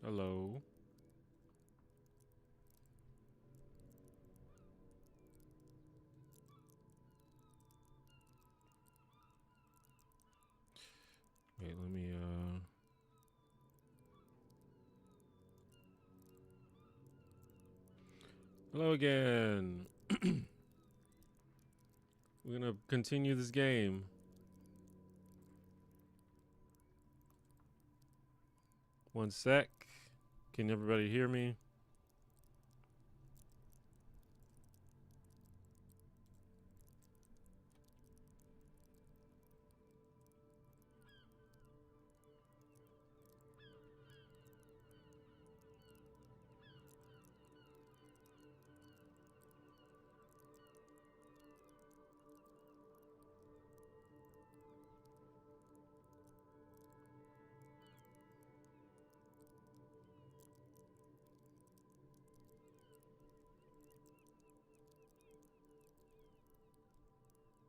Hello. Wait, let me hello again. We're gonna continue this game. One sec. Can everybody hear me?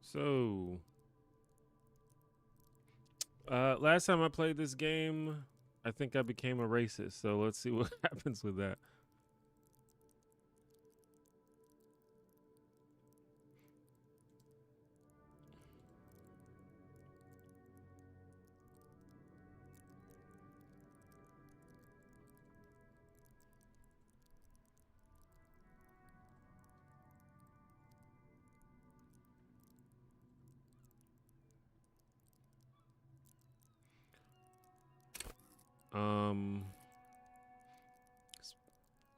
So, last time I played this game, I think I became a racist. So let's see what happens with that.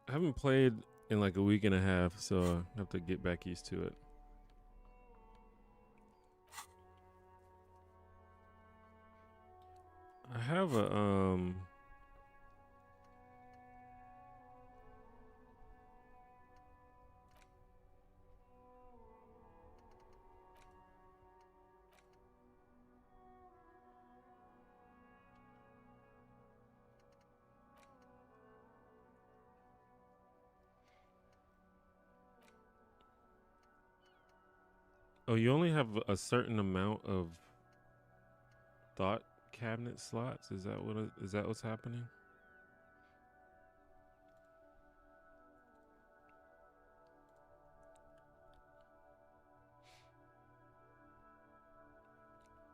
I haven't played in like a week and a half, so I have to get back used to it. I have a oh, you only have a certain amount of thought cabinet slots? Is that is that what's happening?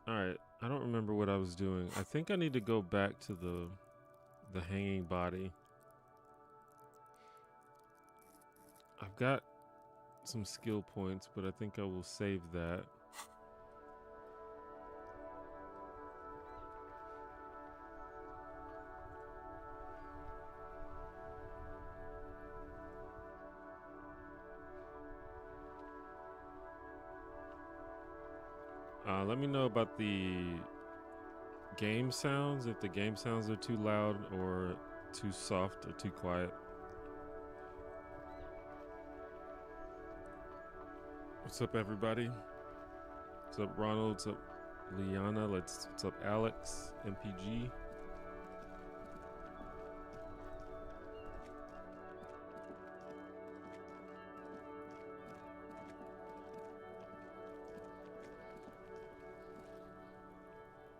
All right, I don't remember what I was doing. I think I need to go back to the hanging body. I've got some skill points, but I think I will save that. Let me know about the game sounds, if the game sounds are too loud or too soft or too quiet. What's up, everybody? What's up, Ronald? What's up, Liana? What's up, Alex? MPG?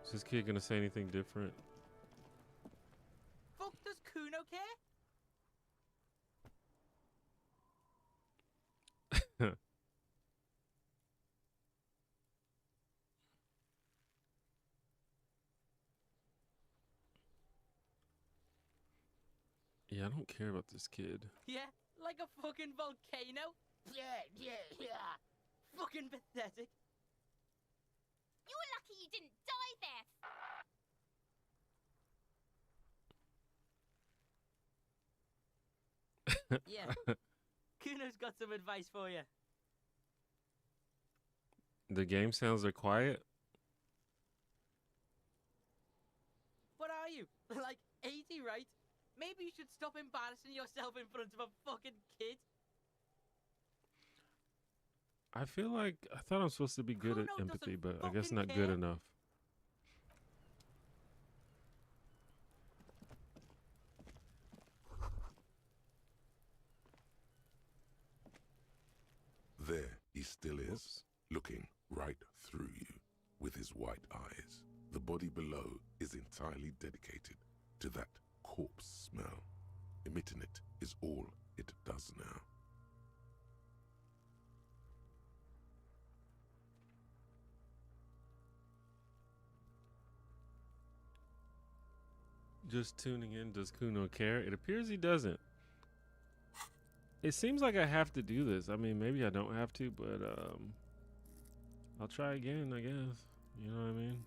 Is this kid gonna say anything different? Fuck, does Kuno care? Yeah, I don't care about this kid. Yeah, like a fucking volcano? Yeah. Fucking pathetic. You were lucky you didn't die there. Yeah. Kuno's got some advice for you. The game sounds are quiet? What are you? Like 80, right? Maybe you should stop embarrassing yourself in front of a fucking kid. I feel like I thought I'm supposed to be good at Kuno empathy, doesn't but I guess fucking not good care. enough. There he still is, looking right through you with his white eyes. The body below is entirely dedicated to that corpse smell. Emitting it is all it does now. Just tuning in, does Kuno care? It appears he doesn't. It seems like I have to do this. I mean, maybe I don't have to, but I'll try again, I guess. You know what I mean?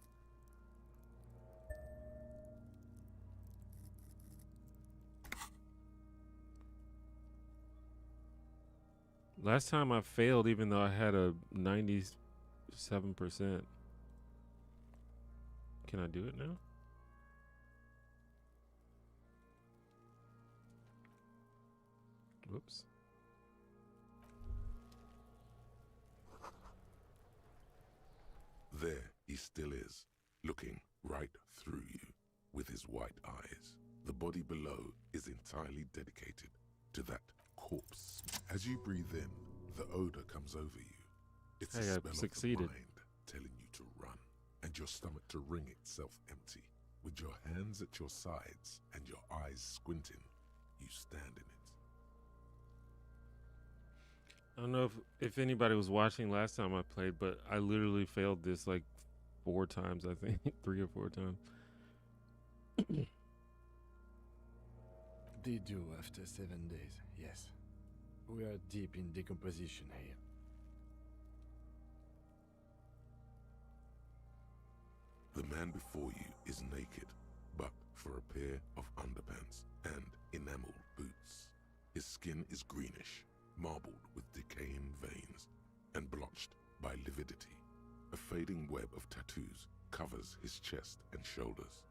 Last time I failed even though I had a 97%. Can I do it now? Whoops. There he still is, looking right through you with his white eyes. The body below is entirely dedicated to that corpse. As you breathe in, the odor comes over you. It's Hey, a I smell succeeded. of the mind telling you to run, and your stomach to wring itself empty. With your hands at your sides and your eyes squinting, you stand in it. I don't know if anybody was watching last time I played, but I literally failed this like 4 times, I think. 3 or 4 times. They do after 7 days, yes. We are deep in decomposition here. The man before you is naked, but for a pair of underpants and enameled boots. His skin is greenish, marbled with decaying veins, and blotched by lividity. A fading web of tattoos covers his chest and shoulders.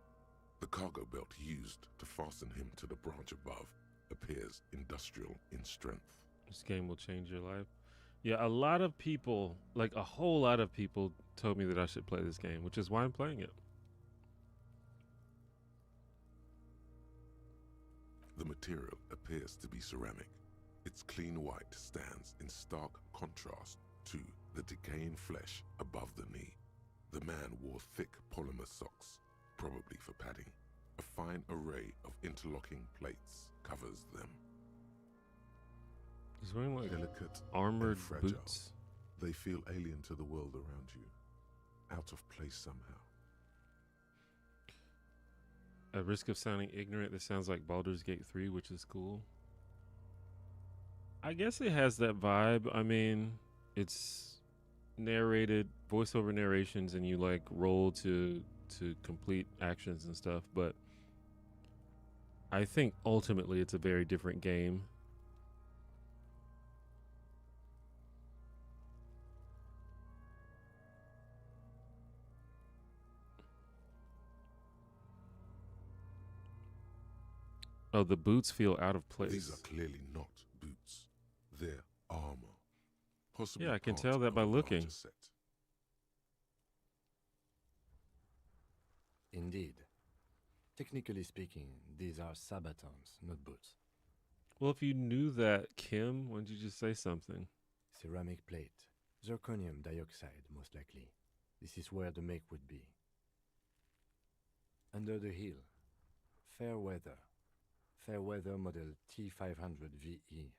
The cargo belt used to fasten him to the branch above appears industrial in strength. This game will change your life. Yeah, a lot of people, like a whole lot of people, told me that I should play this game, which is why I'm playing it. The material appears to be ceramic. Its clean white stands in stark contrast to the decaying flesh above the knee. The man wore thick polymer socks, probably for padding. A fine array of interlocking plates covers them. He's wearing like Delicate armored and fragile. boots. They feel alien to the world around you, out of place somehow. At risk of sounding ignorant, this sounds like Baldur's Gate 3, which is cool. I guess it has that vibe. I mean, it's narrated, voiceover narrations, and you like roll to complete actions and stuff, but I think ultimately it's a very different game. Oh, the boots feel out of place. These are clearly not boots. They're armor. Possibly Yeah, I can part tell that of by a looking. larger set. Indeed. Technically speaking, these are sabatons, not boots. Well, if you knew that, Kim, why don't you just say something? Ceramic plate. Zirconium dioxide, most likely. This is where the make would be. Under the heel. Fair weather. Fair weather model T500 VE.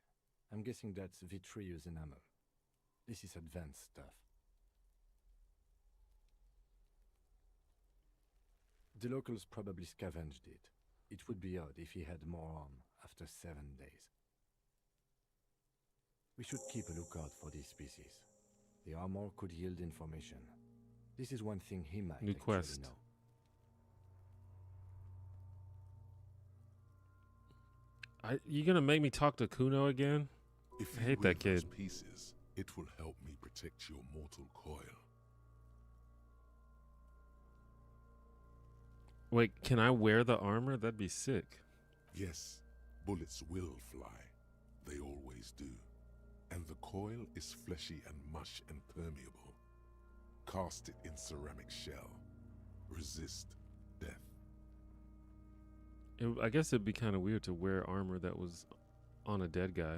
I'm guessing that's vitreous enamel. This is advanced stuff. The locals probably scavenged it. It would be odd if he had more arm after 7 days. We should keep a lookout for these species. The armor could yield information. This is one thing he might New actually quest. know. You gonna make me talk to Kuno again? If I you hate that weave those kid. pieces, it will help me protect your mortal coil. Wait, can I wear the armor? That'd be sick. Yes, bullets will fly. They always do. And the coil is fleshy and mush and permeable. Cast it in ceramic shell. Resist death. I guess it'd be kind of weird to wear armor that was on a dead guy.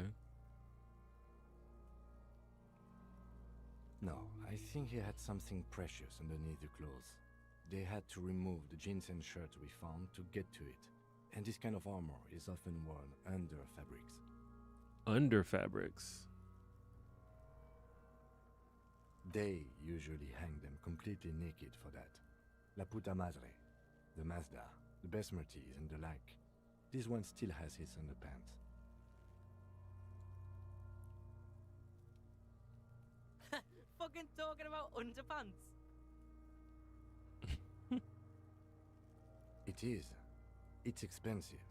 No, I think he had something precious underneath the clothes. They had to remove the jeans and shirts we found to get to it. And this kind of armor is often worn under fabrics. Under fabrics. They usually hang them completely naked for that. La puta madre, the Mazda, the Besmerties, and the like. This one still has his underpants. Fucking talking about underpants. It is. It's expensive.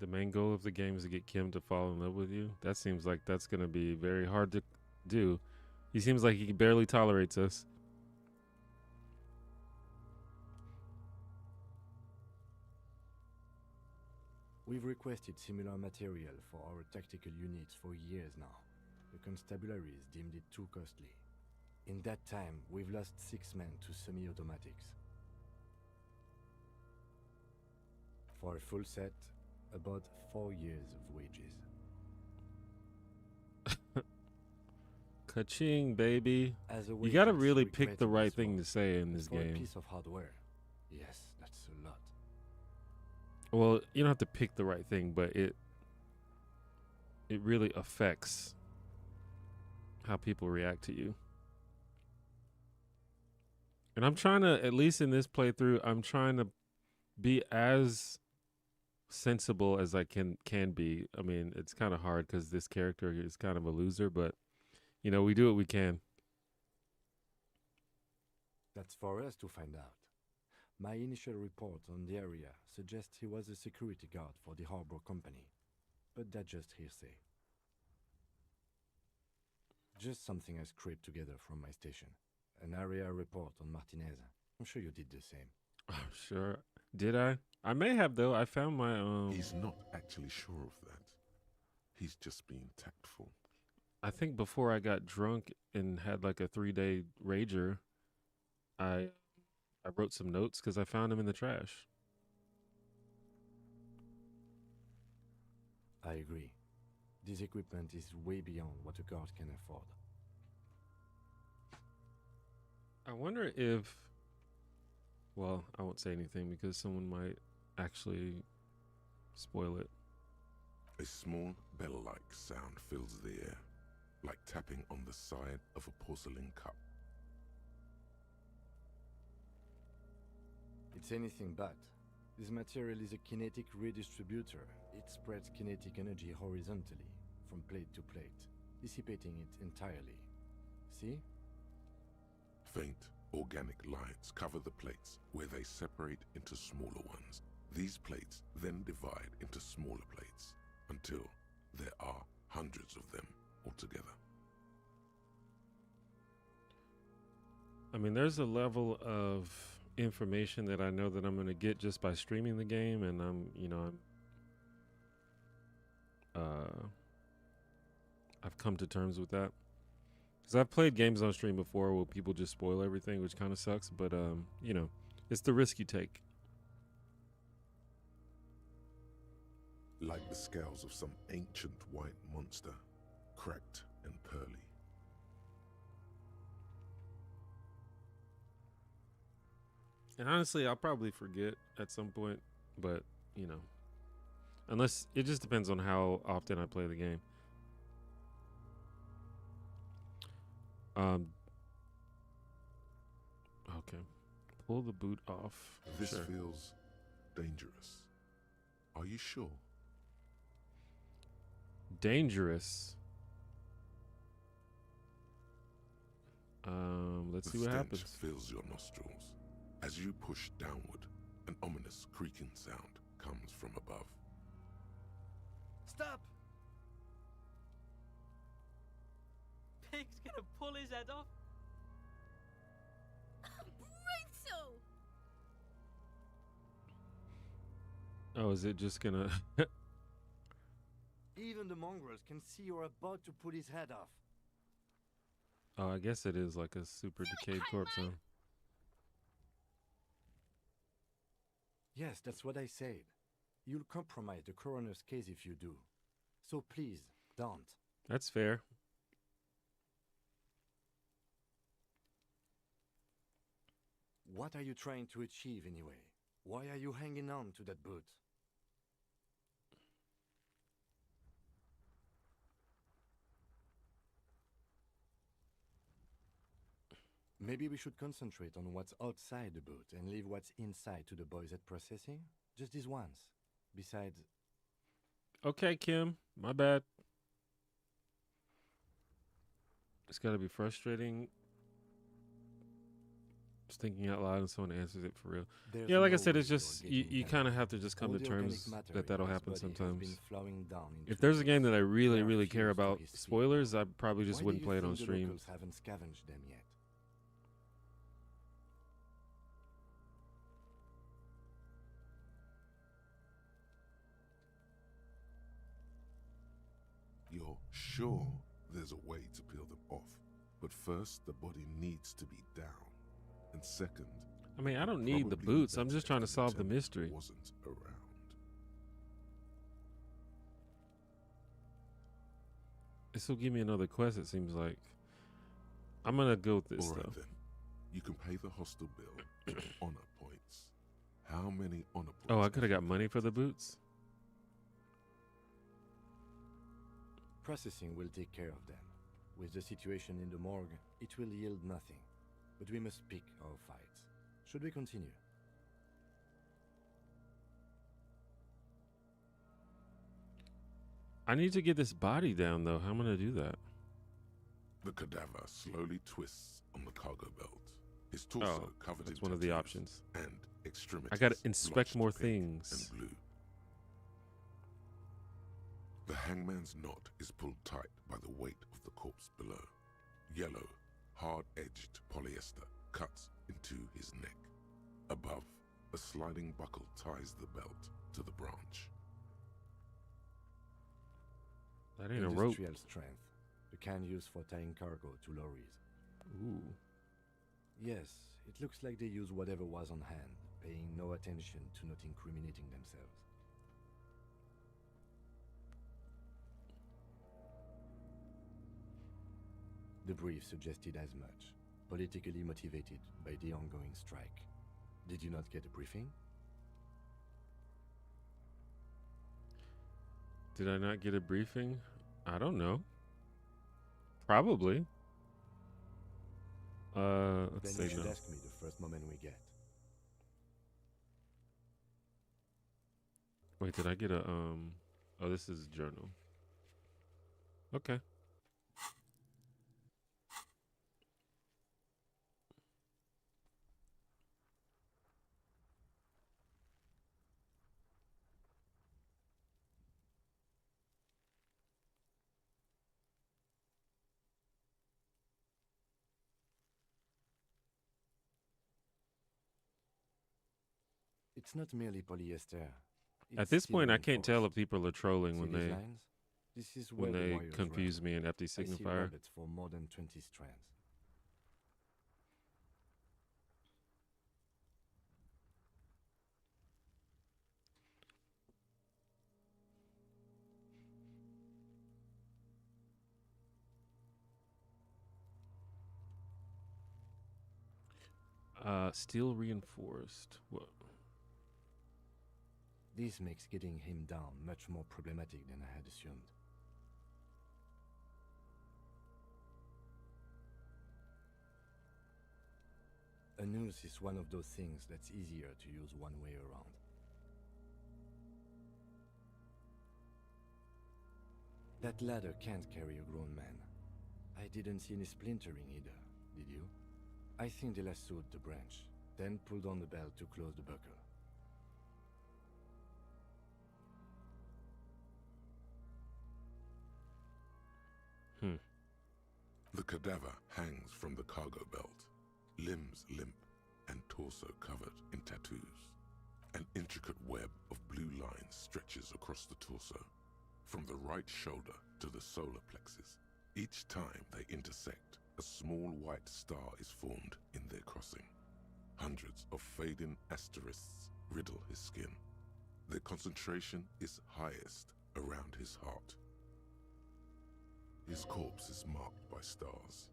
The main goal of the game is to get Kim to fall in love with you. That seems like that's going to be very hard to do. He seems like he barely tolerates us. We've requested similar material for our tactical units for years now. The constabularies deemed it too costly. In that time, we've lost 6 men to semi-automatics. For a full set, about 4 years of wages. Ka-ching, baby. As a You wage, gotta it's really pick the regretted right as thing well. to say in As this for a game. piece of hardware, yes, that's a lot. Well, you don't have to pick the right thing, but it really affects how people react to you. And I'm trying to, at least in this playthrough, I'm trying to be as sensible as I can be. I mean, it's kind of hard because this character is kind of a loser, but you know, we do what we can. That's for us to find out. My initial report on the area suggests he was a security guard for the harbor company, but that's just hearsay. Just something I scraped together from my station. An area report on Martinez. I'm sure you did the same. Oh, sure. Did I? I may have, though. I found my He's not actually sure of that. He's just being tactful. I think before I got drunk and had like a 3-day rager, I wrote some notes because I found him in the trash. I agree. This equipment is way beyond what a guard can afford. I wonder if, well, I won't say anything because someone might actually spoil it. A small bell-like sound fills the air, like tapping on the side of a porcelain cup. It's anything but. This material is a kinetic redistributor. It spreads kinetic energy horizontally, from plate to plate, dissipating it entirely. See? Faint, organic lines cover the plates where they separate into smaller ones. These plates then divide into smaller plates until there are hundreds of them altogether. I mean, there's a level of information that I know that I'm going to get just by streaming the game, and I've come to terms with that. Because I've played games on stream before where people just spoil everything, which kind of sucks, but, it's the risk you take. Like the scales of some ancient white monster, cracked and pearly. And honestly, I'll probably forget at some point, but, unless it just depends on how often I play the game. Okay. Pull the boot off. This Sure. feels dangerous. Are you sure? Dangerous. Let's see what stench happens. fills your nostrils. As you push downward, an ominous creaking sound comes from above. Stop! Pig's gonna pull his head off. Brutal! Oh, is it just gonna... Even the mongrels can see you're about to pull his head off. Oh, I guess it is like a super decayed corpse, huh? Yes, that's what I said. You'll compromise the coroner's case if you do. So please, don't. That's fair. What are you trying to achieve anyway? Why are you hanging on to that boot? Maybe we should concentrate on what's outside the boot and leave what's inside to the boys at processing? Just this once. Besides, Okay, Kim. My bad. It's got to be frustrating. Just thinking out loud and someone answers it for real. there's Yeah, like I no said, way it's just you're you getting kind of down. have to just come All to the organic terms matter that that'll in his happen body has sometimes. been flowing down If into there's a his game that I legs. really, They are really care fused to about his feet spoilers, now. I probably just Why do wouldn't you play it on think the stream. locals haven't scavenged them yet? You're sure there's a way to peel them off, but first the body needs to be down, and second, I mean, I don't need the probably boots. I'm better just trying to if the solve the temple mystery. wasn't around. This will give me another quest, it seems like. I'm going to go with this, All right though. then, you can pay the hostel bill with honor points. How many honor points? Oh, I could have got money for the boots? Processing will take care of them. With the situation in the morgue, it will yield nothing. But we must pick our fights. Should we continue? I need to get this body down, though. How am I going to do that? The cadaver slowly twists on the cargo belt. His torso covered in That's one of the tattoos options. and extremities. I got to inspect blotched more pink things. And blue. The hangman's knot is pulled tight by the weight of the corpse below. Yellow, hard-edged polyester cuts into his neck. Above, a sliding buckle ties the belt to the branch. That ain't a rope. Industrial strength. The kind used for tying cargo to lorries. Ooh. Yes, it looks like they use whatever was on hand, paying no attention to not incriminating themselves. The brief suggested as much, politically motivated by the ongoing strike. Did you not get a briefing? Did I not get a briefing? I don't know. Probably. Let's Then you say should no. ask me the first moment we get. Wait, did I get a oh, this is a journal. Okay. It's not merely polyester. At It's this point, I still can't tell if reinforced. people are trolling See when these they lines? This is where when the they wires confuse run. me in empty I see signifier. rabbits for more than 20 strands. Steel reinforced. What? This makes getting him down much more problematic than I had assumed. A noose is one of those things that's easier to use one way around. That ladder can't carry a grown man. I didn't see any splintering either, did you? I think they lassoed the branch, then pulled on the belt to close the buckle. The cadaver hangs from the cargo belt, limbs limp and torso covered in tattoos. An intricate web of blue lines stretches across the torso, from the right shoulder to the solar plexus. Each time they intersect, a small white star is formed in their crossing. Hundreds of fading asterisks riddle his skin. Their concentration is highest around his heart. His corpse is marked by stars.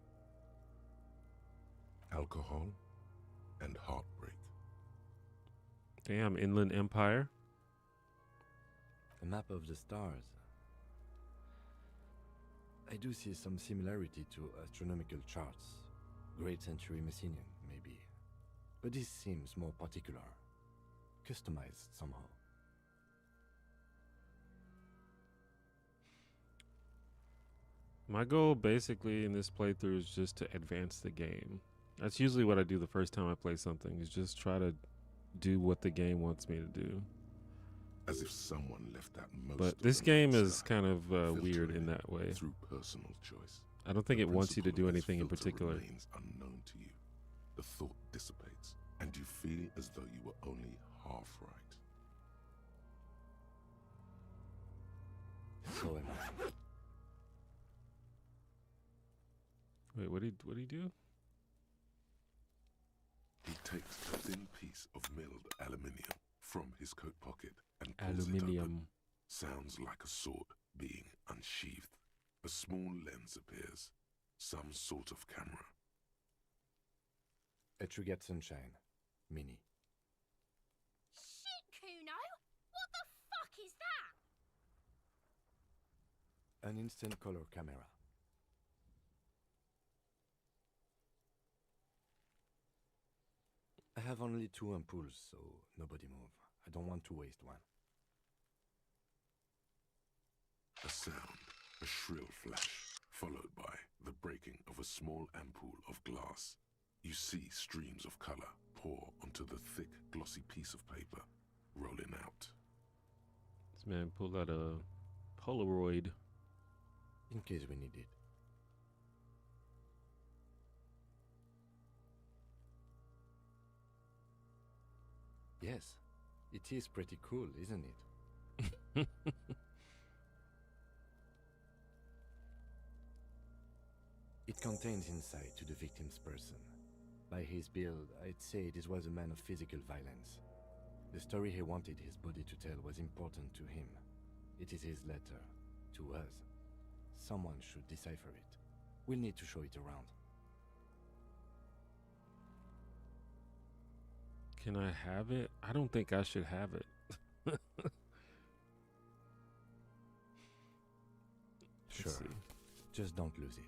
Alcohol and heartbreak. Damn, Inland Empire. A map of the stars. I do see some similarity to astronomical charts. Great Century Messinian, maybe. But this seems more particular. Customized somehow. My goal basically in this playthrough is just to advance the game. That's usually what I do the first time I play something, is just try to do what the game wants me to do. As if someone left that most But of this the game night is sky kind of weird filtering in that way. through personal choice. I don't think The it wants you to principle do of this anything in filter particular. remains unknown to you. The thought dissipates, and you feel as though you were only half right. So am I. Wait, what did he do? He takes a thin piece of milled aluminium from his coat pocket and pulls it open. Aluminium. Sounds like a sword being unsheathed. A small lens appears. Some sort of camera. Etrugat Sunshine. Mini. Shit, Kuno! What the fuck is that? An instant color camera. I have only 2 ampoules, so nobody move. I don't want to waste one. A sound, a shrill flash, followed by the breaking of a small ampoule of glass. You see streams of color pour onto the thick, glossy piece of paper, rolling out. This man pulled out a Polaroid. In case we need it. Yes, it is pretty cool, isn't it? It contains insight to the victim's person. By his build, I'd say this was a man of physical violence. The story he wanted his body to tell was important to him. It is his letter to us. Someone should decipher it. We'll need to show it around. Can I have it? I don't think I should have it. Sure. Let's see. Just don't lose it.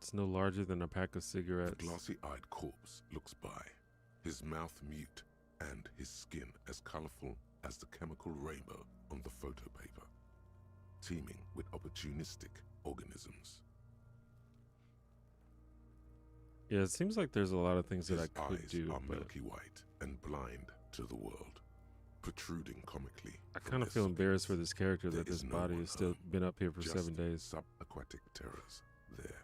It's no larger than a pack of The cigarettes. glassy-eyed corpse looks by, his mouth mute and his skin as colorful as the chemical rainbow on the photo paper, teeming with opportunistic organisms. Yeah, it seems like there's a lot of things that His I could eyes do, are but milky white and blind to the world, protruding comically. I from kind of their feel embarrassed for sockets. this character There that this is no body one has still home, been up here for just 7 days. Subaquatic terrors there.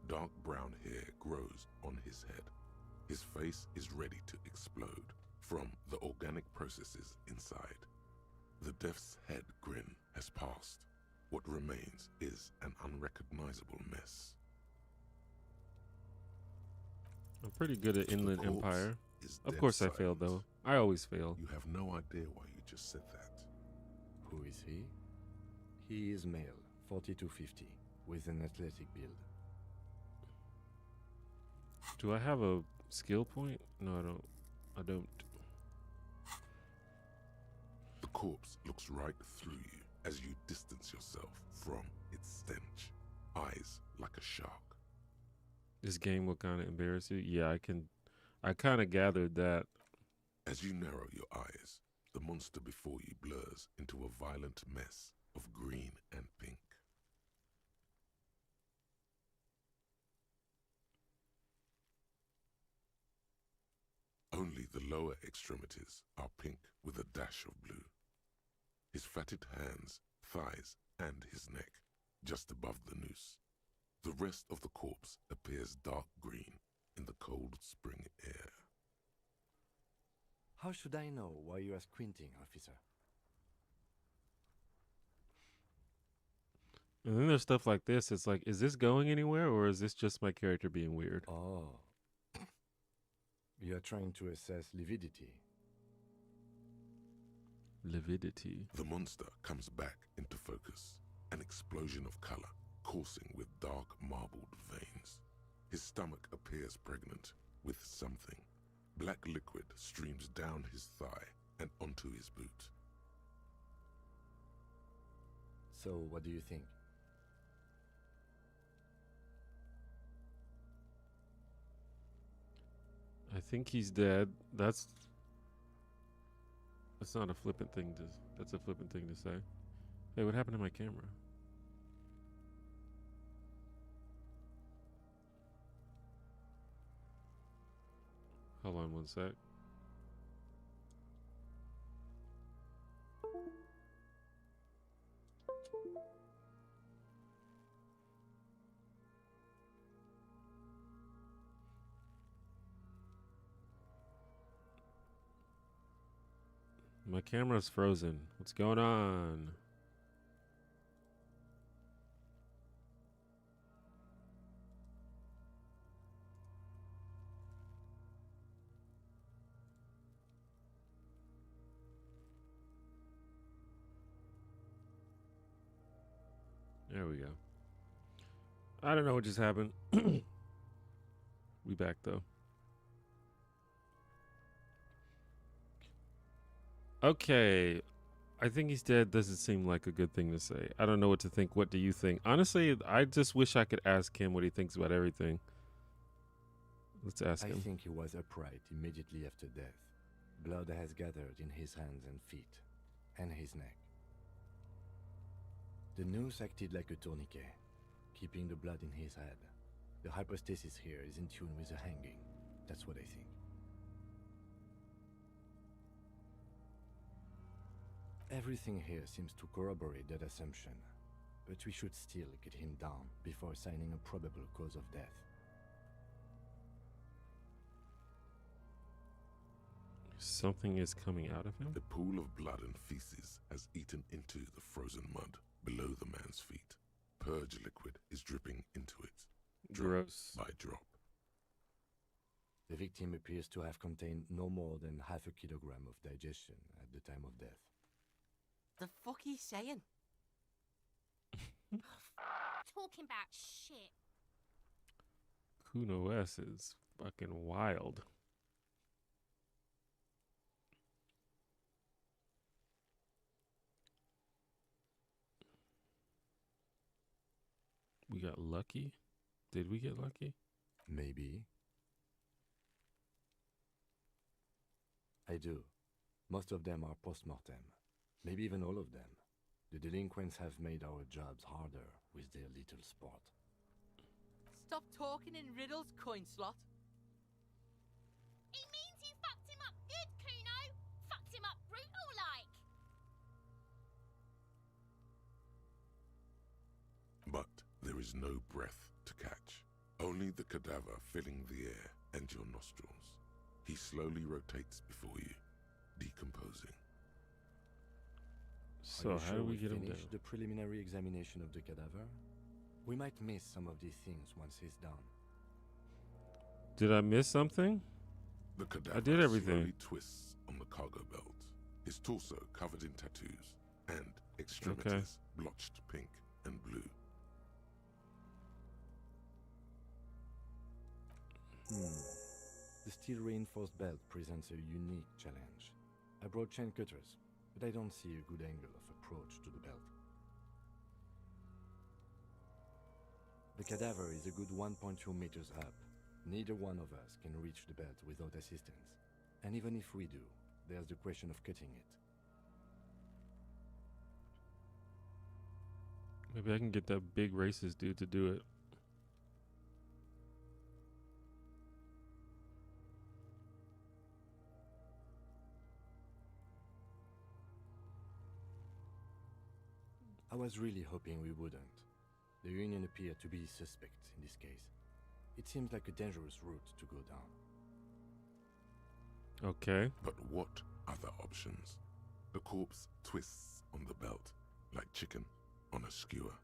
Dark brown hair grows on his head. His face is ready to explode from the organic processes inside. The death's head grin has passed. What remains is an unrecognizable mess. I'm pretty good at The Inland corpse Empire. is Of dead course I failed, silent. though. I always fail. You have no idea why you just said that. Who is he? He is male, 40 to 50, with an athletic build. Do I have a skill point? No, I don't. The corpse looks right through you as you distance yourself from its stench. Eyes like a shark. This game will kind of embarrass you. Yeah, I kind of gathered that. As you narrow your eyes, the monster before you blurs into a violent mess of green and pink. Only the lower extremities are pink with a dash of blue. His fatted hands, thighs, and his neck, just above the noose. The rest of the corpse appears dark green in the cold spring air. How should I know why you are squinting, officer? And then there's stuff like this. It's like, is this going anywhere, or is this just my character being weird? Oh. You are trying to assess lividity. Lividity. The monster comes back into focus, an explosion of color coursing with dark marbled veins. His stomach appears pregnant with something. Black liquid streams down his thigh and onto his boot. So, what do you think? I think he's dead. That's not a flippant thing to. That's a flippant thing to say. Hey, what happened to my camera? Hold on one sec. My camera's frozen. What's going on? There we go. I don't know what just happened. We back though. Okay. I think he's dead doesn't seem like a good thing to say. I don't know what to think. What do you think? Honestly, I just wish I could ask him what he thinks about everything. Let's ask him. I think he was upright immediately after death. Blood has gathered in his hands and feet, and his neck. The noose acted like a tourniquet, keeping the blood in his head. The hypostasis here is in tune with the hanging. That's what I think. Everything here seems to corroborate that assumption, but we should still get him down before assigning a probable cause of death. Something is coming out of him? A pool of blood and feces has eaten into the frozen mud below the man's feet. Purge liquid is dripping into it, drop Gross. by drop. The victim appears to have contained no more than half a kilogram of digestion at the time of death. The fuck he's saying? Talking about shit. Kuno S is fucking wild. We got lucky? Did we get lucky? Maybe. I do. Most of them are post-mortem. Maybe even all of them. The delinquents have made our jobs harder with their little sport. Stop talking in riddles, coin slot. He means you fucked him up good, Kuno. Fucked him up brutal like. But there is no breath to catch. Only the cadaver filling the air and your nostrils. He slowly rotates before you, decomposing. So how do we get him down? Finish the preliminary examination of the cadaver? We might miss some of these things once he's done. Did I miss something? The cadaver I did everything. slowly twists on the cargo belt, his torso covered in tattoos, and extremities blotched pink and blue. The steel-reinforced belt presents a unique challenge. I brought chain cutters, but I don't see a good angle of approach to the belt. The cadaver is a good 1.2 meters up. Neither one of us can reach the belt without assistance. And even if we do, there's the question of cutting it. Maybe I can get that big racist dude to do it. I was really hoping we wouldn't. The Union appeared to be suspect in this case. It seems like a dangerous route to go down. Okay. But what other options? The corpse twists on the belt, like chicken on a skewer.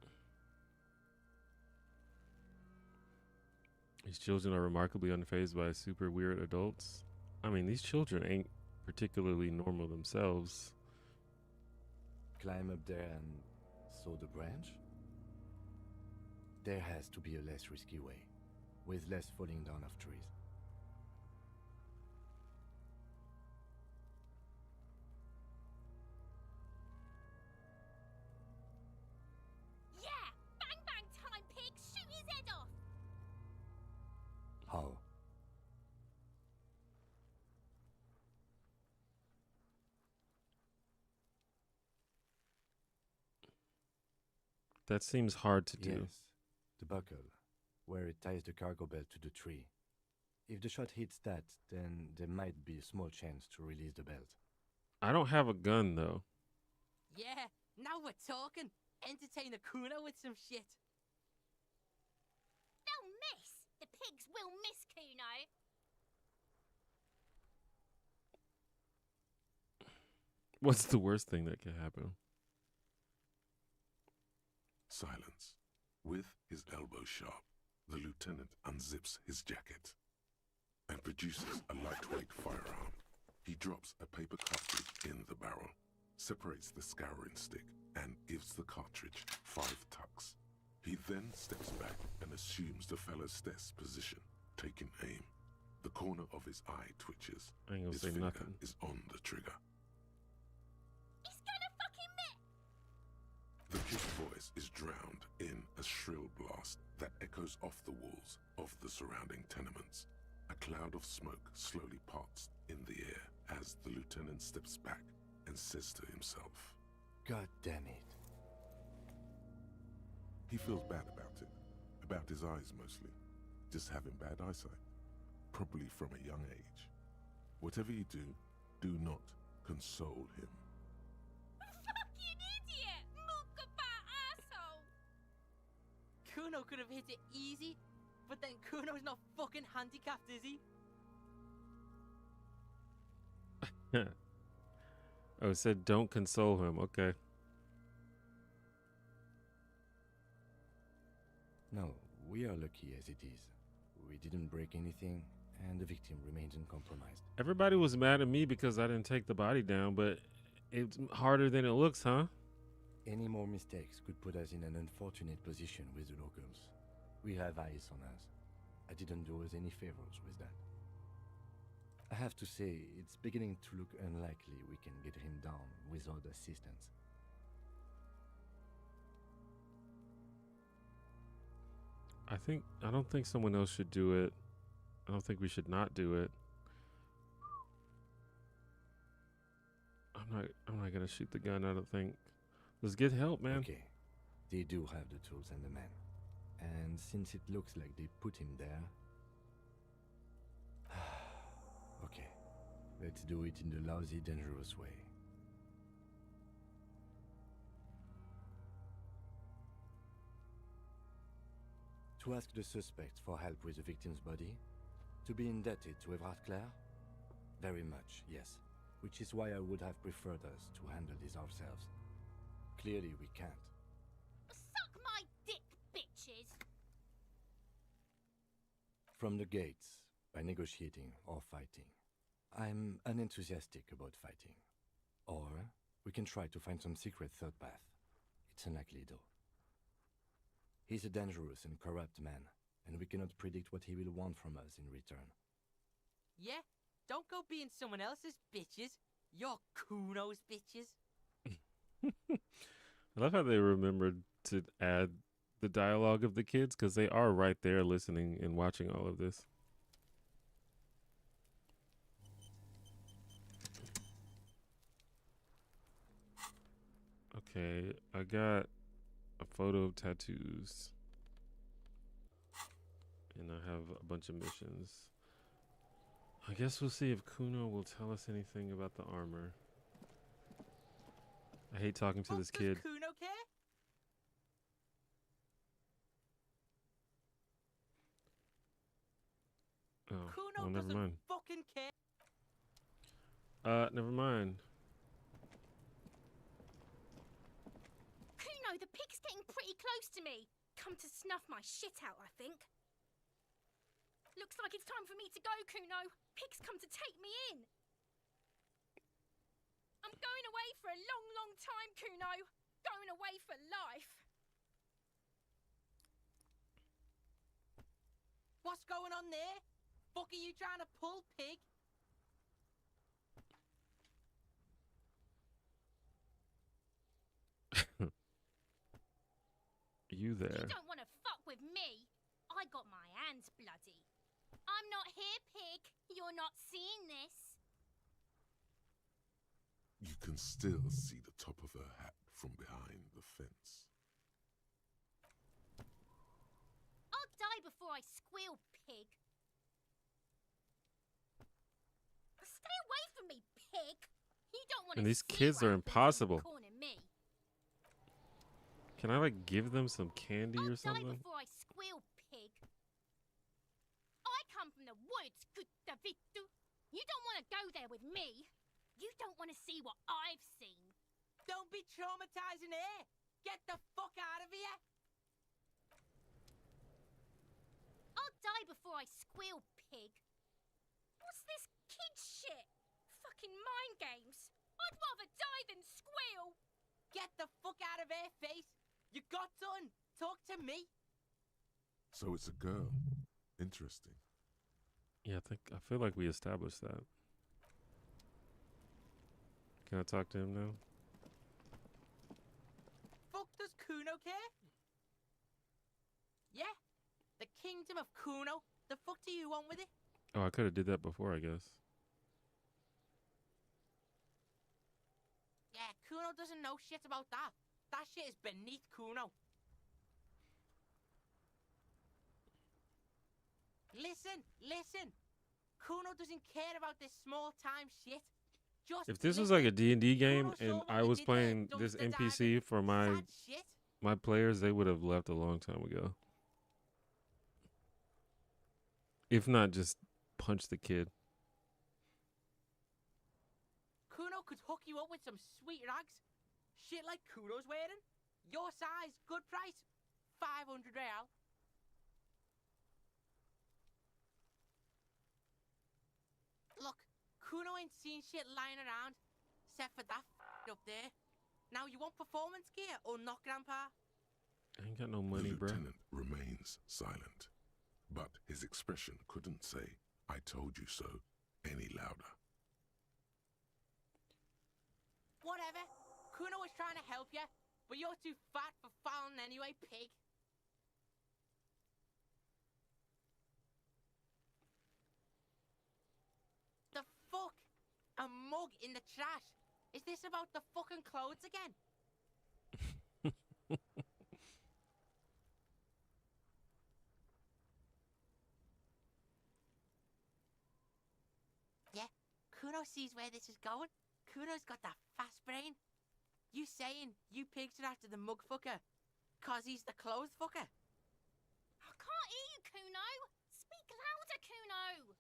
These children are remarkably unfazed by super weird adults. I mean, these children ain't particularly normal themselves. Climb up there and saw the branch? There has to be a less risky way, with less falling down of trees. Yeah! Bang bang time, pig! Shoot his head off! How? That seems hard to do. Yes, the buckle, where it ties the cargo belt to the tree. If the shot hits that, then there might be a small chance to release the belt. I don't have a gun though. Yeah, now we're talking. Entertain the Kuno with some shit. They'll miss! The pigs will miss, Kuno! What's the worst thing that could happen? Silence. With his elbow sharp, the lieutenant unzips his jacket and produces a lightweight firearm. He drops a paper cartridge in the barrel, separates the scouring stick, and gives the cartridge 5 tucks. He then steps back and assumes the fellow's desk position, taking aim. The corner of his eye twitches. I ain't gonna His say finger nothing. is on the trigger. He's gonna fucking miss! The kid's voice is drowned in a shrill blast that echoes off the walls of the surrounding tenements. A cloud of smoke slowly parts in the air as the lieutenant steps back and says to himself, God damn it. he feels bad about his eyes mostly, just having bad eyesight, probably from a young age. Whatever you do not console him. Fucking idiot! Mookaba asshole! Kuno could have hit it easy, but then Kuno's not fucking handicapped, is he? Oh, it said don't console him. Okay. No, we are lucky as it is. We didn't break anything, and the victim remains uncompromised. Everybody was mad at me because I didn't take the body down, but it's harder than it looks, huh? Any more mistakes could put us in an unfortunate position with the locals. We have eyes on us. I didn't do us any favors with that. I have to say, it's beginning to look unlikely we can get him down without assistance. I don't think someone else should do it. I don't think we should not do it. I'm not gonna shoot the gun, I don't think. Let's get help, man. Okay, they do have the tools and the man. And since it looks like they put him there... okay, let's do it in the lousy, dangerous way. To ask the suspect for help with the victim's body? To be indebted to Everard Clare? Very much, yes. Which is why I would have preferred us to handle this ourselves. Clearly we can't. Suck my dick, bitches! From the gates, by negotiating or fighting. I'm unenthusiastic about fighting. Or we can try to find some secret third path. It's unlikely though. He's a dangerous and corrupt man, and we cannot predict what he will want from us in return. Yeah, don't go being someone else's bitches. You're Kuno's bitches. I love how they remembered to add the dialogue of the kids because they are right there listening and watching all of this. Okay, I got a photo of tattoos. And I have a bunch of missions. I guess we'll see if Kuno will tell us anything about the armor. I hate talking to this kid. Does Kuno care? Oh, Kuno well, never doesn't mind. fucking care. Never mind. Kuno, the pig's getting pretty close to me. Come to snuff my shit out, I think. Looks like it's time for me to go, Kuno. Pig's come to take me in. I'm going away for a long, long time, Kuno. Going away for life. on there? Fuck are you trying to pull, pig? You there? You don't want to fuck with me. I got my hands bloody. I'm not here, pig. You're not seeing this. You can still see the top of her hat from behind the fence. I'll die before I squeal, pig. Stay away from me, pig. You don't want to. And these see kids what are happens when you impossible. corner me. Can I like give them some candy or I'll die something? before I squeal, pig. I come from the woods, good Davidu. You don't want to go there with me. You don't want to see what I've seen. Don't be traumatizing her. Get the fuck out of here. I'll die before I squeal, pig. What's this kid shit? Fucking mind games. I'd rather die than squeal. Get the fuck out of her face. You got done. Talk to me. So it's a girl. Interesting. Yeah, I feel like we established that. Can I talk to him now? Fuck does Kuno care? Yeah? The kingdom of Kuno? The fuck do you want with it? Oh, I could have did that before, I guess. Yeah, Kuno doesn't know shit about that. That shit is beneath Kuno. Listen. Kuno doesn't care about this small time shit. Just If this was listen. like a D&D game Kuno saw and what I we was did playing there, this dumpster NPC diving, for sad shit. my players, they would have left a long time ago. If not, just punch the kid. Kuno could hook you up with some sweet rags. Shit like Kuno's wearing. Your size, good price. 500 real. Look, Kuno ain't seen shit lying around, except for that up there. Now you want performance gear or not, Grandpa? I ain't got no money, The bro. lieutenant remains silent, but his expression couldn't say, "I told you so," any louder. Whatever. Kuno was trying to help you, but you're too fat for fouling anyway, pig. The fuck? A mug in the trash? Is this about the fucking clothes again? Yeah, Kuno sees where this is going. Kuno's got that fast brain. You saying you pigs are after the mug fucker, 'cause he's the clothes fucker? I can't hear you, Kuno. Speak louder, Kuno.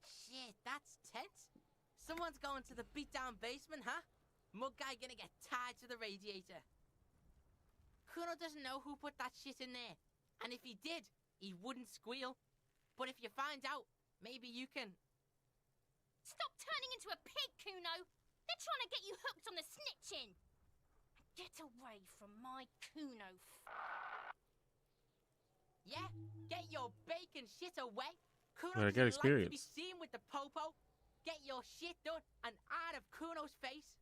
Shit, that's tense. Someone's going to the beat-down basement, huh? Mug guy gonna get tied to the radiator. Kuno doesn't know who put that shit in there. And if he did, he wouldn't squeal. But if you find out, maybe you can... Stop turning into a pig, Kuno. They're trying to get you hooked on the snitching. Get away from my Kuno. Yeah? Get your bacon shit away. Kuno But I doesn't got like to be experience. seen with the popo. Get your shit done and out of Kuno's face.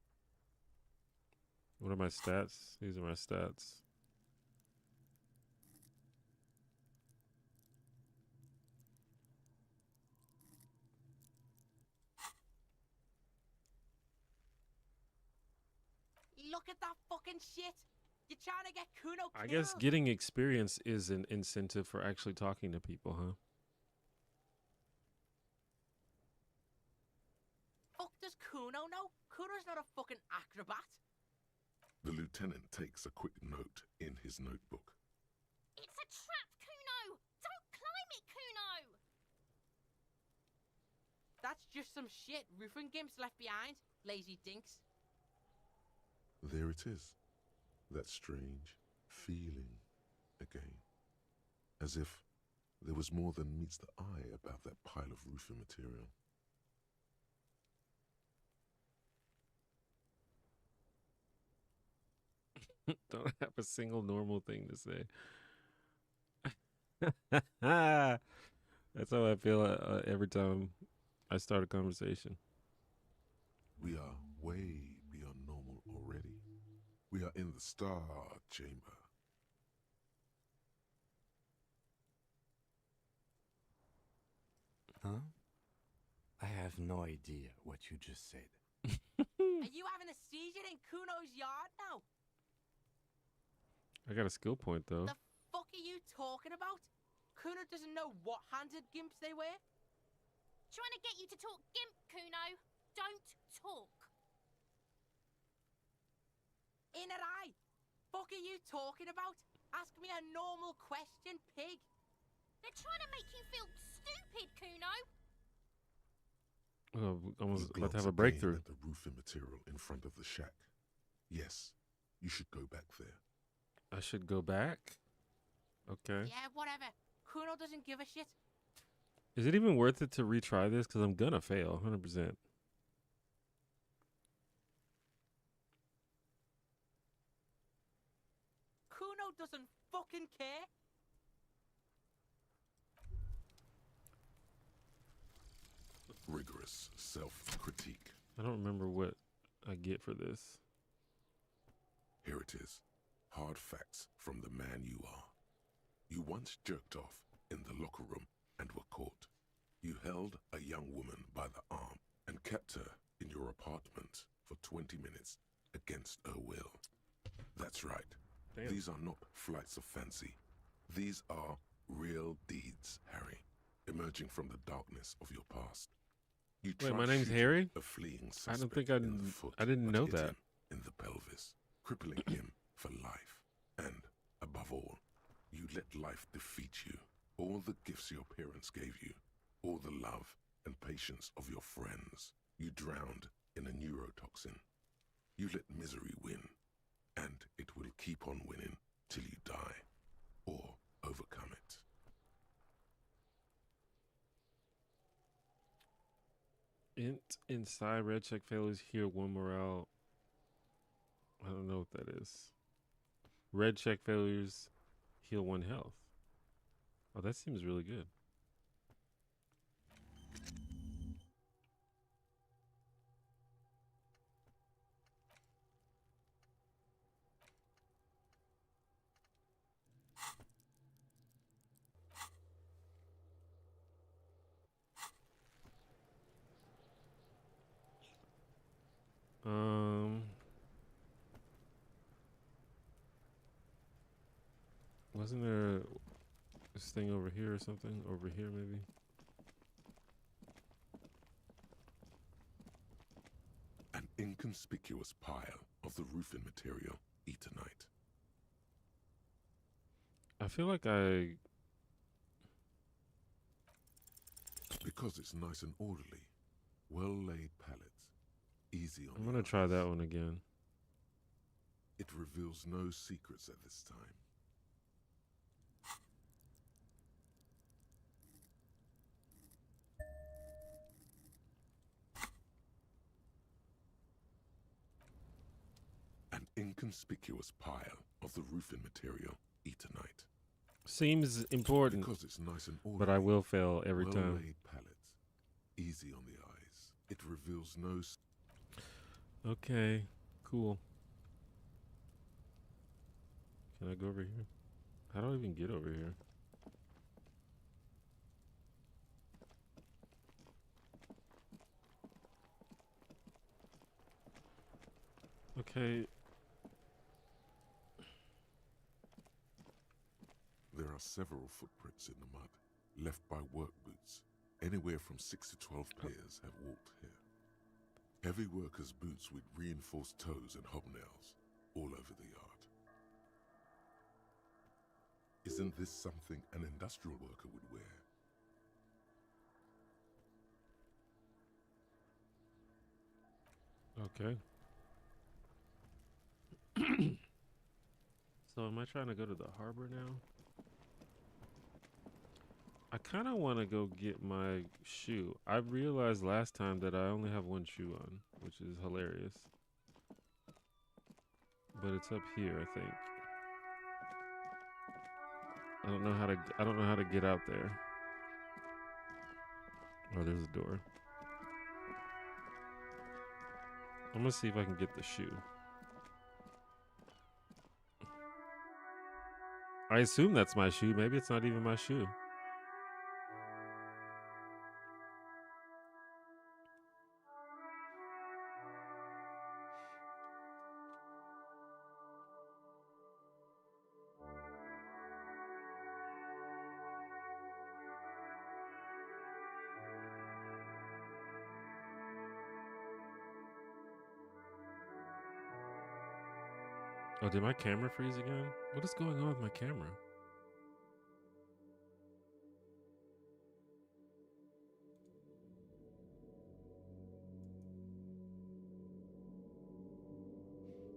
What are my stats? These are my stats. Look at that fucking shit. You're trying to get Kuno killed. I guess getting experience is an incentive for actually talking to people, huh? Fuck does Kuno know? Kuno's not a fucking acrobat. The lieutenant takes a quick note in his notebook. It's a trap, Kuno. Don't climb it, Kuno. That's just some shit roofing gimps left behind. Lazy dinks. There it is. That strange feeling again. As if there was more than meets the eye about that pile of roofing material. Don't have a single normal thing to say. That's how I feel every time I start a conversation. We are way beyond normal already. We are in the Star Chamber. Huh? I have no idea what you just said. Are you having a seizure in Kuno's yard now? I got a skill point though. The fuck are you talking about? Kuno doesn't know what handed gimps they were. Trying to get you to talk gimp, Kuno. Don't talk. Inner eye. Fuck are you talking about? Ask me a normal question, pig. They're trying to make you feel stupid, Kuno. Oh, almost You about to have glance a breakthrough. again at the roofing material in front of the shack. Yes, you should go back there. I should go back? Okay. Yeah, whatever. Kuno doesn't give a shit. Is it even worth it to retry this? Because I'm gonna fail, 100%. Kuno doesn't fucking care. Rigorous self-critique. I don't remember what I get for this. Here it is. Hard facts from the man you are. You once jerked off in the locker room and were caught. You held a young woman by the arm and kept her in your apartment for 20 minutes against her will. That's right. Damn. These are not flights of fancy. These are real deeds, Harry, emerging from the darkness of your past. You Wait, tried my name's shooting Harry? a fleeing I don't suspect think in the foot, I didn't but know hit that. him in the pelvis, crippling him for life. And, above all, you let life defeat you. All the gifts your parents gave you, all the love and patience of your friends, you drowned in a neurotoxin. You let misery win, and it will keep on winning till you die, or overcome it. Inside red check failures here, one morale. I don't know what that is. Red check failures heal 1 health. Oh, that seems really good. Wasn't there this thing over here or something? Over here, maybe? An inconspicuous pile of the roofing material, Eternite. I feel like I... Because it's nice and orderly. Well-laid pallets. Easy on I'm the gonna try eyes. that one again. It reveals no secrets at this time. An inconspicuous pile of the roofing material, Eternite. Seems important, Because it's nice and orderly. but I will fail every time. Well-laid pallets. Easy on the eyes. It reveals no... Okay, cool. Can I go over here? How do I even get over here? Okay. There are several footprints in the mud, left by work boots. Anywhere from 6 to 12 pairs have walked here. Heavy workers' boots with reinforced toes and hobnails, all over the yard. Isn't this something an industrial worker would wear? Okay. So am I trying to go to the harbor now? I kind of want to go get my shoe. I realized last time that I only have one shoe on, which is hilarious. But it's up here, I think. I don't know how to get out there. Oh, there's a door. I'm gonna see if I can get the shoe. I assume that's my shoe. Maybe it's not even my shoe. Oh, did my camera freeze again? What is going on with my camera?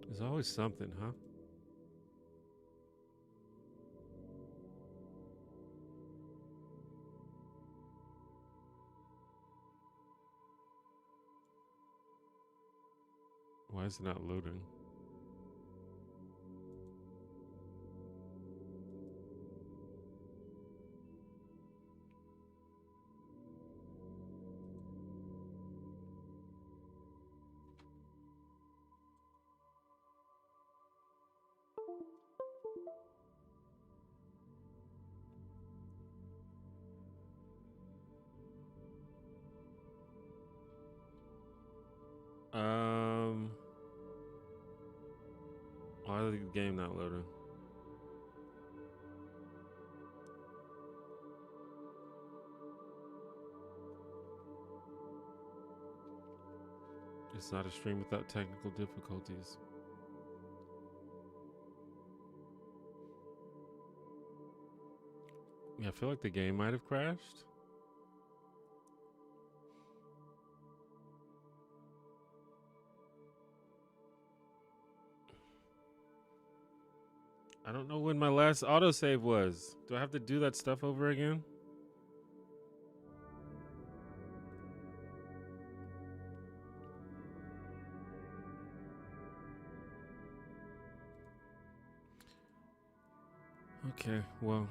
There's always something, huh? Why is it not loading? Why is the game not loading? It's not a stream without technical difficulties. Yeah, I feel like the game might have crashed. I don't know when my last autosave was. Do I have to do that stuff over again? Okay, well.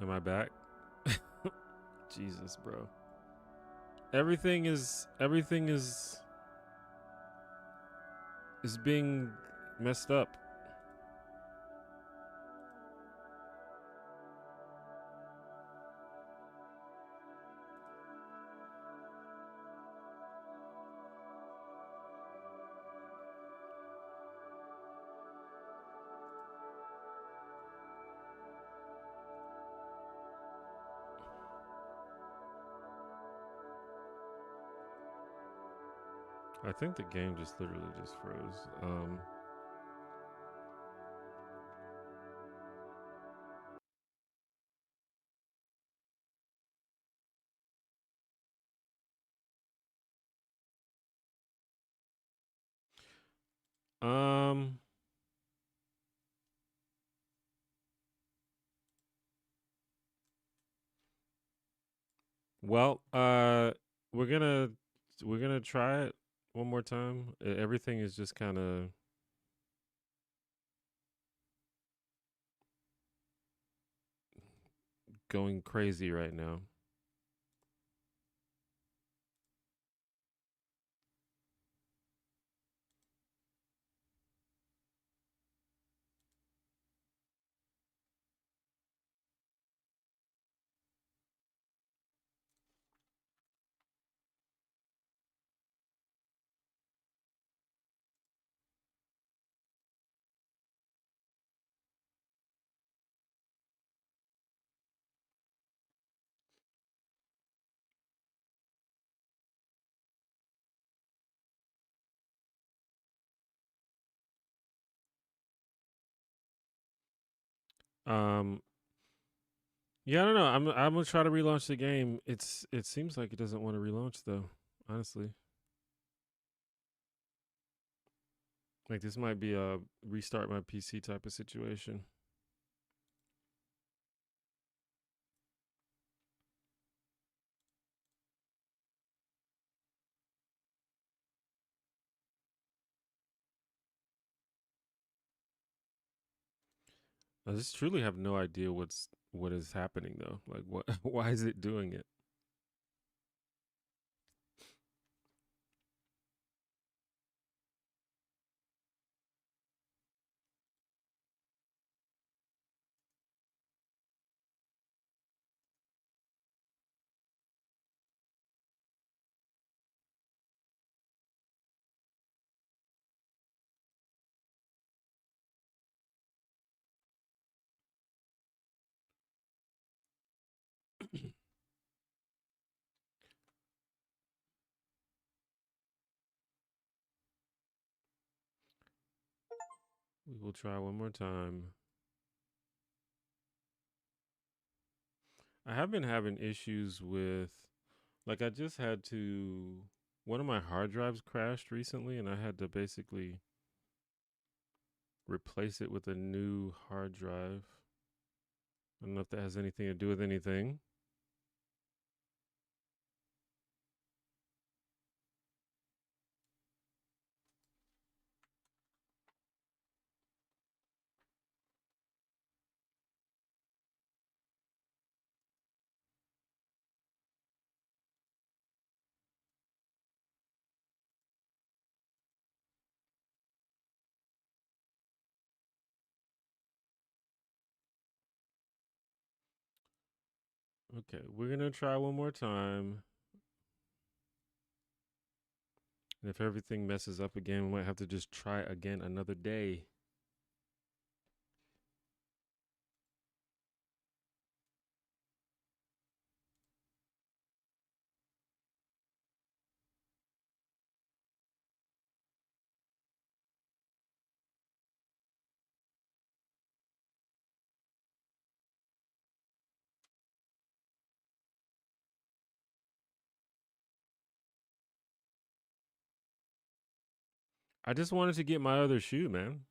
Am I back? Jesus, bro. Everything is being messed up. I think the game just literally just froze. Um well, we're gonna try it one more time. Everything is just kind of going crazy right now. Um yeah, I don't know. I'm gonna try to relaunch the game. It seems like it doesn't want to relaunch though, honestly. Like this might be a restart my PC type of situation. I just truly have no idea what is happening though. Like what why is it doing it? We will try one more time. I have been having issues with, like, I just had to, one of my hard drives crashed recently and I had to basically replace it with a new hard drive. I don't know if that has anything to do with anything. Okay, we're going to try one more time. And if everything messes up again, we might have to just try again another day. I just wanted to get my other shoe, man.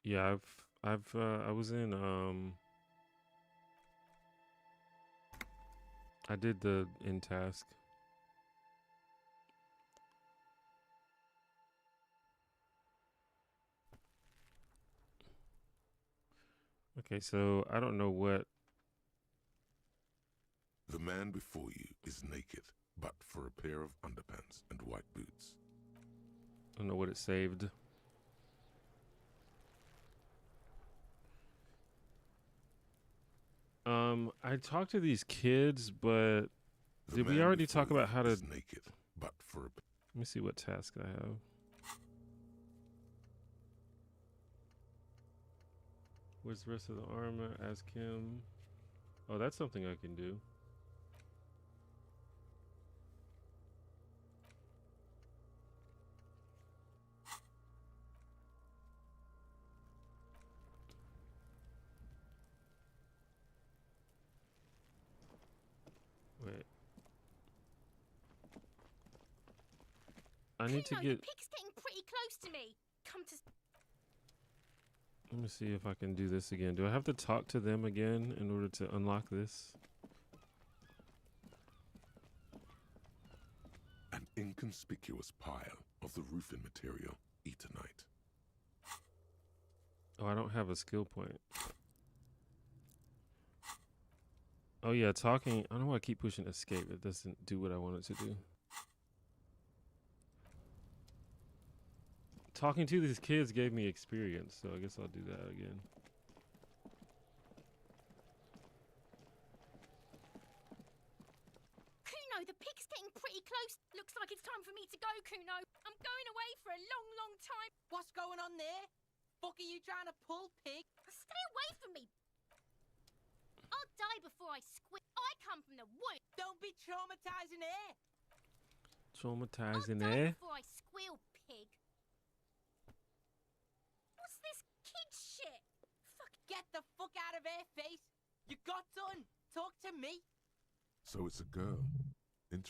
Yeah, I was in I did the in task. Okay, so I don't know what. The man before you is naked, but for a pair of underpants and white boots. I don't know what it saved. I talked to these kids, but The did we man already before talk about you how to? is naked, but for a Let me see what task I have. Where's the rest of the armor? Ask him. Oh, that's something I can do. Wait. I need to Kuno, get. the pig's getting pretty close to me. Come to... Let me see if I can do this again. Do I have to talk to them again in order to unlock this? an inconspicuous pile of the roofing material Eternite. Oh, I don't have a skill point. Oh yeah, talking. I don't know why I keep pushing escape. It doesn't do what I want it to do. Talking to these kids gave me experience, so I guess I'll do that again. Kuno, the pig's getting pretty close. Looks like it's time for me to go, Kuno. I'm going away for a long, long time. What's going on there? Fuck are you trying to pull, pig? Stay away from me. I'll die before I squeal. I come from the womb. Don't be traumatizing her. Traumatizing, I'll die eh? before I squeal, pig. What's this kid shit? Fuck. Get the fuck out of her face. You got done. Talk to me. So it's a girl. I'll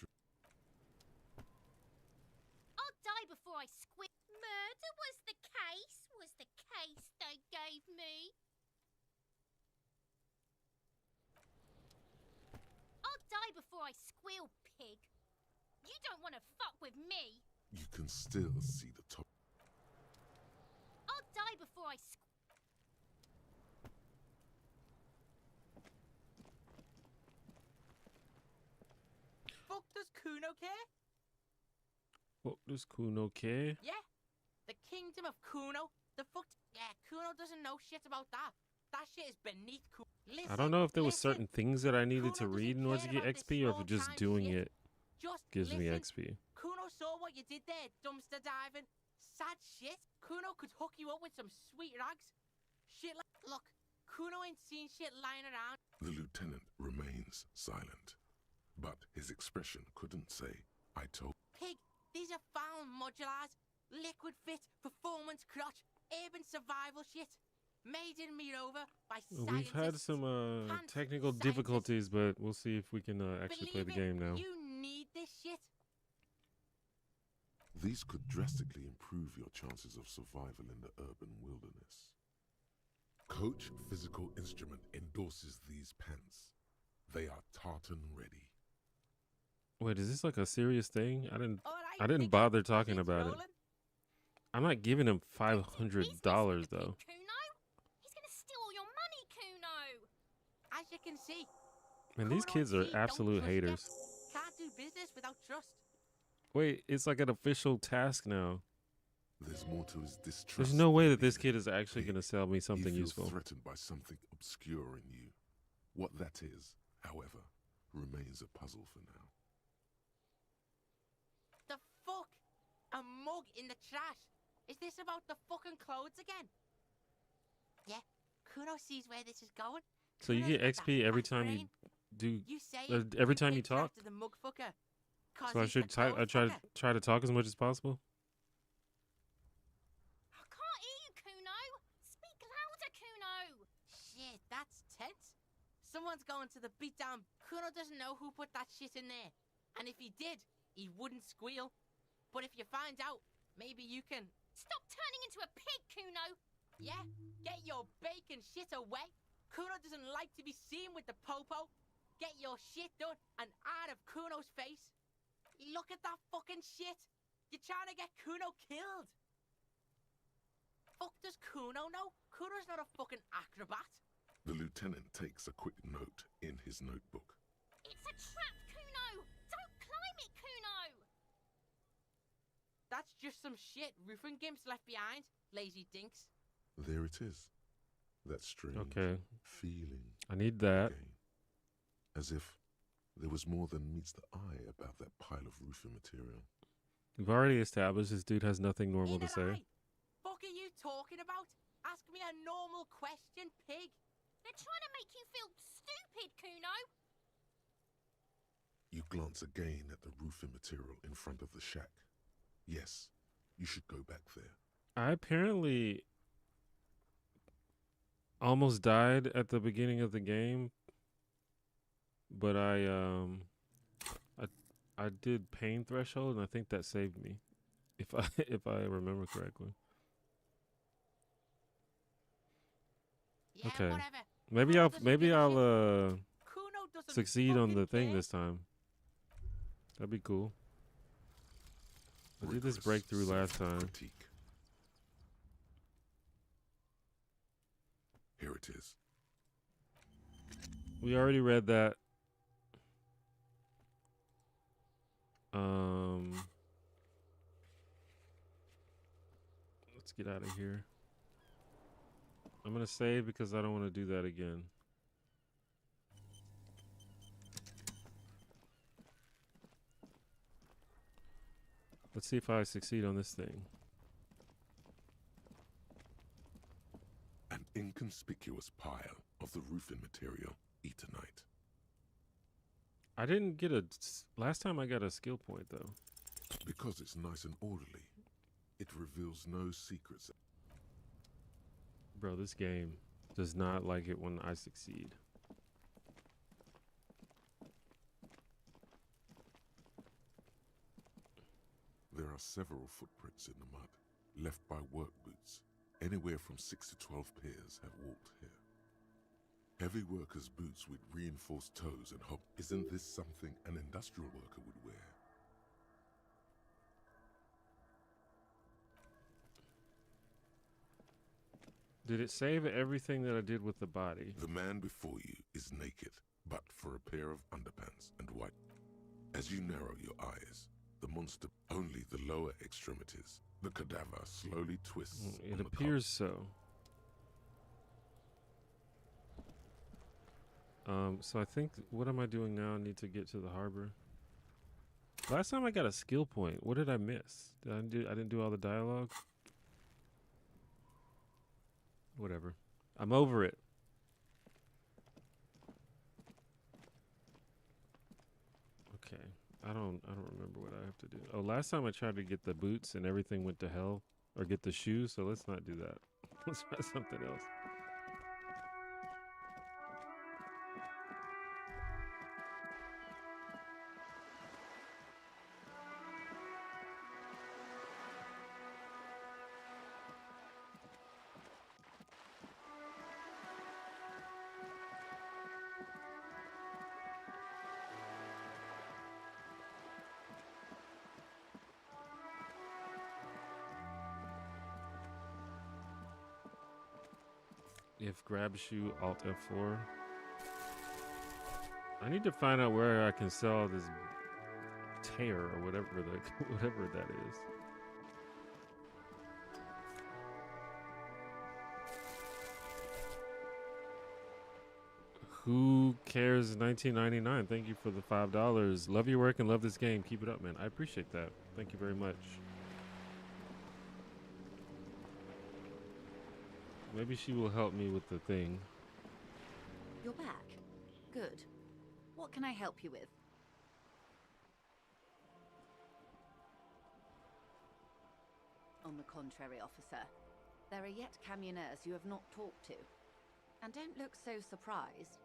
die before I squid. Murder was the case they gave me. I'll die before I squeal, pig. You don't want to fuck with me. You can still see the top. I'll die before I Fuck does Kuno care? What does Kuno care? Yeah, the kingdom of Kuno. The fuck. Yeah, Kuno doesn't know shit about that. That shit is beneath Kuno. I don't know if there was listen. certain things that I needed to Kuno read in doesn't order to care get about this XP, or if just small-time doing shit. it Just gives me listen. XP. Kuno saw what you did there, dumpster diving. Sad shit. Kuno could hook you up with some sweet rags. Shit like. Look, Kuno ain't seen shit lying around. The lieutenant remains silent, but his expression couldn't say, I told. Pig, these are found modulars. Liquid fit, performance crotch, urban survival shit. Made in Mirova by scientists. We've had some Pants, technical scientists. difficulties, but we'll see if we can actually play the Believe it, game now. You need this shit. These could drastically improve your chances of survival in the urban wilderness. Coach Physical Instrument endorses these pants. They are tartan ready. Wait, is this like a serious thing? I didn't Alright, nigga, bother talking shit's about it. rolling. I'm not giving him $500 Business with the though. pig, Kuno. He's gonna steal all your money, Kuno. As you can see, Man, these Kuno kids and are T don't absolute trust ya. haters. Can't do business without trust. Wait, it's like an official task now. There's more to his distrust. There's no way than that this being kid is actually pig. going to sell me something He feels useful. threatened by something obscure in you. What that is, however, remains a puzzle for now. The fuck? A mug in the trash. Is this about the fucking clothes again? Yeah, Kuno sees where this is going. So you Kuno's get got XP that every fat time brain. you You say every time you talk? The mug fucker. 'Cause So I he's should the I clothes try fucker. try to talk as much as possible. I can't hear you, Kuno. Speak louder, Kuno. Shit, that's tense. Someone's going to the beatdown. Kuno doesn't know who put that shit in there. And if he did, he wouldn't squeal. But if you find out, maybe you can... Stop turning into a pig, Kuno. Yeah, get your bacon shit away. Kuno doesn't like to be seen with the popo. Get your shit done and out of Kuno's face. Look at that fucking shit. You're trying to get Kuno killed. Fuck does Kuno know? Kuno's not a fucking acrobat. The lieutenant takes a quick note in his notebook. It's a trap, Kuno. Don't climb it, Kuno. That's just some shit roofing gimps left behind. Lazy dinks. There it is. That strange Okay. feeling I need that. again. As if there was more than meets the eye about that pile of roofing material. We've already established this dude has nothing normal to Neither say. I. Fuck are you talking about? Ask me a normal question, pig. They're trying to make you feel stupid, Kuno. You glance again at the roofing material in front of the shack. Yes, you should go back there. I apparently almost died at the beginning of the game, but I did pain threshold, and I think that saved me, if I remember correctly. Yeah, Okay. whatever. Maybe Kuno I'll doesn't give a shit. Kuno doesn't succeed on the fucking thing care. this time. That'd be cool. I did this Rigorous breakthrough last time. self-critique. Here it is. We already read that. Let's get out of here. I'm gonna save because I don't want to do that again. Let's see if I succeed on this thing. An inconspicuous pile of the roofing material, Eternite. I didn't get a... Last time I got a skill point, though. Because it's nice and orderly, it reveals no secrets. Bro, this game does not like it when I succeed. are several footprints in the mud, left by work boots. Anywhere from 6 to 12 pairs have walked here. Heavy workers' boots with reinforced toes and hob. Isn't this something an industrial worker would wear? Did it save everything that I did with the body? The man before you is naked, but for a pair of underpants and white. As you narrow your eyes, the monster only the lower extremities. The cadaver slowly twists. It appears so. So I think, what am I doing now? I need to get to the harbor. Last time I got a skill point. What did I miss? I didn't do all the dialogue? Whatever. I'm over it. Okay. I don't remember what I have to do. Oh, last time I tried to get the boots and everything went to hell. Or get the shoes, so let's not do that. Let's try something else. If grab shoe, alt F4. I need to find out where I can sell this tear or whatever that is. Who cares? 19.99. Thank you for the $5. Love your work and love this game. Keep it up, man. I appreciate that. Thank you very much. Maybe she will help me with the thing. You're back. Good. What can I help you with? On the contrary, officer. There are yet camioners you have not talked to. And don't look so surprised.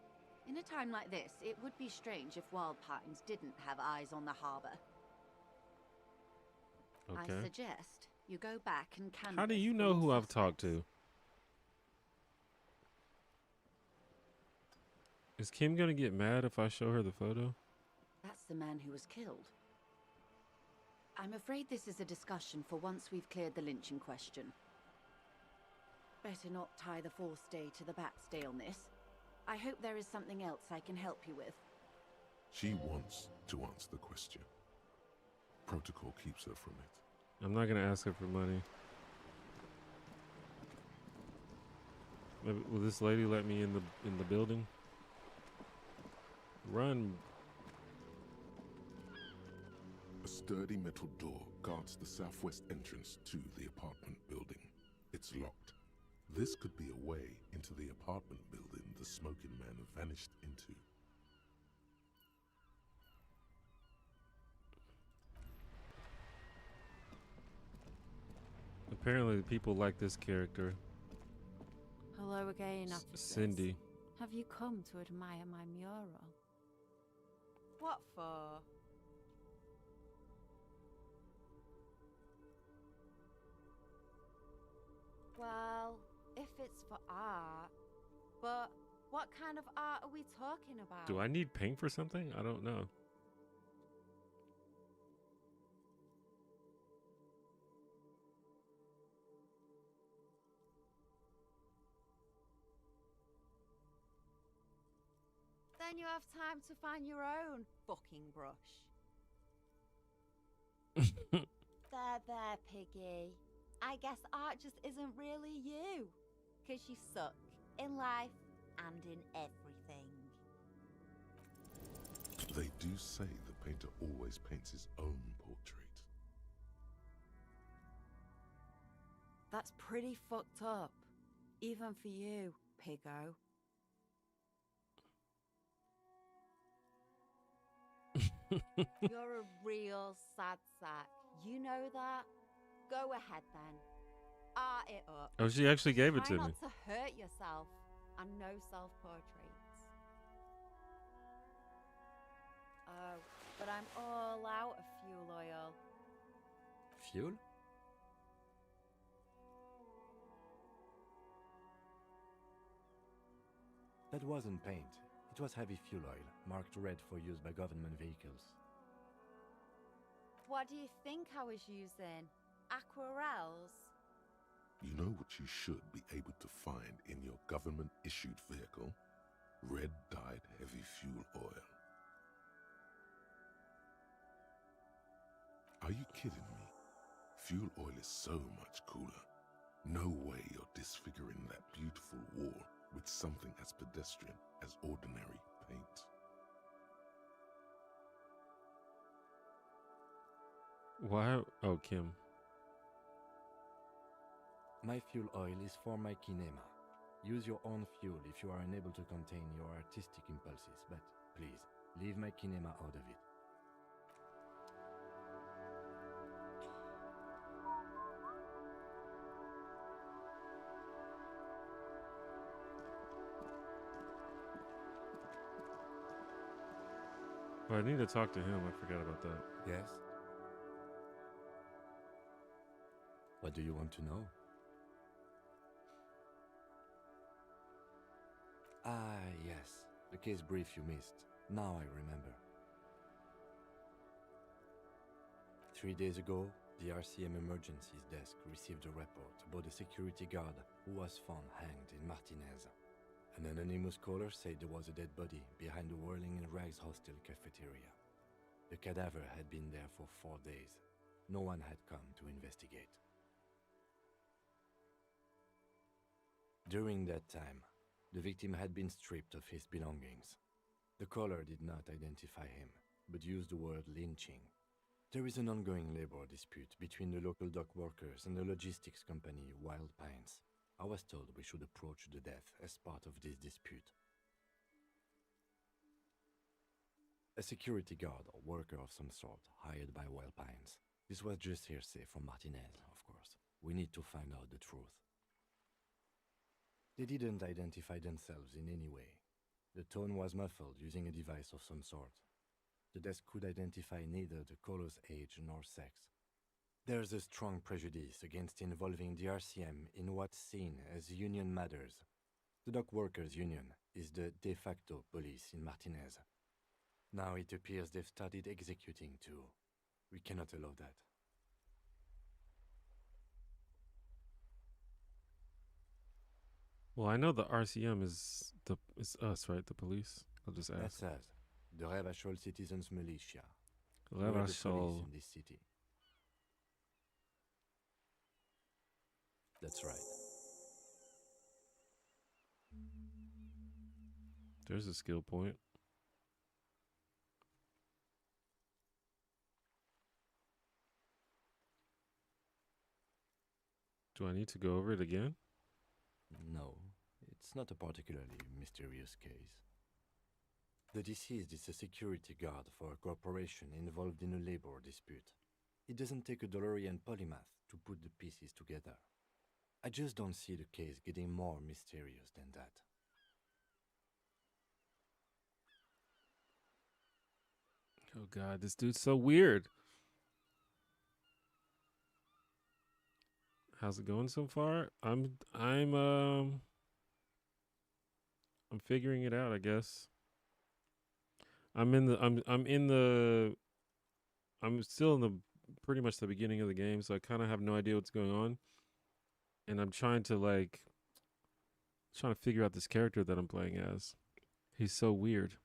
In a time like this, it would be strange if Wild Pines didn't have eyes on the harbor. Okay. I suggest you go back and canvass. How do you know who I've talked to? Is Kim gonna get mad if I show her the photo? That's the man who was killed. I'm afraid this is a discussion for once we've cleared the lynching question. Better not tie the fourth day to the backstay on this. I hope there is something else I can help you with. She wants to answer the question. Protocol keeps her from it. I'm not gonna ask her for money. Maybe, will this lady let me in the building? Run. A sturdy metal door guards the southwest entrance to the apartment building. It's locked. This could be a way into the apartment building the smoking man vanished into. Apparently people like this character. Hello again, officers. Cindy. Have you come to admire my mural? What for? Well, if it's for art, but what kind of art are we talking about? Do I need paint for something? I don't know. Then you have time to find your own fucking brush. There, Piggy. I guess art just isn't really you. 'Cause you suck in life and in everything. They do say the painter always paints his own portrait. That's pretty fucked up. Even for you, Piggo. You're a real sad sack. You know that? Go ahead then. Art it up. Oh, she actually gave it to Try me. not to hurt yourself. And no self-portraits. Oh, but I'm all out of fuel oil. Fuel? That wasn't paint. It was heavy fuel oil, marked red for use by government vehicles. What do you think I was using? Aquarels? You know what you should be able to find in your government-issued vehicle? Red-dyed heavy fuel oil. Are you kidding me? Fuel oil is so much cooler. No way you're disfiguring that beautiful wall with something as pedestrian as ordinary paint. Why? Oh, Kim. My fuel oil is for my kinema. Use your own fuel if you are unable to contain your artistic impulses, but please, leave my kinema out of it. Oh, I need to talk to him. I forgot about that. Yes? What do you want to know? Ah, yes. The case brief you missed. Now I remember. 3 days ago, the RCM Emergencies Desk received a report about a security guard who was found hanged in Martinez. An anonymous caller said there was a dead body behind the Whirling in Rags hostel cafeteria. The cadaver had been there for 4 days. No one had come to investigate. During that time, the victim had been stripped of his belongings. The caller did not identify him, but used the word lynching. There is an ongoing labor dispute between the local dock workers and the logistics company Wild Pines. I was told we should approach the death as part of this dispute. A security guard or worker of some sort hired by Wild Pines. This was just hearsay from Martinez, of course. We need to find out the truth. They didn't identify themselves in any way. The tone was muffled using a device of some sort. The desk could identify neither the caller's age nor sex. There's a strong prejudice against involving the RCM in what's seen as union matters. The dock workers' union is the de facto police in Martinez. Now it appears they've started executing too. We cannot allow that. Well, I know the RCM is us, right? The police. I'll just ask. That's us, the Revachol Citizens Militia. We are the police Revachol. in this city. That's right. There's a skill point. Do I need to go over it again? No, it's not a particularly mysterious case. The deceased is a security guard for a corporation involved in a labor dispute. It doesn't take a DeLorean polymath to put the pieces together. I just don't see the case getting more mysterious than that. Oh God, this dude's so weird. How's it going so far? I'm figuring it out, I guess. I'm still in the pretty much the beginning of the game, so I kind of have no idea what's going on. And I'm trying to figure out this character that I'm playing as. He's so weird.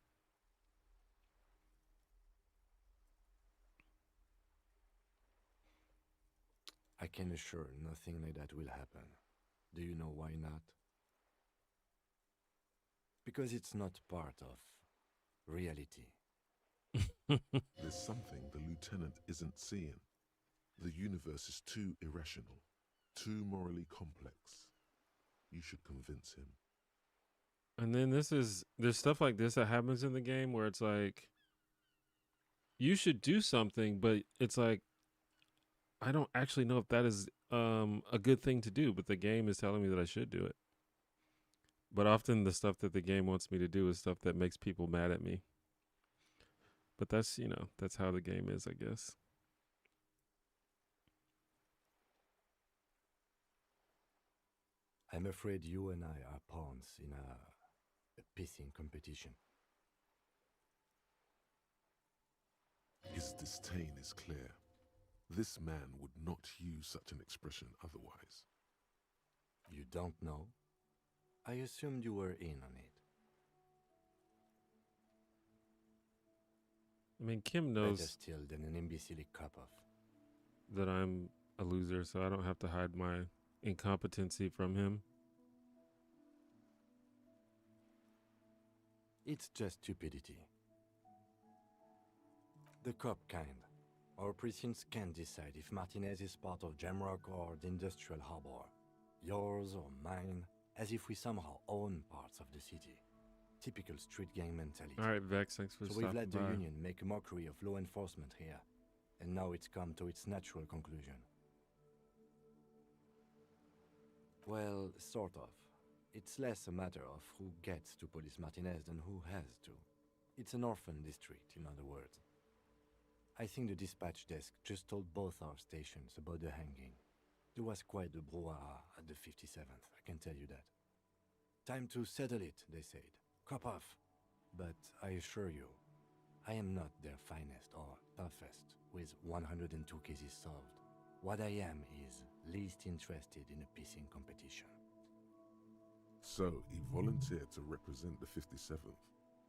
I can assure nothing like that will happen. Do you know why not? Because it's not part of reality. There's something the lieutenant isn't seeing. The universe is too irrational, too morally complex. You should convince him. And then there's stuff like this that happens in the game where it's like, you should do something, but it's like, I don't actually know if that is a good thing to do, but the game is telling me that I should do it. But often the stuff that the game wants me to do is stuff that makes people mad at me. But that's how the game is, I guess. I'm afraid you and I are pawns in a pissing competition. His disdain is clear. This man would not use such an expression otherwise. You don't know? I assumed you were in on it. I mean, Kim Better knows still than an imbecile cop-off. that I'm a loser, so I don't have to hide my incompetency from him. It's just stupidity. The cop kind. Our precincts can't decide if Martinez is part of Jamrock or the Industrial Harbor. Yours or mine, as if we somehow own parts of the city. Typical street gang mentality. All right, Vex, thanks for So we've stopping let the by. Union make a mockery of law enforcement here, and now it's come to its natural conclusion. Well, sort of. It's less a matter of who gets to police Martinez than who has to. It's an orphan district, in other words. I think the dispatch desk just told both our stations about the hanging. There was quite the brouhaha at the 57th, I can tell you that. Time to settle it, they said. Cop off. But I assure you, I am not their finest or toughest with 102 cases solved. What I am is least interested in a pissing competition. So he volunteered to represent the 57th,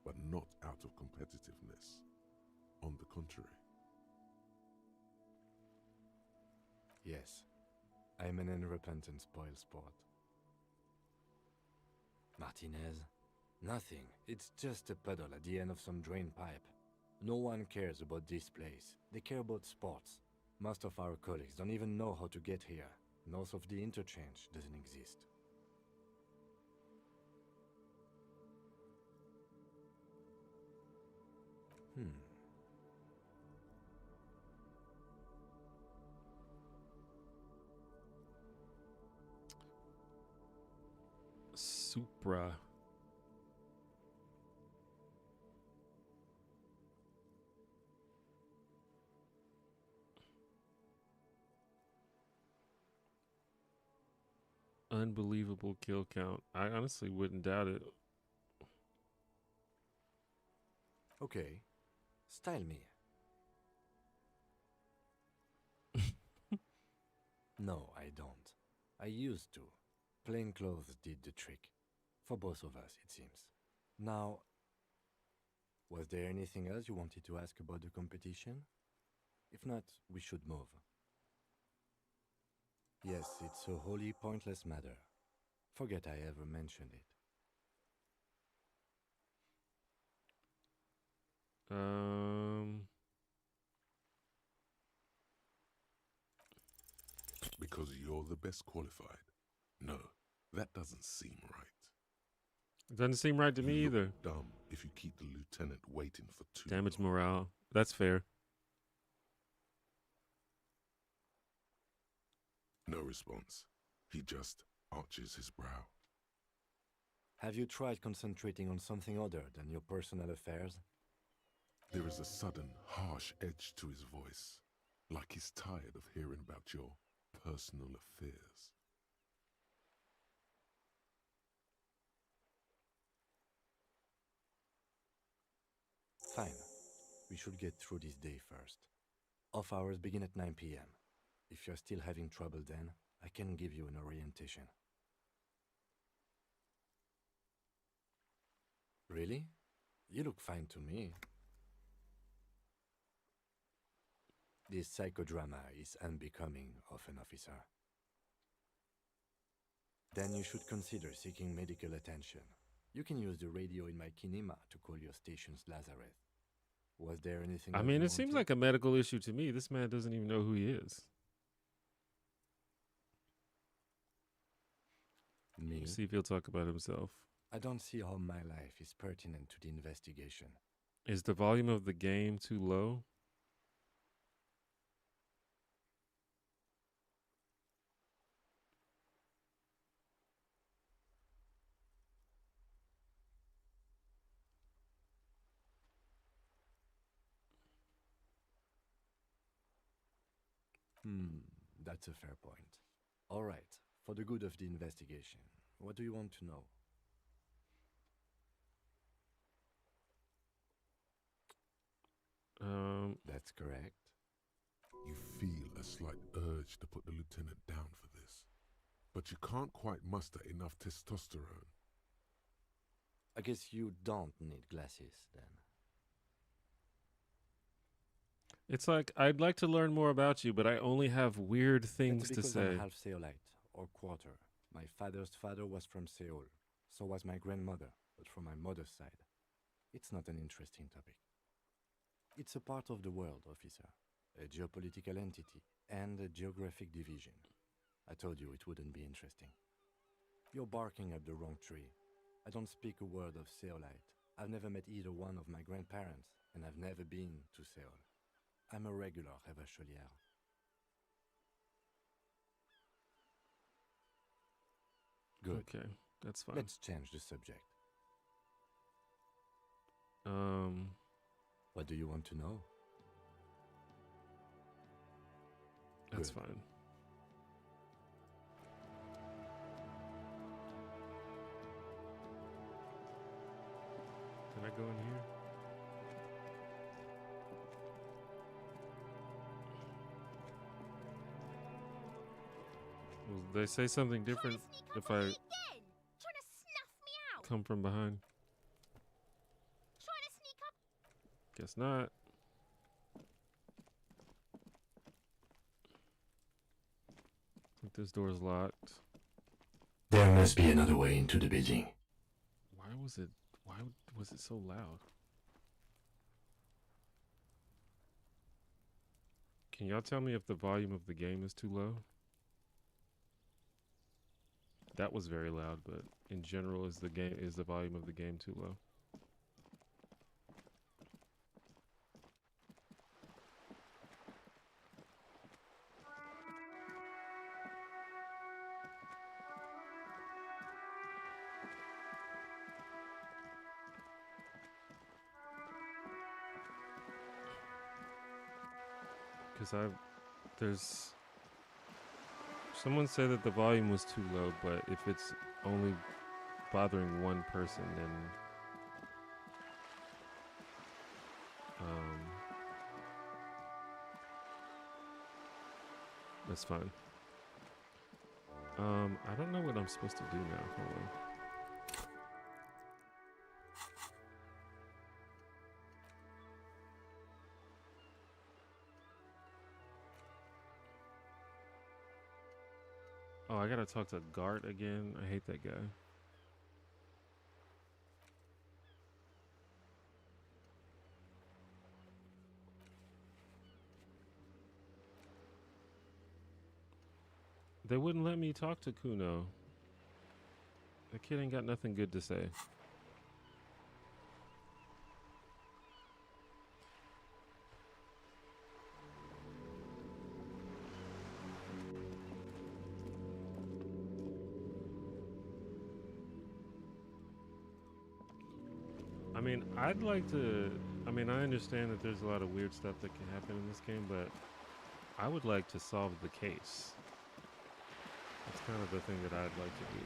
but not out of competitiveness. On the contrary. Yes, I'm an unrepentant spoilsport. Martinez? Nothing. It's just a puddle at the end of some drain pipe. No one cares about this place. They care about sports. Most of our colleagues don't even know how to get here. North of the interchange doesn't exist. Supra. Unbelievable kill count. I honestly wouldn't doubt it. Okay, style me. No, I don't. I used to. Plain clothes did the trick. For both of us, it seems. Now, was there anything else you wanted to ask about the competition? If not, we should move. Yes, it's a wholly pointless matter. Forget I ever mentioned it. Because you're the best qualified. No, that doesn't seem right. It doesn't seem right to me You look either. dumb if you keep the lieutenant waiting for too Damage long. morale. That's fair. No response. He just arches his brow. Have you tried concentrating on something other than your personal affairs? There is a sudden, harsh edge to his voice, like he's tired of hearing about your personal affairs. Fine. We should get through this day first. Off hours begin at 9 p.m. If you're still having trouble then, I can give you an orientation. Really? You look fine to me. This psychodrama is unbecoming of an officer. Then you should consider seeking medical attention. You can use the radio in my kinema to call your station's Lazareth. Was there anything I else mean, you it seems wanted? like a medical issue to me. This man doesn't even know who he is. Me? See if he'll talk about himself. I don't see how my life is pertinent to the investigation. Is the volume of the game too low? That's a fair point. All right, For the good of the investigation, what do you want to know? That's correct. You feel a slight urge to put the lieutenant down for this, but you can't quite muster enough testosterone. I guess you don't need glasses, then. It's like, I'd like to learn more about you, but I only have weird things That's to because say. I'm half Seolite, or quarter. My father's father was from Seoul. So was my grandmother, but from my mother's side. It's not an interesting topic. It's a part of the world, officer. A geopolitical entity and a geographic division. I told you it wouldn't be interesting. You're barking up the wrong tree. I don't speak a word of Seolite. I've never met either one of my grandparents, and I've never been to Seoul. I'm a regular Revacholière. Good. Okay, that's fine. Let's change the subject. What do you want to know? That's Good. fine. Can I go in here? Will they say something different if I Trying to snuff me out. come from behind? Trying to sneak up. Guess not. I think this door's locked. There must be another way into the building. Why was it so loud? Can y'all tell me if the volume of the game is too low? That was very loud, but in general, is the volume of the game too low? Because there's someone said that the volume was too low, but if it's only bothering one person, then that's fine. I don't know what I'm supposed to do now. Hold on. Oh, I gotta talk to Gart again. I hate that guy. They wouldn't let me talk to Kuno. That kid ain't got nothing good to say. I mean, I'd like to... I mean, I understand that there's a lot of weird stuff that can happen in this game, but I would like to solve the case. That's kind of the thing that I'd like to do.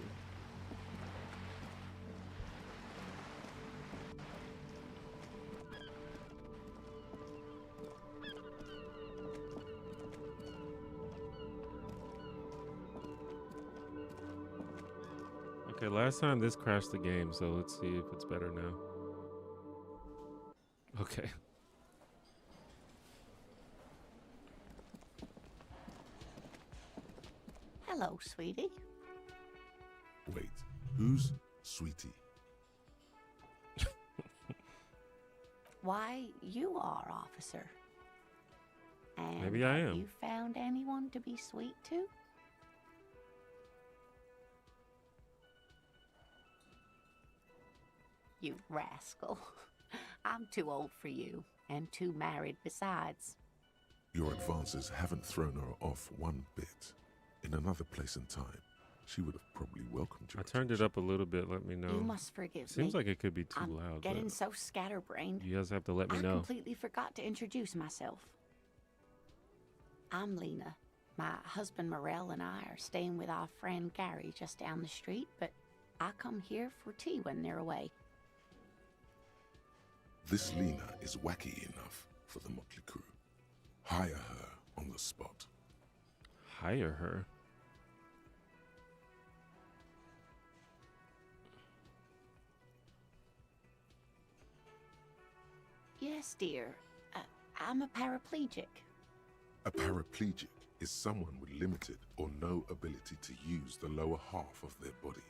Okay, last time this crashed the game, so let's see if it's better now. Okay. Hello, sweetie. Wait, who's Sweetie? Why, you are, officer. And Maybe I have am. you found anyone to be sweet to? You rascal. I'm too old for you, and too married besides. Your advances haven't thrown her off one bit. In another place and time, she would have probably welcomed you. I turned it up a little bit. Let me know. You must forgive me. Seems like it could be too I'm loud. getting But so scatterbrained. you guys have to let me I know. completely forgot to introduce myself. I'm Lena, My husband Morel and I are staying with our friend Gary just down the street, but I come here for tea when they're away. This Lena is wacky enough for the motley crew. Hire her on the spot. Hire her? Yes, dear. I'm a paraplegic. A paraplegic is someone with limited or no ability to use the lower half of their body.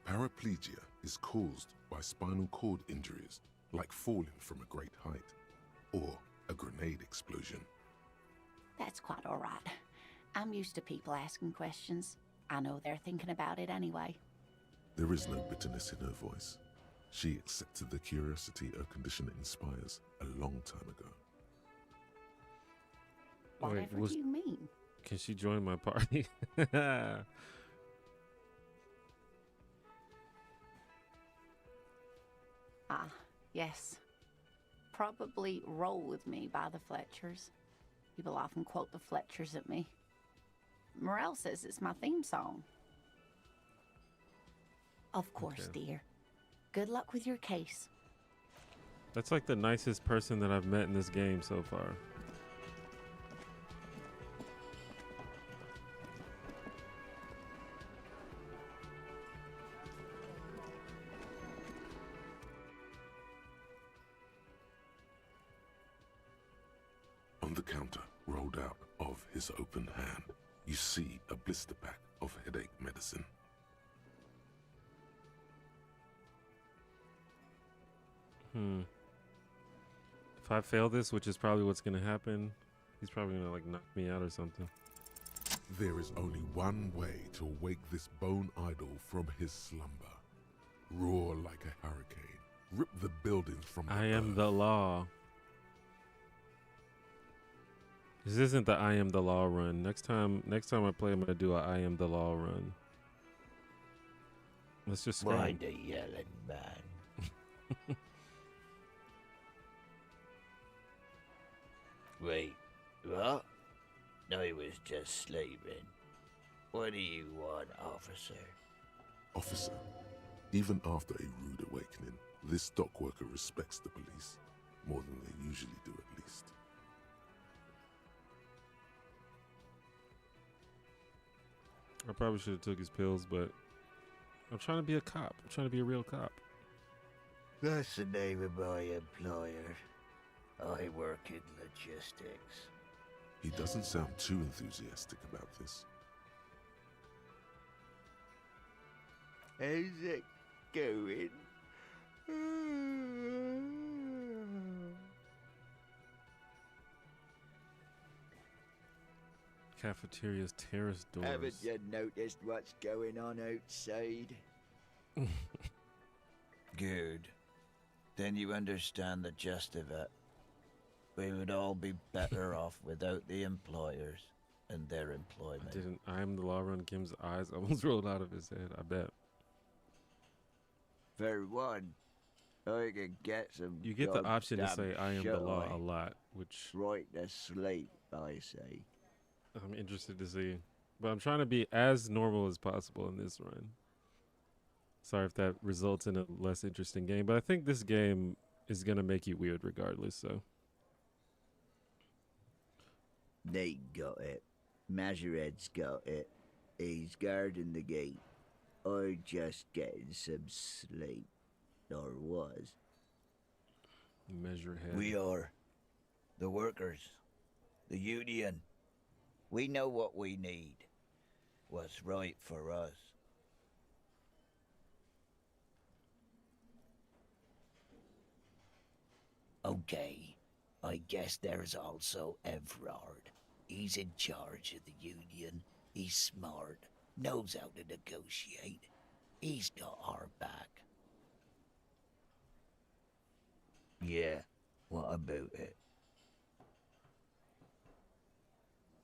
Paraplegia is caused by spinal cord injuries, like falling from a great height, or a grenade explosion. That's quite all right. I'm used to people asking questions. I know they're thinking about it anyway. There is no bitterness in her voice. She accepted the curiosity her condition inspires a long time ago. Whatever do you mean? Can she join my party? Ah, yes. Probably Roll With Me by the Fletchers. People often quote the Fletchers at me. Morel says it's my theme song. Of course, Okay. dear. Good luck with your case. That's like the nicest person that I've met in this game so far. On the counter, rolled out of his open hand, you see a blister pack of headache medicine. If I fail this, which is probably what's gonna happen, he's probably gonna like knock me out or something. There is only one way to wake this bone idol from his slumber. Roar like a hurricane. Rip the buildings from the I am earth. the law. This isn't the I am the law run. Next time I play, I'm gonna do a I am the law run. Let's just scream. Why the yelling, man? Wait, what? I was just sleeping. What do you want, officer? Officer, even after a rude awakening, this dock worker respects the police more than they usually do, at least. I probably should have took his pills, but I'm trying to be a cop. I'm trying to be a real cop. That's the name of my employer. I work in logistics. He doesn't sound too enthusiastic about this. How's it going? Cafeteria's terrace doors. Haven't you noticed what's going on outside? Good. Then you understand the gist of it. We would all be better off without the employers and their employment. I am the law run. Kim's eyes almost rolled out of his head. I bet. For one, I can get some. You get the option to goddamn say I am the law shit a lot, which right to sleep, I say. I'm interested to see. But I'm trying to be as normal as possible in this run. Sorry if that results in a less interesting game, but I think this game is going to make you weird regardless, so. They got it. Majoret's got it. He's guarding the gate. Or just getting some sleep. Or was. Measure head. We are. The workers. The union. We know what we need. What's right for us. Okay. I guess there's also Everard. He's in charge of the union. He's smart. Knows how to negotiate. He's got our back. Yeah, what about it?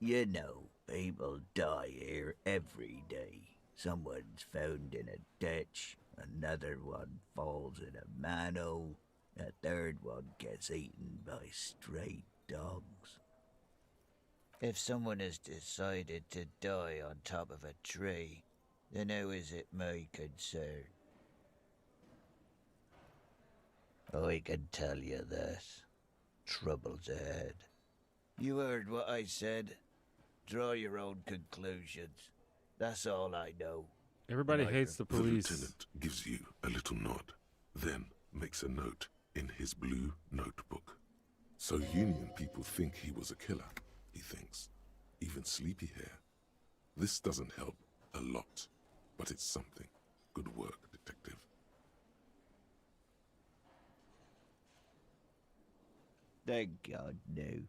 You know, people die here every day. Someone's found in a ditch, another one falls in a manhole, a third one gets eaten by stray dogs. If someone has decided to die on top of a tree, then how is it my concern? I can tell you this. Trouble's ahead. You heard what I said. Draw your own conclusions. That's all I know. Everybody hates the The police. lieutenant gives you a little nod, then makes a note in his blue notebook. So Union people think he was a killer, he thinks. Even sleepy hair. This doesn't help a lot, but it's something. Good work, detective. Thank God, no.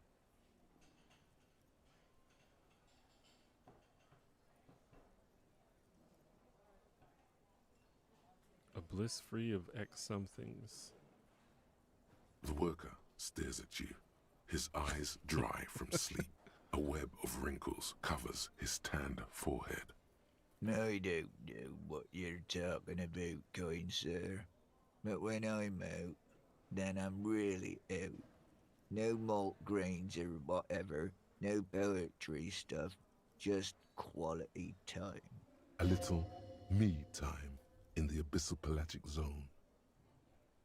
A bliss free of X somethings. The worker stares at you, his eyes dry from sleep. A web of wrinkles covers his tanned forehead. I don't know what you're talking about, kind sir. But when I'm out, then I'm really out. No malt grains or whatever, no poetry stuff, just quality time. A little me time in the abyssal pelagic zone.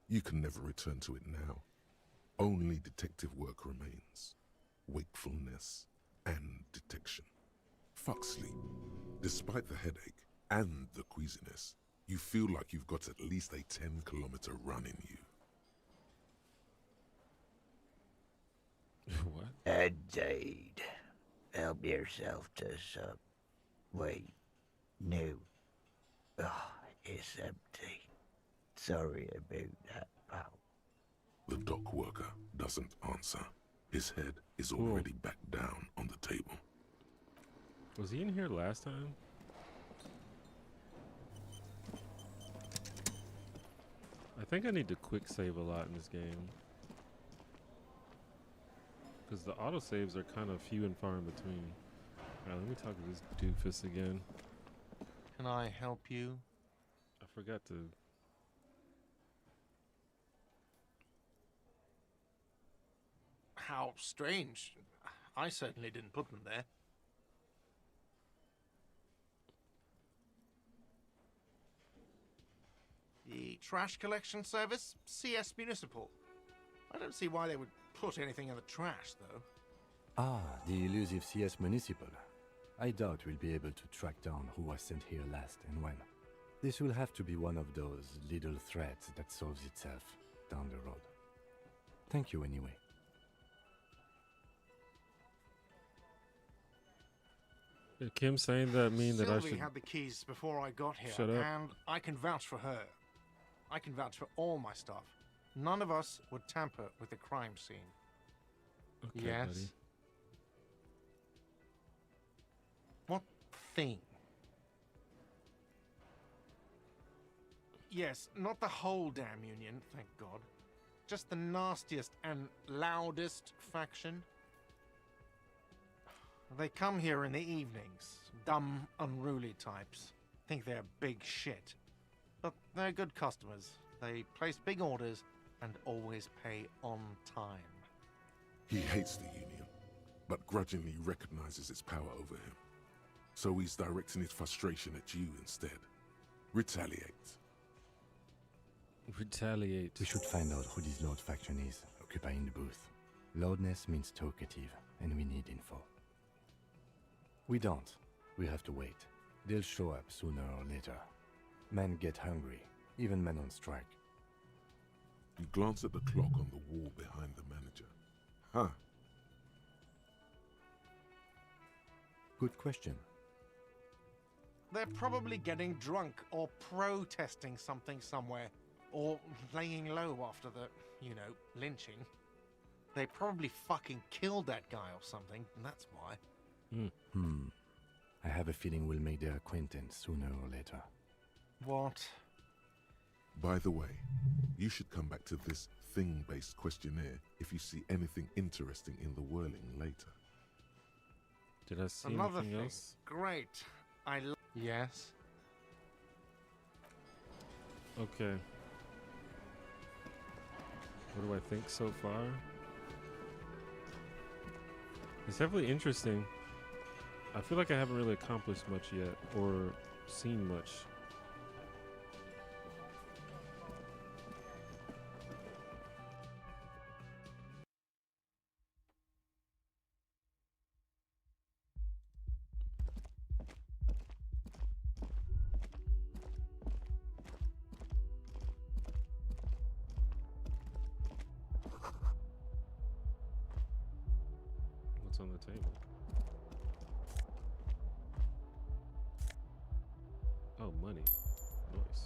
You can never return to it now. Only detective work remains. Wakefulness and detection. Fuck sleep. Despite the headache and the queasiness, you feel like you've got at least a 10-kilometer run in you. What? Indeed. Help yourself to some. Wait. No. Oh, it's empty. Sorry about that, pal. The dock worker doesn't answer. His head is already back down on the table. Was he in here last time? I think I need to quick save a lot in this game. Because the autosaves are kind of few and far in between. Alright, let me talk to this doofus again. Can I help you? I forgot to... How strange. I certainly didn't put them there. The trash collection service? CS Municipal. I don't see why they would put anything in the trash, though. Ah, the elusive CS Municipal. I doubt we'll be able to track down who was sent here last and when. This will have to be one of those little threads that solves itself down the road. Thank you anyway. Did Kim saying that mean that I Sylvie should... had the keys before I got here, Shut up. and I can vouch for her. I can vouch for all my stuff. None of us would tamper with the crime scene. Okay, Yes. buddy. What thing? Yes, not the whole damn union, thank God. Just the nastiest and loudest faction. They come here in the evenings. Dumb, unruly types. Think they're big shit. But they're good customers. They place big orders and always pay on time. He hates the Union, but grudgingly recognizes its power over him. So he's directing his frustration at you instead. Retaliate. Retaliate. We should find out who this Lord faction is, occupying the booth. Loudness means talkative, and we need info. We don't. We have to wait. They'll show up sooner or later. Men get hungry, even men on strike. You glance at the clock on the wall behind the manager. Huh. Good question. They're probably getting drunk or protesting something somewhere. Or laying low after the, lynching. They probably fucking killed that guy or something, and that's why. I have a feeling we'll make their acquaintance sooner or later. What? By the way, you should come back to this thing-based questionnaire if you see anything interesting in the whirling later. Did I see Another anything thing. else? Great. Yes? Okay. What do I think so far? It's definitely interesting. I feel like I haven't really accomplished much yet or seen much. What's on the table? Oh, money. Nice.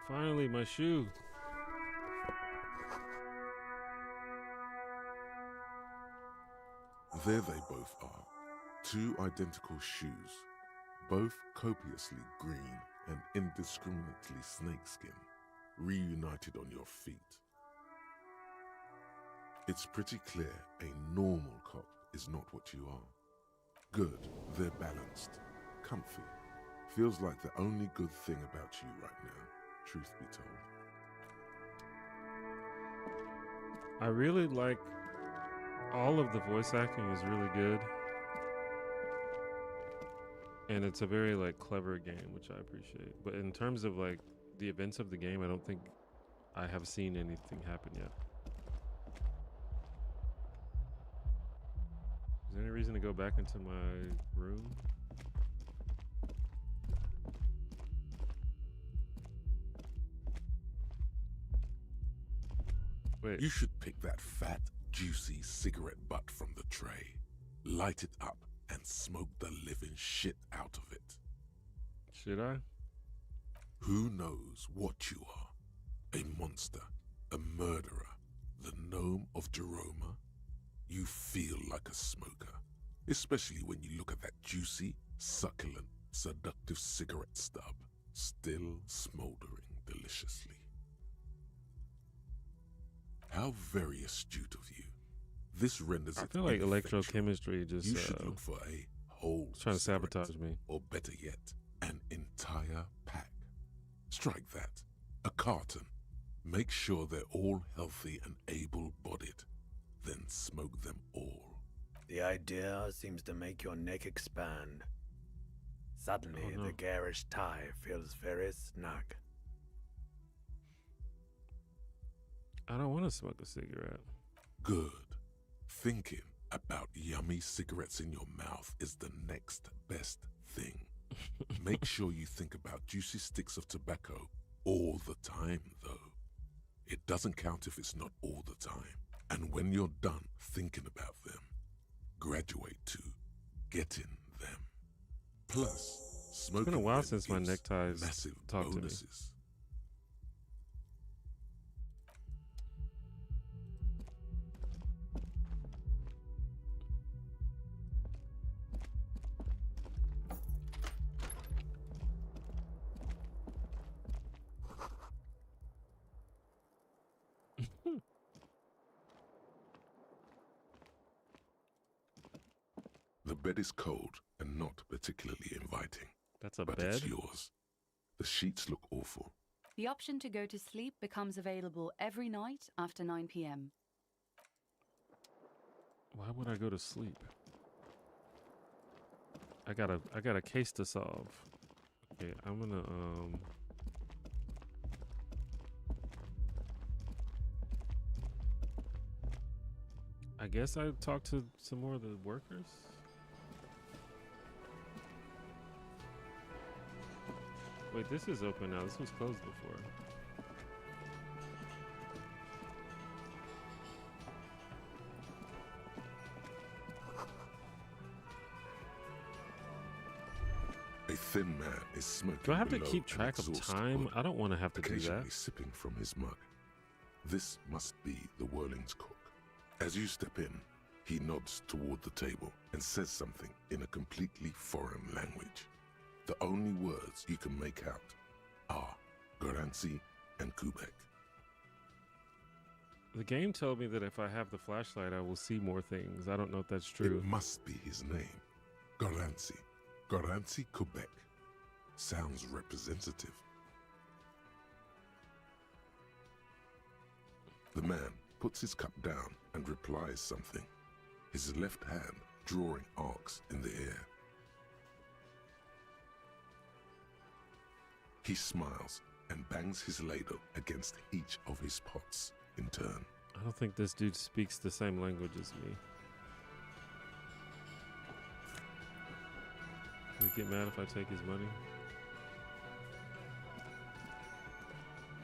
Finally, my shoe. There they both are. Two identical shoes, both copiously green and indiscriminately snakeskin, reunited on your feet. It's pretty clear a normal cop is not what you are. Good, they're balanced, comfy. Feels like the only good thing about you right now, truth be told. I really like all of the voice acting is really good. And it's a very like clever game, which I appreciate. But in terms of like the events of the game, I don't think I have seen anything happen yet. Is there any reason to go back into my room? Wait. You should pick that fat, juicy cigarette butt from the tray, light it up, and smoke the living shit out of it. Should I? Who knows what you are? A monster, a murderer, the gnome of Jeroma? You feel like a smoker, especially when you look at that juicy, succulent, seductive cigarette stub, still smoldering deliciously. How very astute of you. This renders I it feel like ineffectual. electrochemistry just You should look for a whole trying to cigarette, sabotage me. or better yet, an entire pack. Strike that. A carton. Make sure they're all healthy and able-bodied. Then smoke them all. The idea seems to make your neck expand. Suddenly, Oh, no. the garish tie feels very snug. I don't want to smoke a cigarette. Good. Thinking about yummy cigarettes in your mouth is the next best thing. Make sure you think about juicy sticks of tobacco all the time, though. It doesn't count if it's not all the time. And when you're done thinking about them, graduate to getting them. Plus, smoking It's been a while them since my gives neckties massive talked to me. bonuses. The bed is cold and not particularly inviting, That's a but bed? it's yours. The sheets look awful. The option to go to sleep becomes available every night after 9 p.m. Why would I go to sleep? I got a case to solve. Okay, I'm gonna I guess I talk to some more of the workers. Wait, this is open now. This was closed before. A thin man is smoking. Do I have to below keep an track of exhaust time? hood, I don't want to have to do occasionally that. sipping from his mug. This must be the Whirling's cook. As you step in, he nods toward the table and says something in a completely foreign language. The only words you can make out are Garansi and Kubek. The game told me that if I have the flashlight, I will see more things. I don't know if that's true. It must be his name. Garanzi. Garanzi Quebec. Sounds representative. The man puts his cup down and replies something, his left hand drawing arcs in the air. He smiles and bangs his ladle against each of his pots in turn. I don't think this dude speaks the same language as me. Will he get mad if I take his money?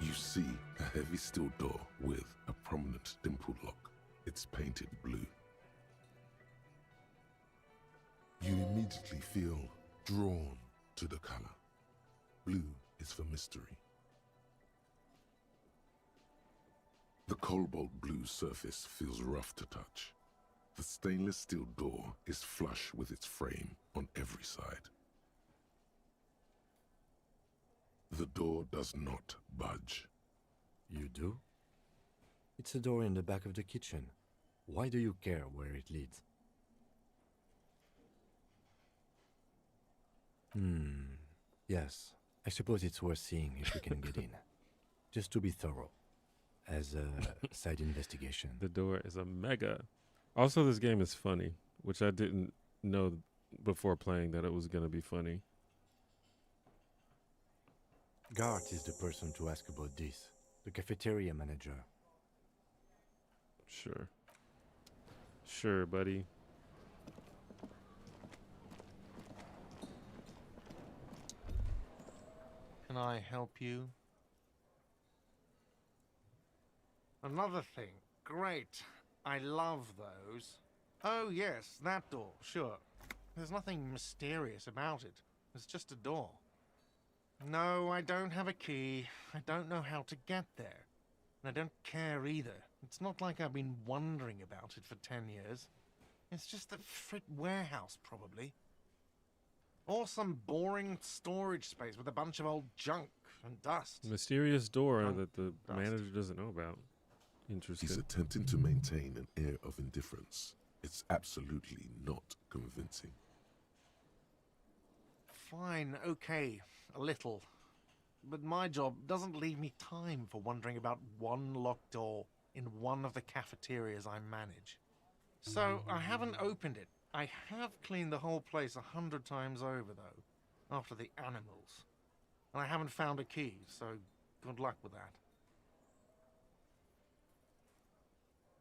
You see a heavy steel door with a prominent dimple lock. It's painted blue. You immediately feel drawn to the color. Blue is for mystery. The cobalt blue surface feels rough to touch. The stainless steel door is flush with its frame on every side. The door does not budge. You do? It's a door in the back of the kitchen. Why do you care where it leads? Yes. I suppose it's worth seeing if we can get in. Just to be thorough. As a side investigation. The door is a mega. Also, this game is funny, which I didn't know before playing that it was going to be funny. Gart is the person to ask about this. The cafeteria manager. Sure. Sure, buddy. Can I help you? Another thing. Great. I love those. Oh, yes, that door, sure. There's nothing mysterious about it. It's just a door. No, I don't have a key. I don't know how to get there. And I don't care either. It's not like I've been wondering about it for 10 years. It's just a frit warehouse, probably. Or some boring storage space with a bunch of old junk and dust. Mysterious door that the manager doesn't know about. Interesting. He's attempting to maintain an air of indifference. It's absolutely not convincing. Fine, okay, a little. But my job doesn't leave me time for wondering about one locked door in one of the cafeterias I manage. So I haven't opened it. I have cleaned the whole place 100 times over, though, after the animals. And I haven't found a key, so good luck with that.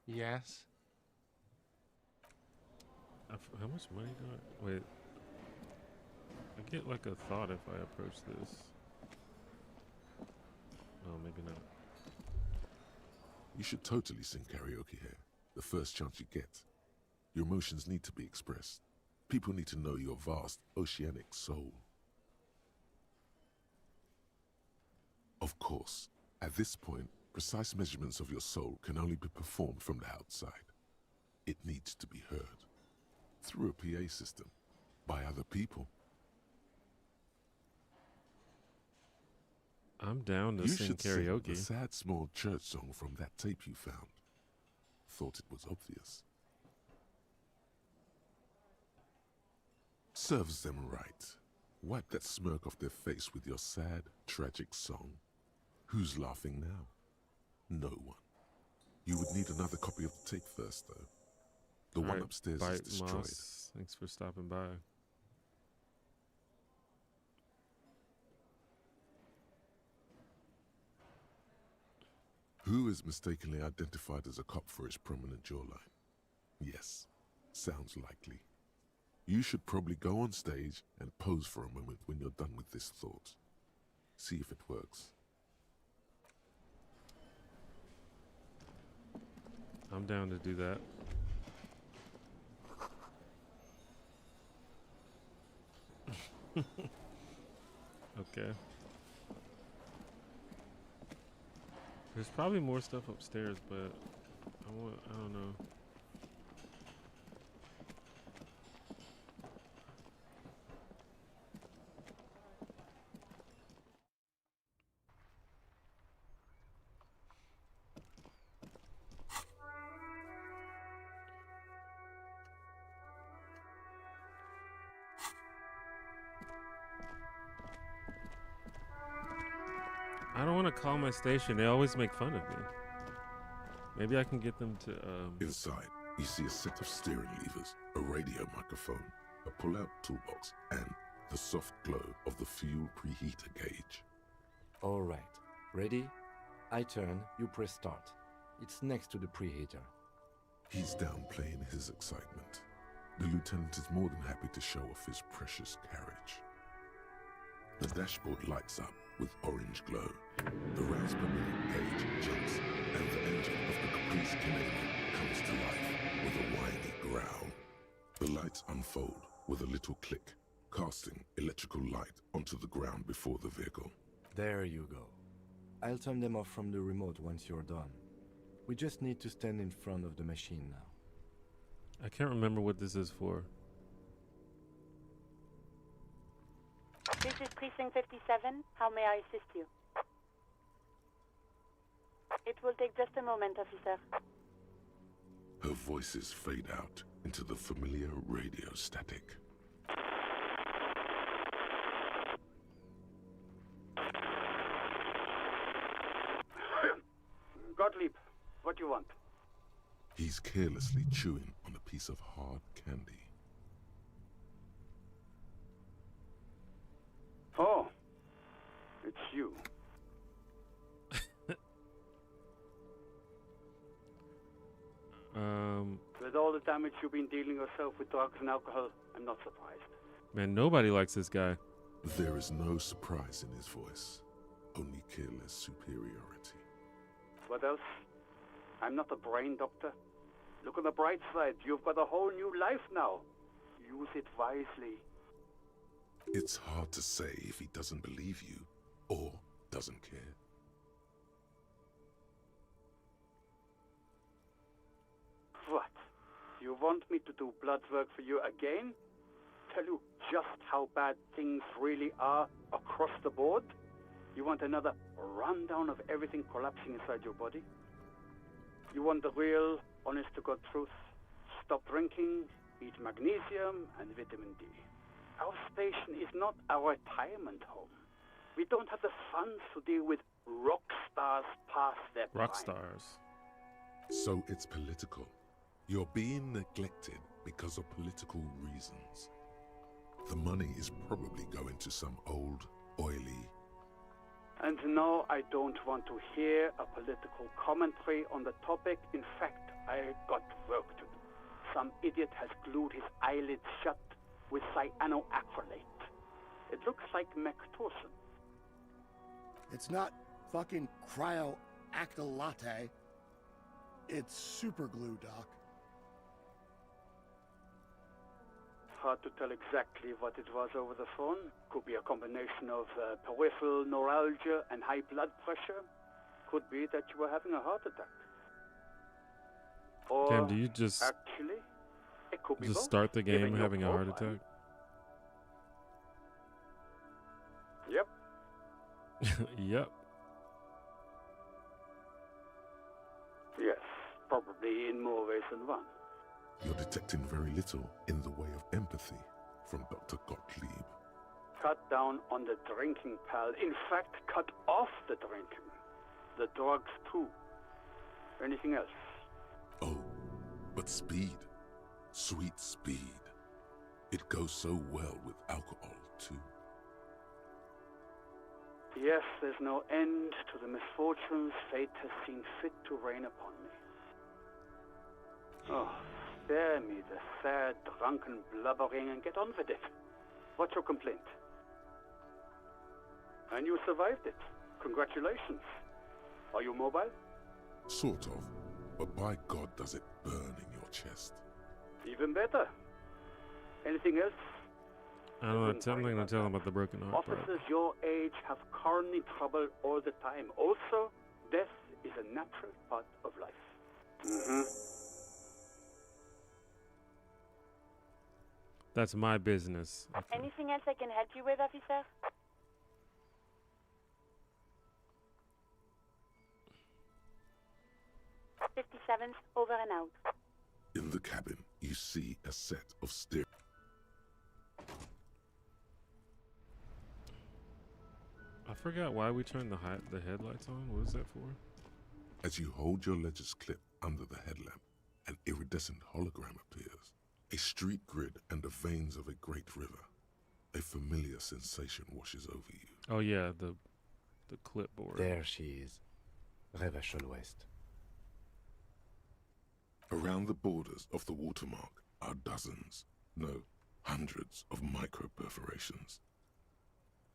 Yes? How much money do I... Wait. I get like a thought if I approach this. No, maybe not. You should totally sing karaoke here, the first chance you get. Your emotions need to be expressed. People need to know your vast, oceanic soul. Of course, at this point, precise measurements of your soul can only be performed from the outside. It needs to be heard. Through a PA system. By other people. I'm down to You sing should karaoke. sing the sad small church song from that tape you found. Thought it was obvious. Serves them right. Wipe that smirk off their face with your sad, tragic song. Who's laughing now? No one. You would need another copy of the tape first, though. The one upstairs is destroyed. Moss. Thanks for stopping by. Who is mistakenly identified as a cop for his prominent jawline? Yes, sounds likely. You should probably go on stage and pose for a moment when you're done with this thought. See if it works. I'm down to do that. Okay. There's probably more stuff upstairs, but I don't know. I don't want to call my station. They always make fun of me. Maybe I can get them to. Inside, you see a set of steering levers, a radio microphone, a pull-out toolbox, and the soft glow of the fuel preheater gauge. All right. Ready? I turn, you press start. It's next to the preheater. He's downplaying his excitement. The lieutenant is more than happy to show off his precious carriage. The dashboard lights up with orange glow. The rounds per minute gauge jumps, and the engine of the Caprice Canadian comes to life with a whiny growl. The lights unfold with a little click, casting electrical light onto the ground before the vehicle. There you go. I'll turn them off from the remote once you're done. We just need to stand in front of the machine now. I can't remember what this is for. This is Precinct 57. How may I assist you? It will take just a moment, officer. Her voices fade out into the familiar radio static. Gottlieb, what do you want? He's carelessly chewing on a piece of hard candy. Oh, it's you. With all the damage you've been dealing yourself with drugs and alcohol, I'm not surprised. Man, nobody likes this guy. There is no surprise in his voice, only careless superiority. What else? I'm not a brain doctor. Look on the bright side. You've got a whole new life now. Use it wisely. It's hard to say if he doesn't believe you or doesn't care. What? You want me to do blood work for you again? Tell you just how bad things really are across the board? You want another rundown of everything collapsing inside your body? You want the real, honest-to-God truth? Stop drinking, eat magnesium and vitamin D. Our station is not a retirement home. We don't have the funds to deal with rock stars past their prime. Rock stars. So it's political. You're being neglected because of political reasons. The money is probably going to some old, oily... And no, I don't want to hear a political commentary on the topic. In fact, I got work to do. Some idiot has glued his eyelids shut with cyanoacrylate. It looks like Mactorson. It's not fucking cryoacrylate. It's super glue, Doc. Hard to tell exactly what it was over the phone. Could be a combination of peripheral neuralgia and high blood pressure. Could be that you were having a heart attack. Or Damn, do you just actually, it could be both, start the game given having a your heart profile. attack? Yep. Yep. Yes, probably in more ways than one. You're detecting very little in the way of empathy from Dr. Gottlieb. Cut down on the drinking, pal. In fact, cut off the drinking. The drugs, too. Anything else? Oh, but speed. Sweet speed. It goes so well with alcohol, too. Yes, there's no end to the misfortunes fate has seen fit to rain upon me. Oh, spare me the sad, drunken blubbering and get on with it. What's your complaint? And you survived it. Congratulations. Are you mobile? Sort of, but by God does it burn in your chest. Even better. Anything else? I don't know. I'm not going to tell him about the broken heart part. Officers your age have coronary trouble all the time. Also, death is a natural part of life. Mm-hmm. That's my business. Okay. Anything else I can help you with, officer? '57's over and out. In the cabin, you see a set of steering. I forgot why we turned the headlights on. What is that for? As you hold your ledger's clip under the headlamp, an iridescent hologram appears. A street grid and the veins of a great river. A familiar sensation washes over you. Oh yeah, the clipboard. There she is. Revachol West. Around the borders of the watermark are dozens, no, hundreds of micro-perforations.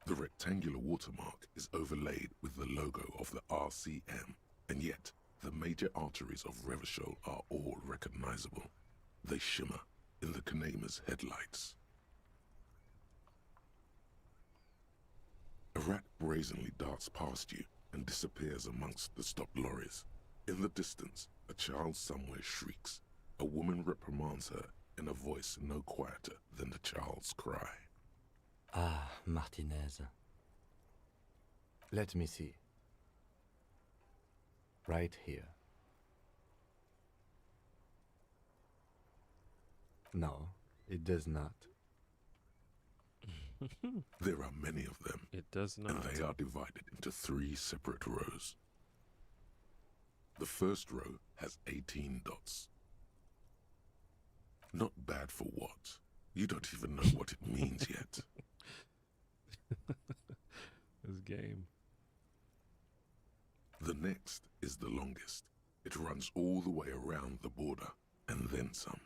The rectangular watermark is overlaid with the logo of the RCM, and yet the major arteries of Revachol are all recognizable. They shimmer in the Kanema's headlights. A rat brazenly darts past you and disappears amongst the stopped lorries. In the distance, a child somewhere shrieks. A woman reprimands her in a voice no quieter than the child's cry. Ah, Martinez. Let me see. Right here. No, it does not. There are many of them. It does not. And they are divided into 3 separate rows. The first row has 18 dots. Not bad for what? You don't even know what it means yet. This game. The next is the longest. It runs all the way around the border, and then some.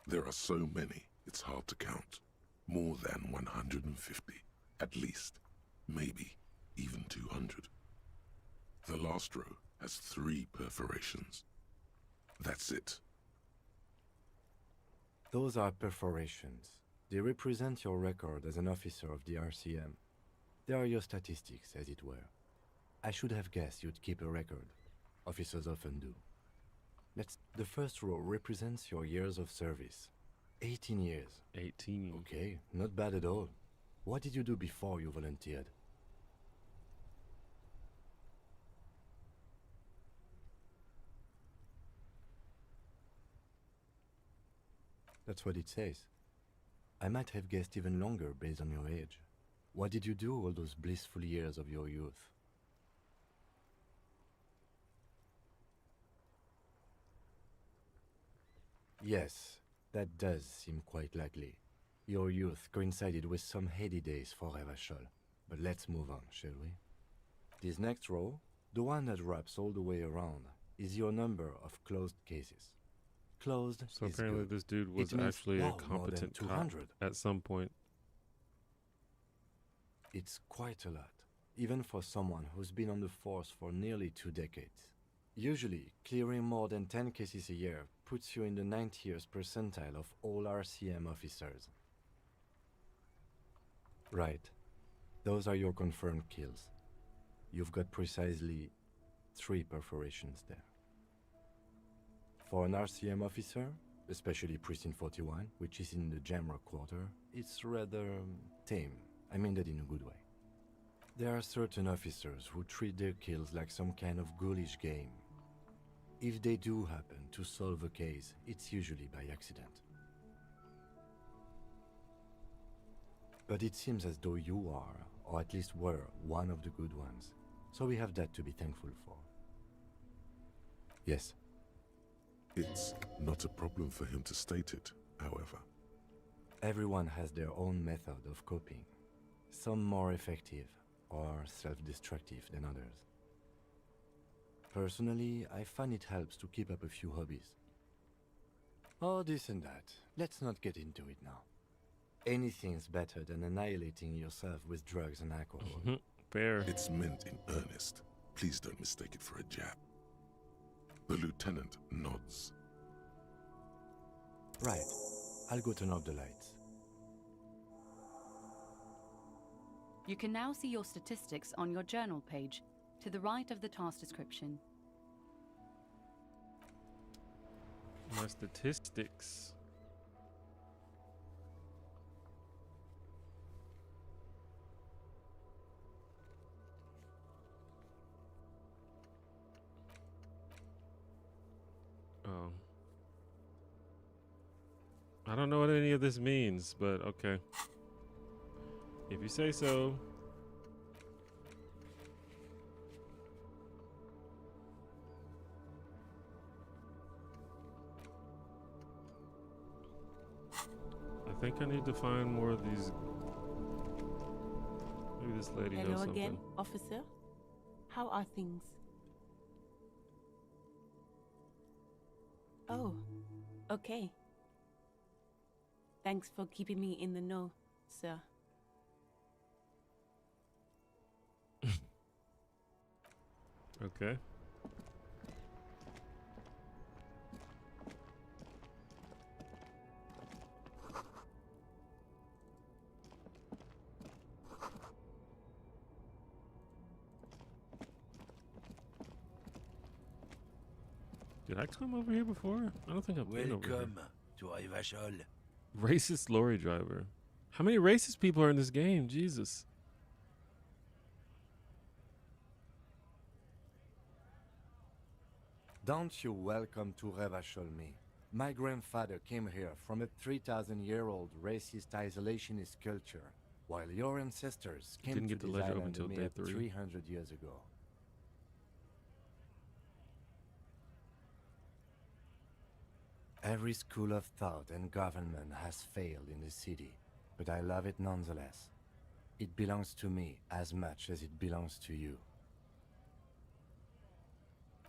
There are so many, it's hard to count. More than 150, at least. Maybe even 200. The last row has 3 perforations. That's it. Those are perforations. They represent your record as an officer of the RCM. They are your statistics, as it were. I should have guessed you'd keep a record. Officers often do. The first row represents your years of service. 18 years. 18. Okay, not bad at all. What did you do before you volunteered? That's what it says. I might have guessed even longer based on your age. What did you do all those blissful years of your youth? Yes, that does seem quite likely. Your youth coincided with some heady days for Revachol. But let's move on, shall we? This next row, the one that wraps all the way around, is your number of closed cases. Closed So is apparently good. this dude was It means, actually a wow, more than competent cop 200. at some point. It's quite a lot, even for someone who's been on the force for nearly 2 decades. Usually, clearing more than 10 cases a year puts you in the 90th percentile of all RCM officers. Right. Those are your confirmed kills. You've got precisely 3 perforations there. For an RCM officer, especially Precinct 41, which is in the Jamrock quarter, it's rather tame. I mean that in a good way. There are certain officers who treat their kills like some kind of ghoulish game. If they do happen to solve a case, it's usually by accident. But it seems as though you are, or at least were, one of the good ones. So we have that to be thankful for. Yes. It's not a problem for him to state it, however. Everyone has their own method of coping. Some more effective or self-destructive than others. Personally, I find it helps to keep up a few hobbies. Oh, this and that. Let's not get into it now. Anything's better than annihilating yourself with drugs and alcohol. Fair. It's meant in earnest. Please don't mistake it for a jab. The lieutenant nods. Right. I'll go turn off the lights. You can now see your statistics on your journal page, to the right of the task description. My statistics. Oh. I don't know what any of this means, but okay. If you say so. think I need to find more of these. Maybe this lady knows Hello something. again, officer. How are things? Oh, okay. Thanks for keeping me in the know, sir. Okay. Did I come over here before? I don't think I've been over here. Welcome to Rivachol. Racist lorry driver. How many racist people are in this game? Jesus. Don't you welcome to Revachol me. My grandfather came here from a 3,000-year-old racist isolationist culture, while your ancestors came Didn't to get the this ledger open island a until day mere 3. 300 years ago. Every school of thought and government has failed in the city, but I love it nonetheless. It belongs to me as much as it belongs to you.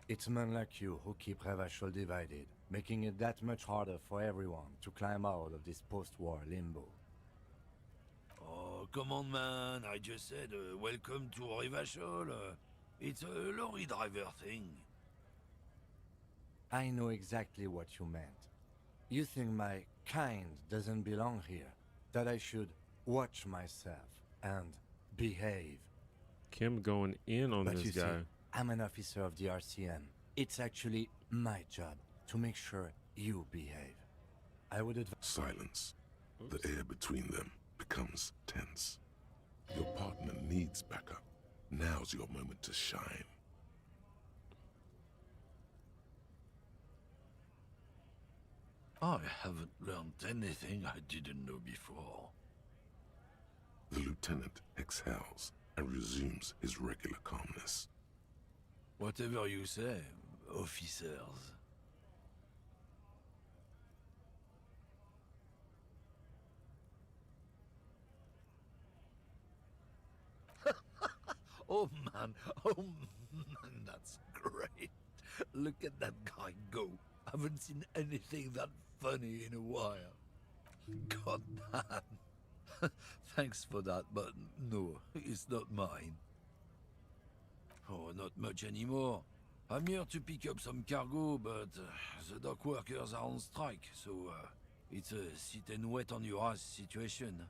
It's men like you who keep Revachol divided, making it that much harder for everyone to climb out of this post-war limbo. Oh, come on, man. I just said welcome to Rivachol. It's a lorry driver thing. I know exactly what you meant. You think my kind doesn't belong here, that I should watch myself and behave. Kim going in on But this you guy. see, I'm an officer of the RCM. It's actually my job to make sure you behave. I would advise... Silence. The air between them becomes tense. Your partner needs backup. Now's your moment to shine. I haven't learned anything I didn't know before. The lieutenant exhales and resumes his regular calmness. Whatever you say, officers. Oh man, that's great. Look at that guy go. Haven't seen anything that funny in a while. God damn. Thanks for that, but no, it's not mine. Oh, not much anymore. I'm here to pick up some cargo, but the dock workers are on strike, so it's a sit and wait on your ass situation.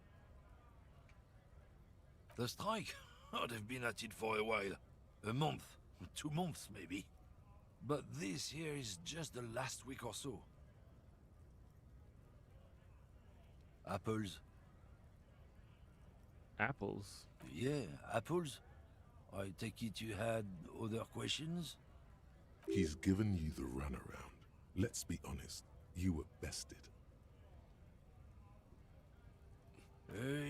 The strike? Oh, they've been at it for a while. A month, 2 months maybe. But this here is just the last week or so. Apples. Apples? Yeah, apples. I take it you had other questions? He's given you the runaround. Let's be honest, you were bested.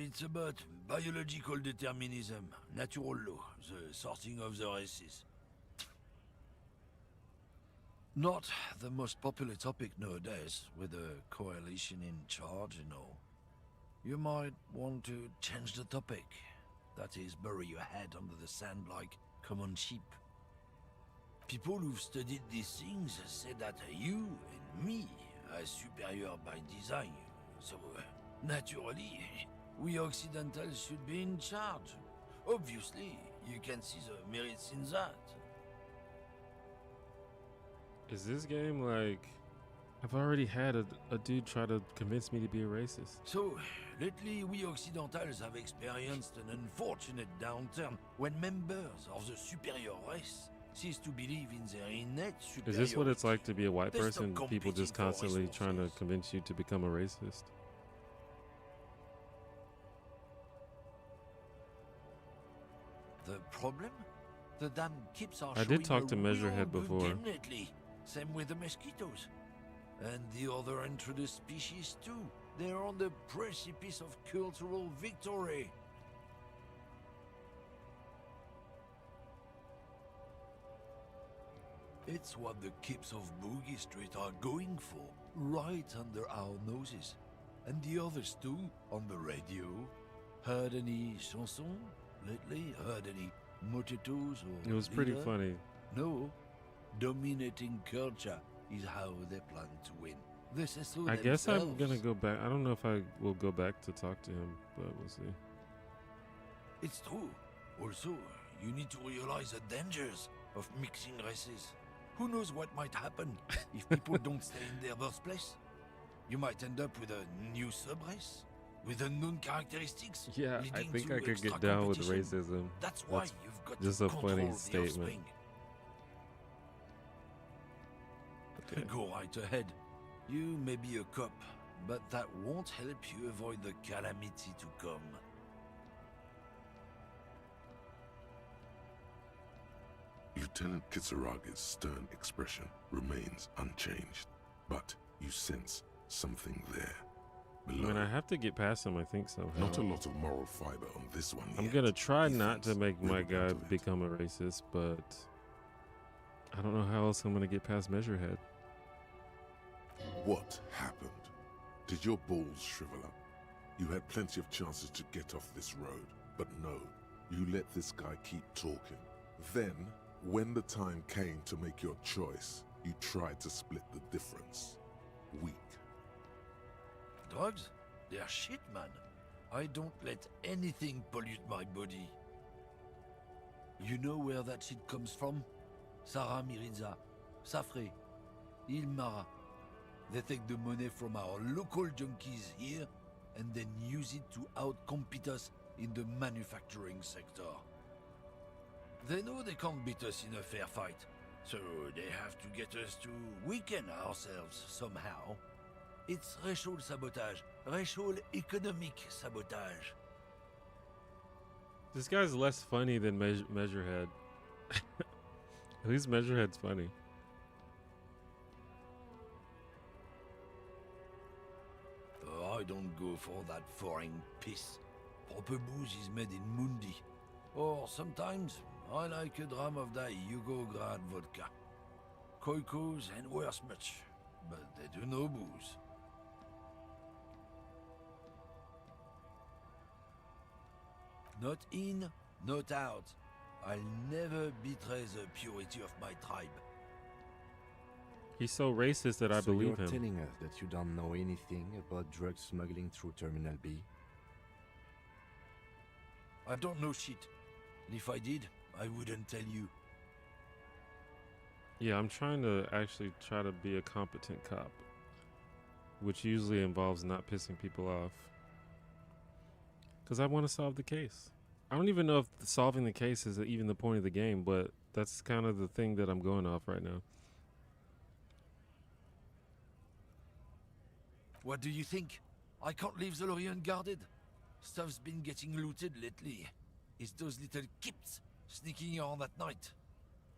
It's about biological determinism, natural law, the sorting of the races. Not the most popular topic nowadays, with the coalition in charge and all. You might want to change the topic. That is, bury your head under the sand like common sheep. People who've studied these things say that you and me are superior by design, so naturally, we Occidentals should be in charge. Obviously, you can see the merits in that. Is this game like... I've already had a dude try to convince me to be a racist. So, lately we Occidentals have experienced an unfortunate downturn when members of the superior race cease to believe in their innate superiority. Is this what it's like to be a white They stop person? People competing just for constantly trying to resources. convince you to become a racist? The problem? The damn kips are I did showing talk to a Measurehead real before. good game lately. Same with the mosquitoes. And the other introduced species too. They're on the precipice of cultural victory. It's what the kips of Boogie Street are going for, right under our noses. And the others too, on the radio. Heard any chansons lately? Heard any mojitos or It was pretty lieder? funny. No. Dominating culture is how they plan to win. This is so I guess I'm themselves. gonna go back. I don't know if I will go back to talk to him, but we'll see. It's true. Also, you need to realize the dangers of mixing races. Who knows what might happen if people don't stay in their birthplace? You might end up with a new sub-race, with unknown characteristics. Yeah, I leading think to I could extra get down with competition. racism. That's why you've got just to a control funny the statement. offspring. Okay. Go right ahead. You may be a cop, but that won't help you avoid the calamity to come. Lieutenant Kisaraga's stern expression remains unchanged, but you sense something there. I Below. mean, I have to get past him. I think somehow. Not a lot of moral fiber on this one I'm yet. gonna try He not to thinks make we'll my get guy to it. become a racist, but I don't know how else I'm gonna get past Measurehead. What happened? Did your balls shrivel up? You had plenty of chances to get off this road, but no, you let this guy keep talking. Then, when the time came to make your choice, you tried to split the difference. Weak. Drugs? They're shit, man. I don't let anything pollute my body. You know where that shit comes from? Sarah Mirinza, Safre, Ilmara. They take the money from our local junkies here and then use it to outcompete us in the manufacturing sector. They know they can't beat us in a fair fight, so they have to get us to weaken ourselves somehow. It's racial sabotage, racial economic sabotage. This guy's less funny than Measurehead. At least Measurehead's funny. Oh, I don't go for that foreign piss. Proper booze is made in Mundi. Or sometimes I like a dram of that Yugograd vodka. Koikos and worse much, but they do no booze. Not in, not out. I'll never betray the purity of my tribe. He's so racist that I So believe you're him. telling us that you don't know anything about drug smuggling through Terminal B? I don't know shit. And if I did, I wouldn't tell you. Yeah, I'm trying to actually try to be a competent cop, which usually involves not pissing people off. Because I want to solve the case. I don't even know if solving the case is even the point of the game, but that's kind of the thing that I'm going off right now. What do you think? I can't leave the lorry unguarded. Stuff's been getting looted lately. It's those little kips sneaking around at night.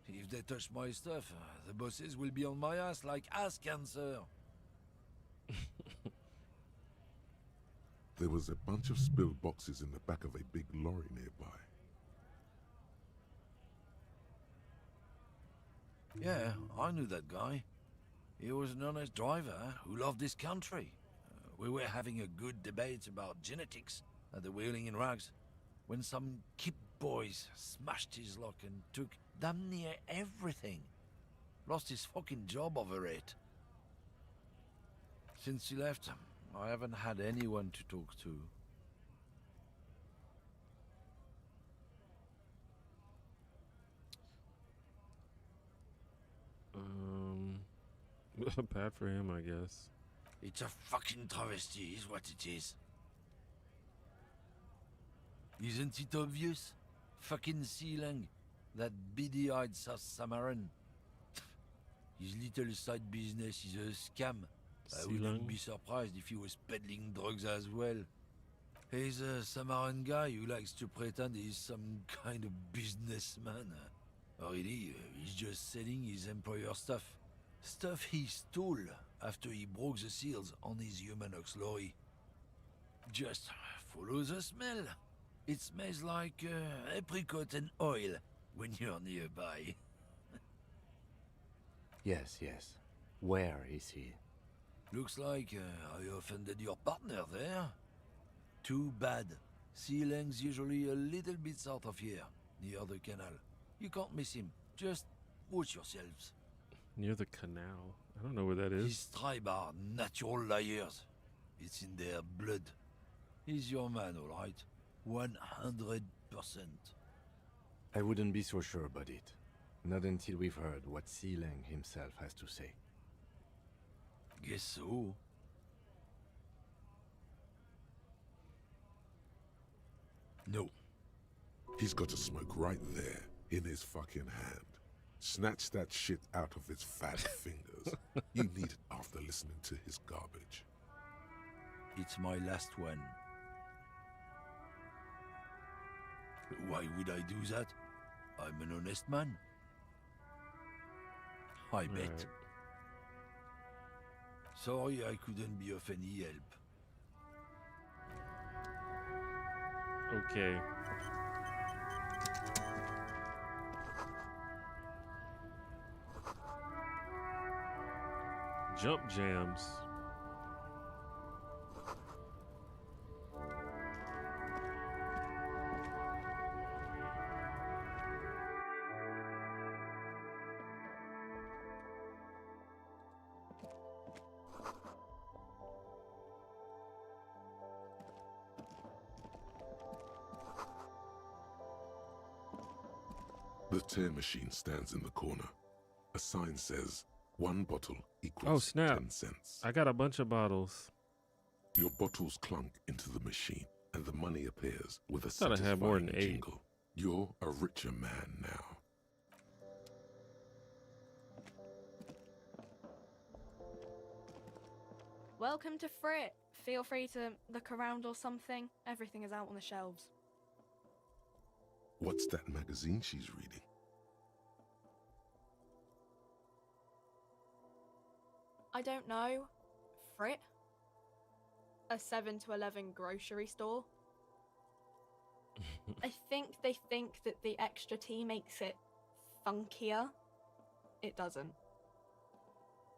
If they touch my stuff, the bosses will be on my ass like ass cancer. There was a bunch of spilled boxes in the back of a big lorry nearby. Yeah, I knew that guy. He was an honest driver who loved his country. We were having a good debate about genetics at the Wheeling in Rags when some kip boys smashed his lock and took damn near everything. Lost his fucking job over it. Since he left, I haven't had anyone to talk to. Bad for him, I guess. It's a fucking travesty, is what it is. Isn't it obvious? Fucking Sealang, that beady-eyed South Samaran. His little side business is a scam. I wouldn't be surprised if he was peddling drugs as well. He's a Samaran guy who likes to pretend he's some kind of businessman. Really, he's just selling his employer stuff. Stuff he stole after he broke the seals on his Humanox lorry. Just follow the smell. It smells like apricot and oil when you're nearby. Yes, yes. Where is he? Looks like I offended your partner there. Too bad. Sea Lang's usually a little bit south of here, near the canal. You can't miss him. Just watch yourselves. Near the canal. I don't know where that is. His tribe are natural liars. It's in their blood. He's your man, all right? 100%. I wouldn't be so sure about it. Not until we've heard what Sea Lang himself has to say. Guess so. No. He's got a smoke right there, in his fucking hand. Snatch that shit out of his fat fingers. You need it after listening to his garbage. It's my last one. Why would I do that? I'm an honest man. I bet. Right. Sorry I couldn't be of any help. Okay. Jump jams. The tear machine stands in the corner. A sign says, 1 bottle Oh, equals snap. 10 cents. I got a bunch of bottles. Your bottles clunk into the machine, and the money appears with a Thought I had more than satisfying 8. jingle. You're a richer man now. Welcome to Frit. Feel free to look around or something. Everything is out on the shelves. What's that magazine she's reading? I don't know. Frit? A 7 to 11 grocery store? I think they think that the extra tea makes it funkier. It doesn't.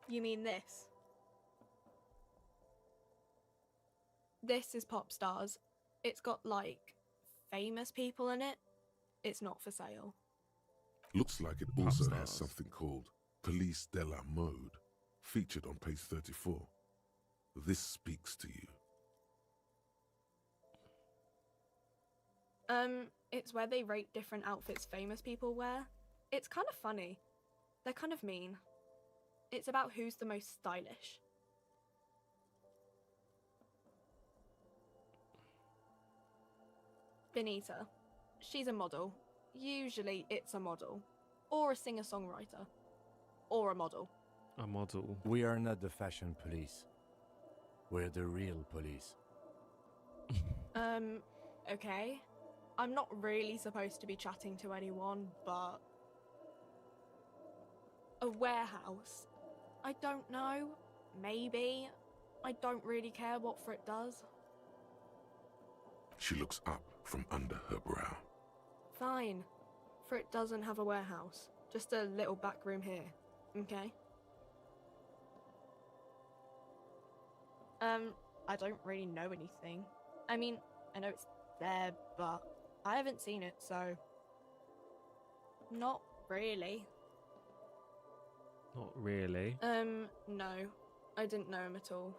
You mean this? This is Pop Stars. It's got, like, famous people in it. It's not for sale. Looks like it Pop also stars. has something called Police de la Mode, featured on page 34. This speaks to you. It's where they rate different outfits famous people wear. It's kind of funny. They're kind of mean. It's about who's the most stylish. Benita. She's a model. Usually it's a model. Or a singer-songwriter. Or a model. A model. We are not the fashion police. We're the real police. Okay. I'm not really supposed to be chatting to anyone, but... A warehouse? I don't know. Maybe. I don't really care what Frit does. She looks up from under her brow. Fine. Frit doesn't have a warehouse. Just a little back room here. Okay? I don't really know anything. I mean, I know it's there, but I haven't seen it, so... Not really. Not really. No. I didn't know him at all.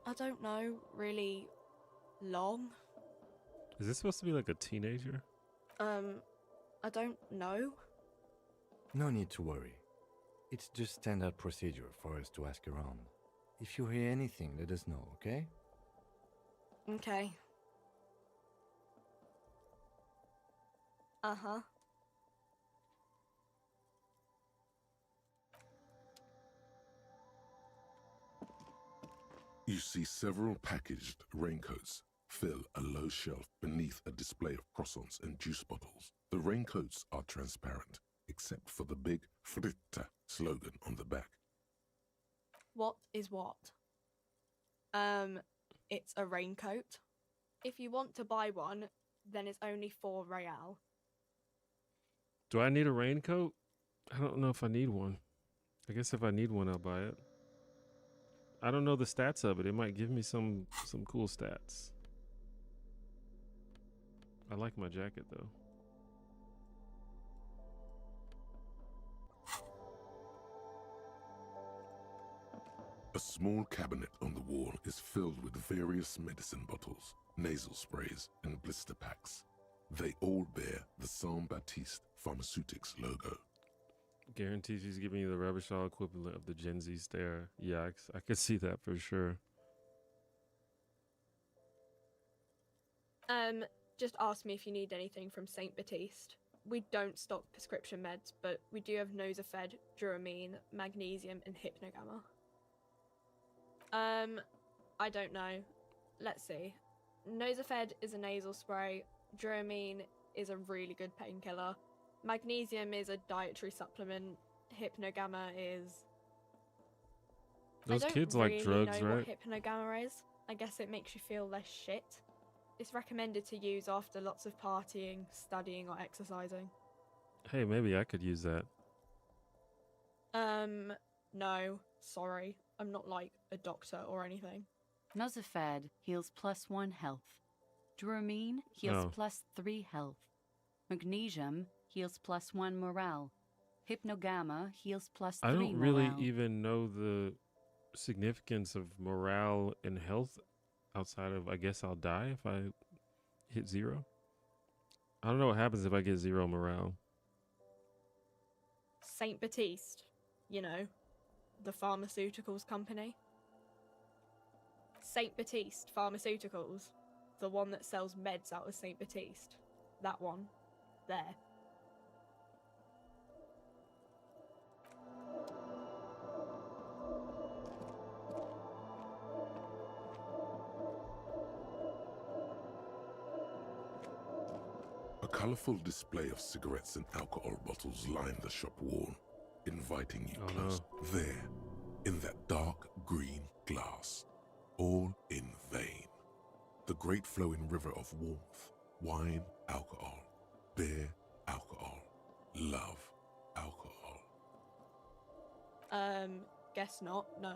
I don't know, really long. Is this supposed to be like a teenager? I don't know. No need to worry. It's just standard procedure for us to ask around. If you hear anything, let us know, okay? Okay. Uh-huh. You see several packaged raincoats fill a low shelf beneath a display of croissants and juice bottles. The raincoats are transparent, except for the big Fritta slogan on the back. What is what? It's a raincoat. If you want to buy one, then it's only 4 real. Do I need a raincoat? I don't know if I need one. I guess if I need one, I'll buy it. I don't know the stats of it. It might give me some cool stats. I like my jacket though. A small cabinet on the wall is filled with various medicine bottles, nasal sprays, and blister packs. They all bear the Saint Baptiste Pharmaceutics logo. Guarantees he's giving you the rubbish all equivalent of the Gen Z stare. Yeah, I could see that for sure. Just ask me if you need anything from Saint Baptiste. We don't stock prescription meds, but we do have Nosafed, Duramine, Magnesium, and Hypnogamma. I don't know. Let's see. Nosafed is a nasal spray. Duramine is a really good painkiller. Magnesium is a dietary supplement. Hypnogamma is... Those kids really like drugs, know right? What Hypnogamma is. I guess it makes you feel less shit. It's recommended to use after lots of partying, studying, or exercising. Hey, maybe I could use that. No, sorry. I'm not like a doctor or anything. Nosafed heals +1 health. Duramine heals +3 health. Magnesium heals +1 morale. Hypnogamma heals +3 I don't really morale. even know the significance of morale and health outside of, I guess I'll die if I hit 0. I don't know what happens if I get 0 morale. Saint Baptiste, you know, the pharmaceuticals company. Saint Baptiste Pharmaceuticals, the one that sells meds out of Saint Baptiste. That one. There. A colorful display of cigarettes and alcohol bottles line the shop wall, inviting you close. There, in that dark green glass, all in vain. The great flowing river of warmth, wine, alcohol, beer, alcohol, love, alcohol. Guess not, no.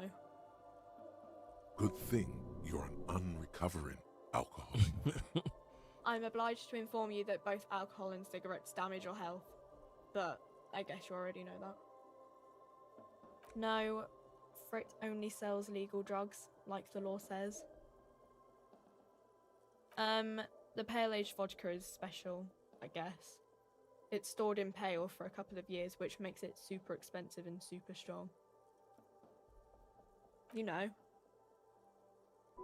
Good thing you're an unrecovering alcoholic. I'm obliged to inform you that both alcohol and cigarettes damage your health, but I guess you already know that. No, Frit only sells legal drugs, like the law says. The pale aged vodka is special, I guess. It's stored in pale for a couple of years, which makes it super expensive and super strong. You know.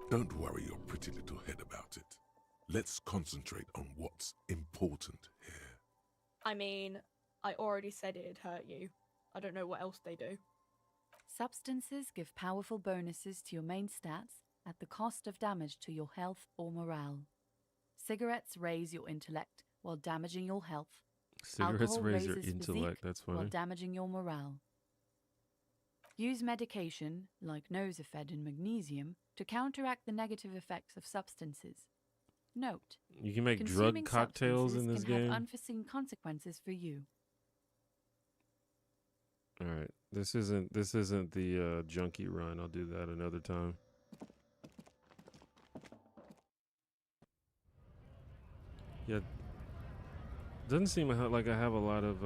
Don't worry your pretty little head about it. Let's concentrate on what's important here. I mean, I already said it'd hurt you. I don't know what else they do. Substances give powerful bonuses to your main stats at the cost of damage to your health or morale. Cigarettes raise your intellect while damaging your health. Cigarettes Alcohol raise your raises intellect, physique that's while funny. damaging your morale. Use medication, like Nosafed and Magnesium, to counteract the negative effects of substances. Note: You can make consuming drug cocktails in substances this can game? have unforeseen consequences for you. All right, this isn't the junkie run. I'll do that another time. Yeah, doesn't seem like I have a lot of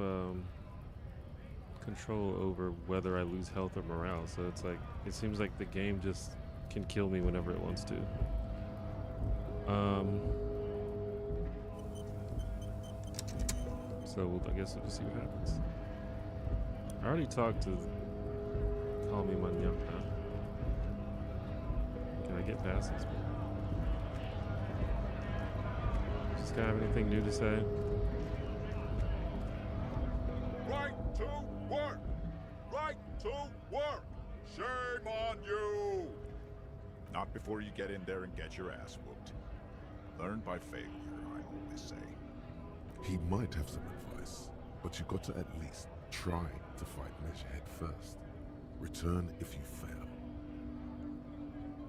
control over whether I lose health or morale. So it's like it seems like the game just can kill me whenever it wants to. So I guess we'll just see what happens. I already talked to Call Me Manyanka. Can I get past this? Does this guy have anything new to say? Right to work! Right to work! Shame on you! Not before you get in there and get your ass whooped. Learn by failure, I always say. He might have some advice, but you got to at least try to fight Mesh head first. Return if you fail.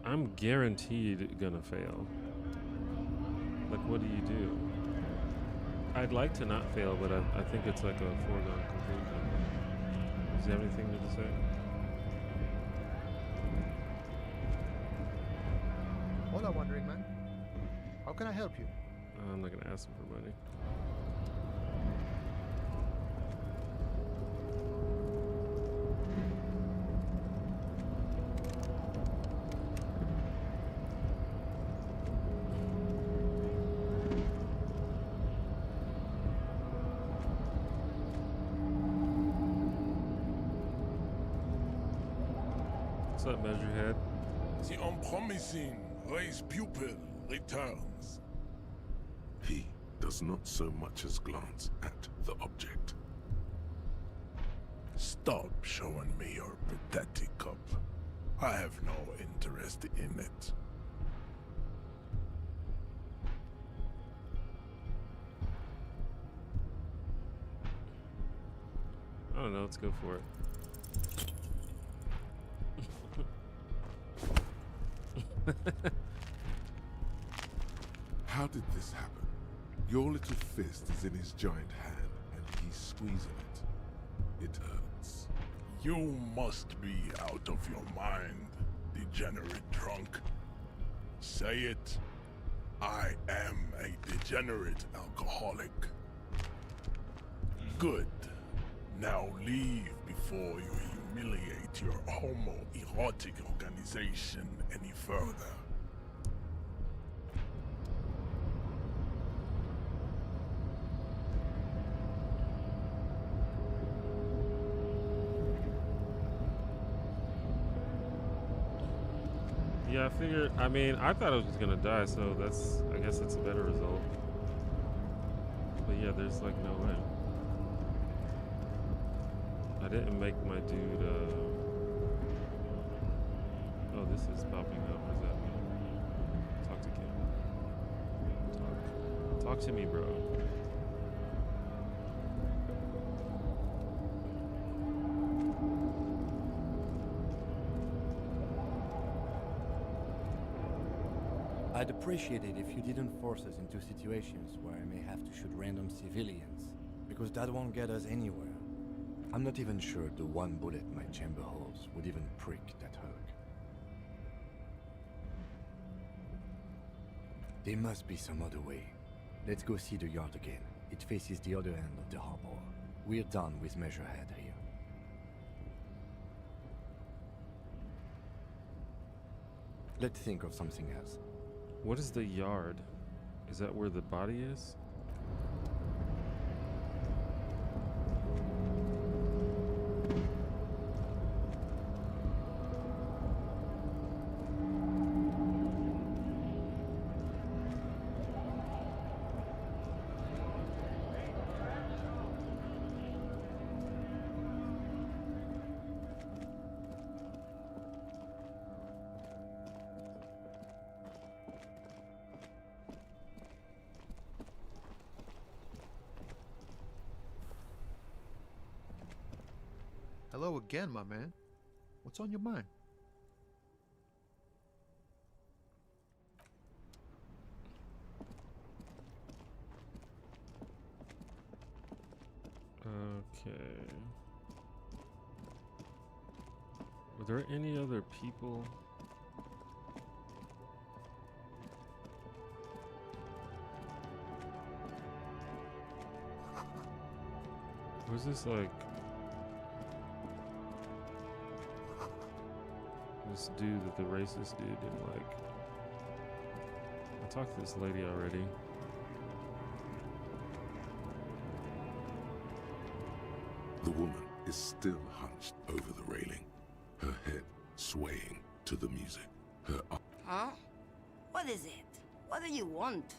I'm guaranteed gonna fail. Like, what do you do? I'd like to not fail, but I think it's like a foregone conclusion. Does he have anything to say? Hola, wandering man. How can I help you? I'm not gonna ask him for money. What's up, Measurehead? The unpromising race pupil returns. He does not so much as glance at the object. Stop showing me your pathetic cup. I have no interest in it. I don't know, let's go for it. How did this happen? Your little fist is in his giant hand, and he's squeezing it. It hurts. You must be out of your mind, degenerate drunk. Say it. I am a degenerate alcoholic. Good. Now leave before you humiliate your homoerotic organization any further. Yeah, I figured. I mean, I thought I was just gonna die, so I guess that's a better result. But yeah, there's like no way. I didn't make my dude. Oh, this is popping up. What does that mean? Talk to Kim. Talk to me, bro. I'd appreciate it if you didn't force us into situations where I may have to shoot random civilians, because that won't get us anywhere. I'm not even sure the one bullet my chamber holds would even prick that hug. There must be some other way. Let's go see the yard again. It faces the other end of the harbor. We're done with Measurehead here. Let's think of something else. What is the yard? Is that where the body is? Hello again, my man. What's on your mind? Okay. Were there any other people? Was this like this dude that the racist dude didn't like? I talked to this lady already. The woman is still hunched over the railing, her head swaying to the music. Her Huh? What is it? What do you want?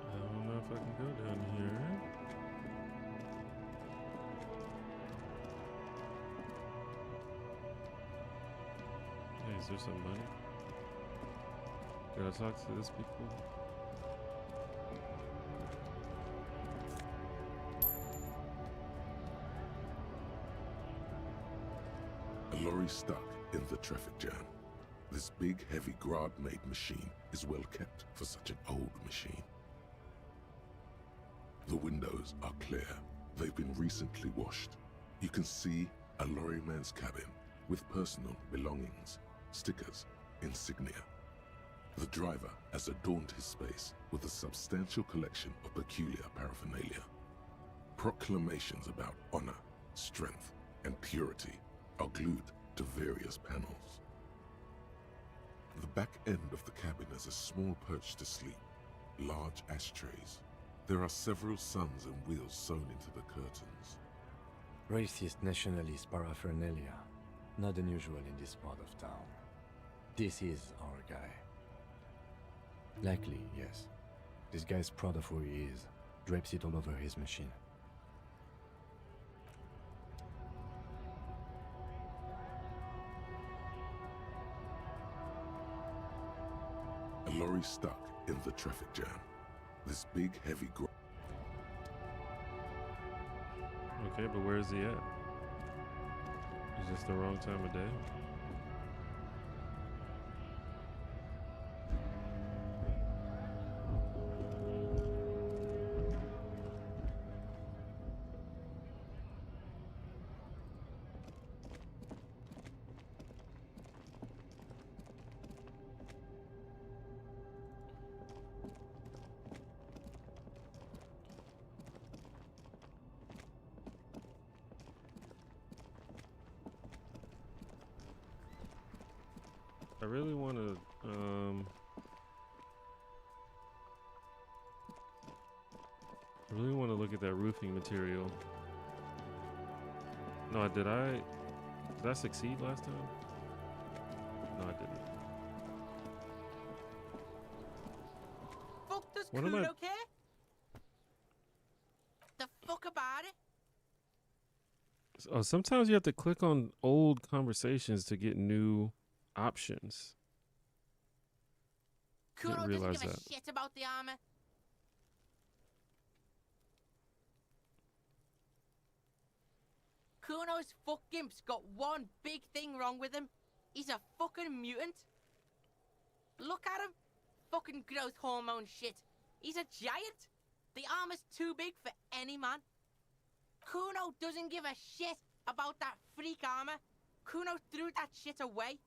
I don't know if I can go down here. Hey, is there some money? Did I talk to these people? A lorry lorry stuck in the traffic jam. This big, heavy Grad-made machine is well kept for such an old machine. The windows are clear. They've been recently washed. You can see a lorryman's cabin with personal belongings, stickers, insignia. The driver has adorned his space with a substantial collection of peculiar paraphernalia. Proclamations about honor, strength, and purity are glued to various panels. The back end of the cabin has a small perch to sleep, large ashtrays. There are several suns and wheels sewn into the curtains. Racist nationalist paraphernalia. Not unusual in this part of town. This is our guy. Likely, yes. This guy's proud of who he is. Drapes it all over his machine. A lorry stuck in the traffic jam. This big, heavy Okay, but where is he at? Is this the wrong time of day? I really want to, look at that roofing material. No, did I succeed last time? No, I didn't. Fuck does What am I- Kuno care? The fuck about it? Oh, sometimes you have to click on old conversations to get new options. Kuno Didn't doesn't realize give that. a shit about the armor. Kuno's fuckgimp's got one big thing wrong with him. He's a fucking mutant. Look at him. Fucking growth hormone shit. He's a giant. The armor's too big for any man. Kuno doesn't give a shit about that freak armor. Kuno threw that shit away.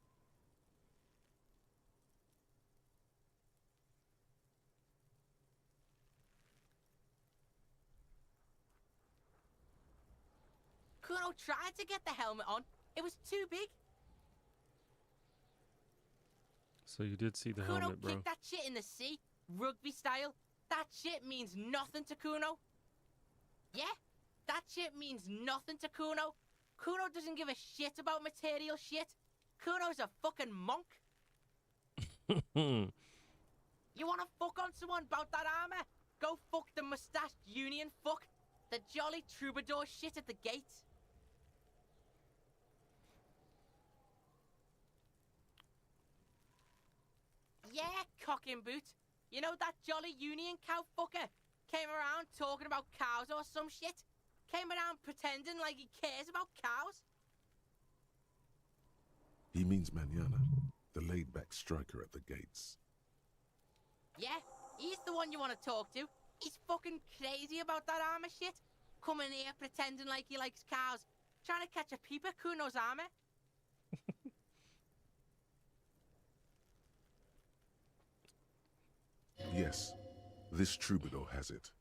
Kuno tried to get the helmet on. It was too big. So you did see the Kuno helmet, bro. kicked that shit in the sea, rugby style. That shit means nothing to Kuno. Yeah, that shit means nothing to Kuno. Kuno doesn't give a shit about material shit. Kuno's a fucking monk. You wanna fuck on someone about that armor? Go fuck the mustached union fuck. The jolly troubadour shit at the gates. Yeah, cocking boot. You know that jolly union cow fucker? Came around talking about cows or some shit? Came around pretending like he cares about cows? He means Manana, the laid-back striker at the gates. Yeah, he's the one you want to talk to. He's fucking crazy about that armor shit. Coming here pretending like he likes cows. Trying to catch a peep at Kuno's armor. Yes, this troubadour has it.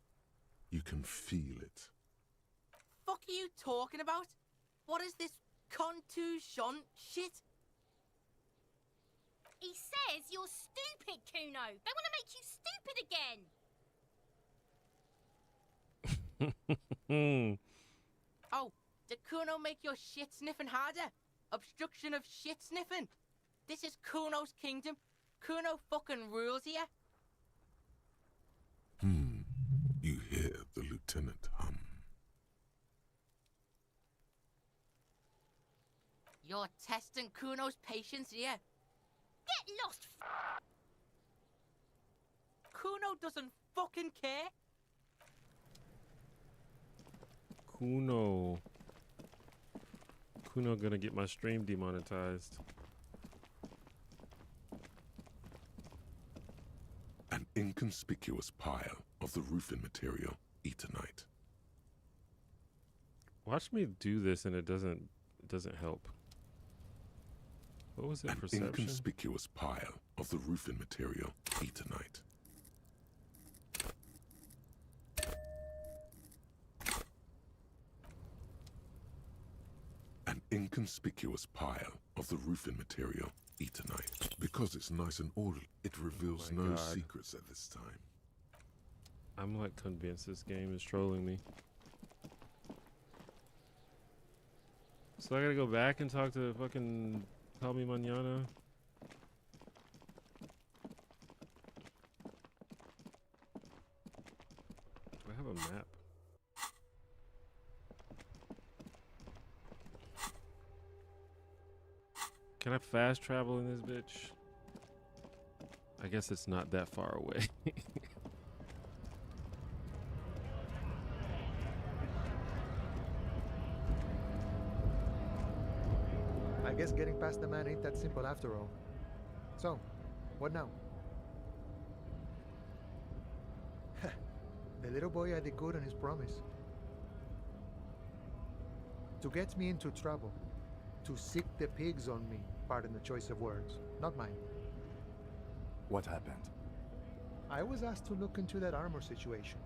You can feel it. Fuck are you talking about? What is this contusion shit? He says you're stupid, Kuno. They want to make you stupid again. Oh, did Kuno make your shit sniffing harder? Obstruction of shit sniffing? This is Kuno's kingdom. Kuno fucking rules here. You hear the lieutenant hum. You're testing Kuno's patience here. Get lost. Kuno doesn't fucking care. Kuno gonna get my stream demonetized. An inconspicuous pile of the roofing material Eternite. Watch me do this and it doesn't help. What was it? An Perception? inconspicuous pile of the roofing material Eternite. An inconspicuous pile of the roofing material Eternite. Because it's nice and orderly, it reveals no God. secrets at this time. I'm like convinced this game is trolling me. So I gotta go back and talk to fucking Call Me Mañana. Do I have a map? Can I fast travel in this bitch? I guess it's not that far away. I guess getting past the man ain't that simple after all. So, what now? The little boy had it good on his promise. To get me into trouble. To sick the pigs on me. Pardon the choice of words. Not mine. What happened? I was asked to look into that armor situation.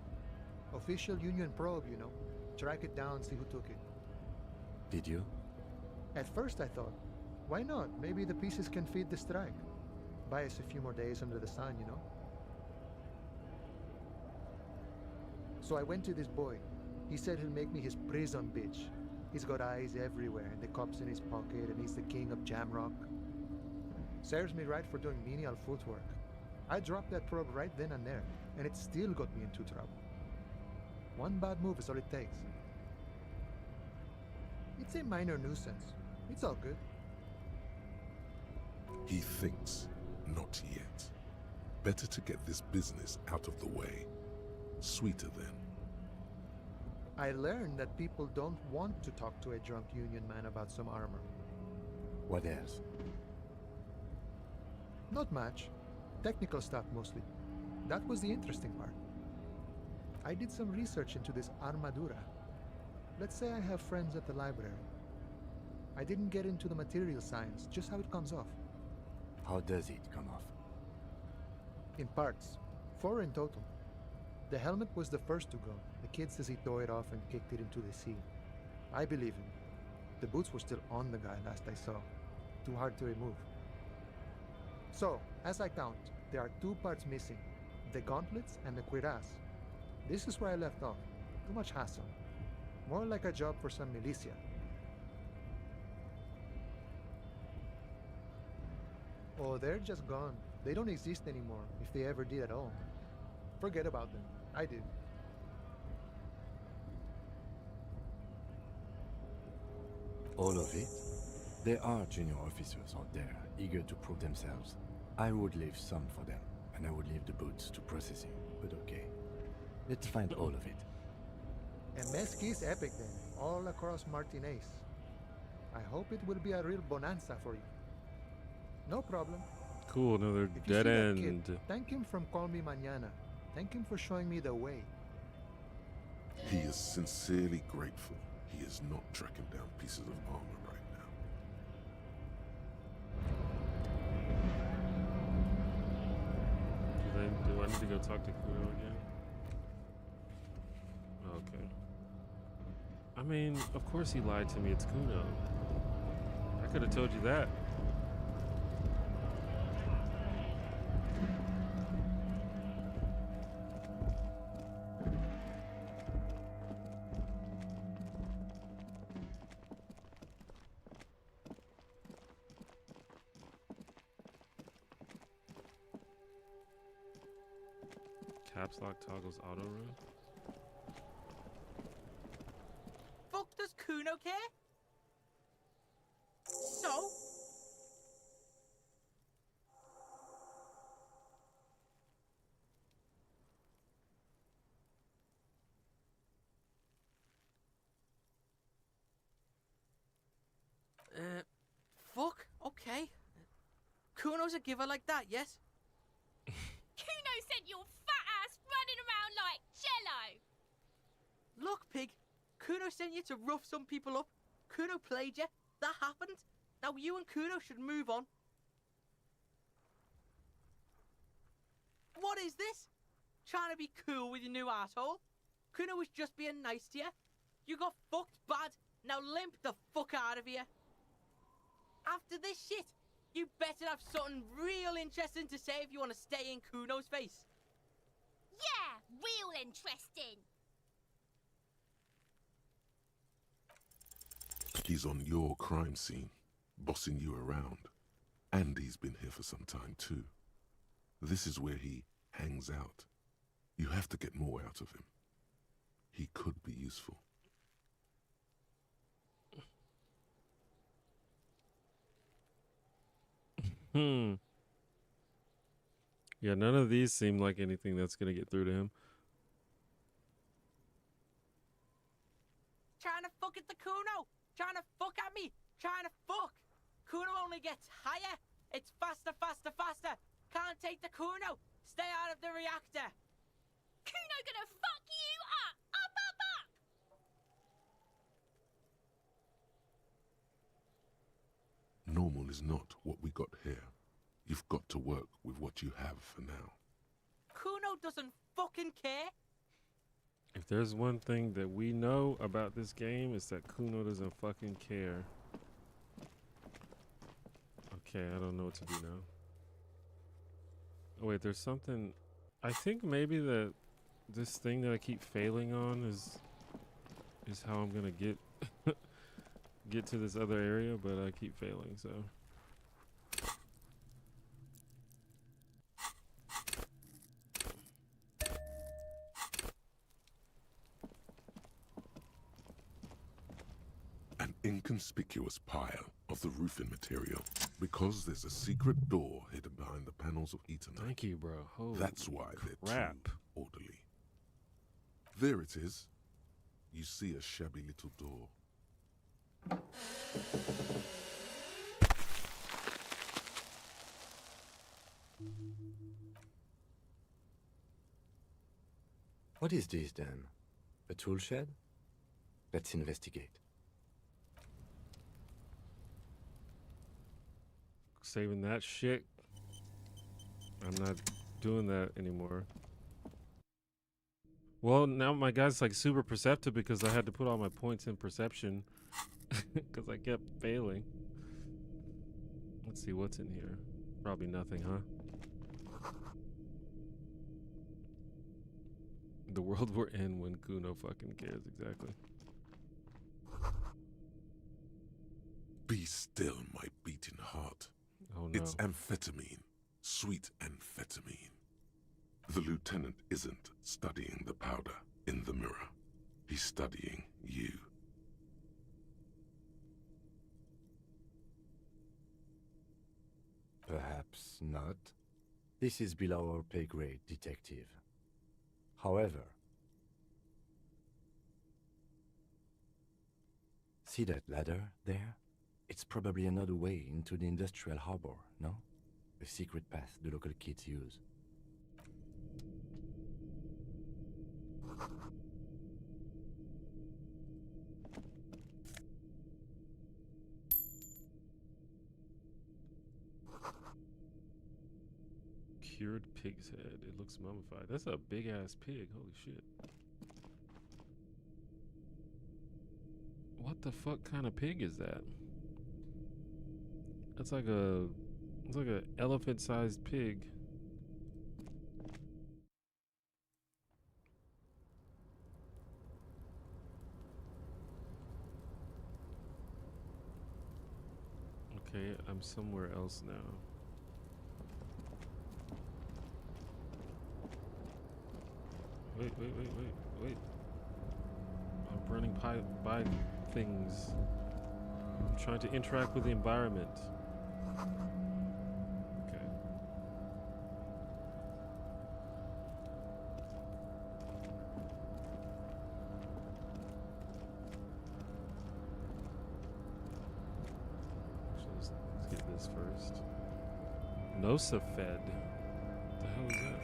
Official Union probe, you know. Track it down, see who took it. Did you? At first I thought, why not? Maybe the pieces can feed the strike. Buy us a few more days under the sun, you know? So I went to this boy. He said he'll make me his prison bitch. He's got eyes everywhere, and the cop's in his pocket, and he's the king of Jamrock. Serves me right for doing menial footwork. I dropped that probe right then and there, and it still got me into trouble. One bad move is all it takes. It's a minor nuisance. It's all good. He thinks, not yet. Better to get this business out of the way. Sweeter then. I learned that people don't want to talk to a drunk Union man about some armor. What else? Not much. Technical stuff mostly. That was the interesting part. I did some research into this armadura. Let's say I have friends at the library. I didn't get into the material science, just how it comes off. How does it come off? In parts. 4 in total. The helmet was the first to go. The kid says he tore it off and kicked it into the sea. I believe him. The boots were still on the guy last I saw. Too hard to remove. So, as I count, there are 2 parts missing. The gauntlets and the cuirass. This is where I left off. Too much hassle. More like a job for some militia. Oh, they're just gone. They don't exist anymore, if they ever did at all. Forget about them. I did. All of it? There are junior officers out there, eager to prove themselves. I would leave some for them, and I would leave the boots to processing, but okay. Let's find all of it. And Mesqui's epic then, all across Martinez. I hope it will be a real bonanza for you. No problem. Cool, another If you dead see that end. kid, thank him from Call Me Mañana. Thank him for showing me the way. He is sincerely grateful he is not tracking down pieces of armor right now. Do I need to go talk to Kuno again? Okay. I mean, of course he lied to me. It's Kuno. I could have told you that. Caps lock toggles auto run. Fuck does Kuno care? So? Kuno's a giver like that, yes? Kuno sent your fat ass running around like jello. Look, Pig. Kuno sent you to rough some people up. Kuno played you. That happened. Now you and Kuno should move on. What is this? Trying to be cool with your new asshole? Kuno was just being nice to you. You got fucked bad. Now limp the fuck out of here. After this shit, you better have something real interesting to say if you want to stay in Kuno's face. Yeah, real interesting. He's on your crime scene, bossing you around. And he's been here for some time too. This is where he hangs out. You have to get more out of him. He could be useful. Yeah, none of these seem like anything that's gonna get through to him. Trying to fuck at the Kuno. Trying to fuck at me. Trying to fuck. Kuno only gets higher. It's faster, faster, faster. Can't take the Kuno. Stay out of the reactor. Kuno gonna fuck you up. Up, up, up. Normal is not what we got here. You've got to work with what you have for now. Kuno doesn't fucking care. If there's one thing that we know about this game, it's that Kuno doesn't fucking care. Okay, I don't know what to do now. Oh wait, there's something. I think maybe that this thing that I keep failing on is how I'm gonna get get to this other area, but I keep failing, so. An inconspicuous pile of the roofing material, because there's a secret door hidden behind the panels of Eternite. Thank you, bro. Holy That's why they're crap. too orderly. There it is. You see a shabby little door. What is this then? A tool shed? Let's investigate. Saving that shit. I'm not doing that anymore. Well, now my guy's like super perceptive because I had to put all my points in perception because I kept failing. Let's see what's in here. Probably nothing, huh? The world we're in when Kuno fucking cares, exactly. Be still, my beating heart. Oh no. It's amphetamine. Sweet amphetamine. The lieutenant isn't studying the powder in the mirror. He's studying you. Perhaps not. This is below our pay grade, detective. However, see that ladder there? It's probably another way into the industrial harbor, no? A secret path the local kids use. Cured pig's head. It looks mummified. That's a big ass pig. Holy shit. What the fuck kind of pig is that? It's like a elephant-sized pig. Okay, I'm somewhere else now. Wait. I'm running by things. I'm trying to interact with the environment. Okay. So let's get this first. Nosafed. What the hell is that?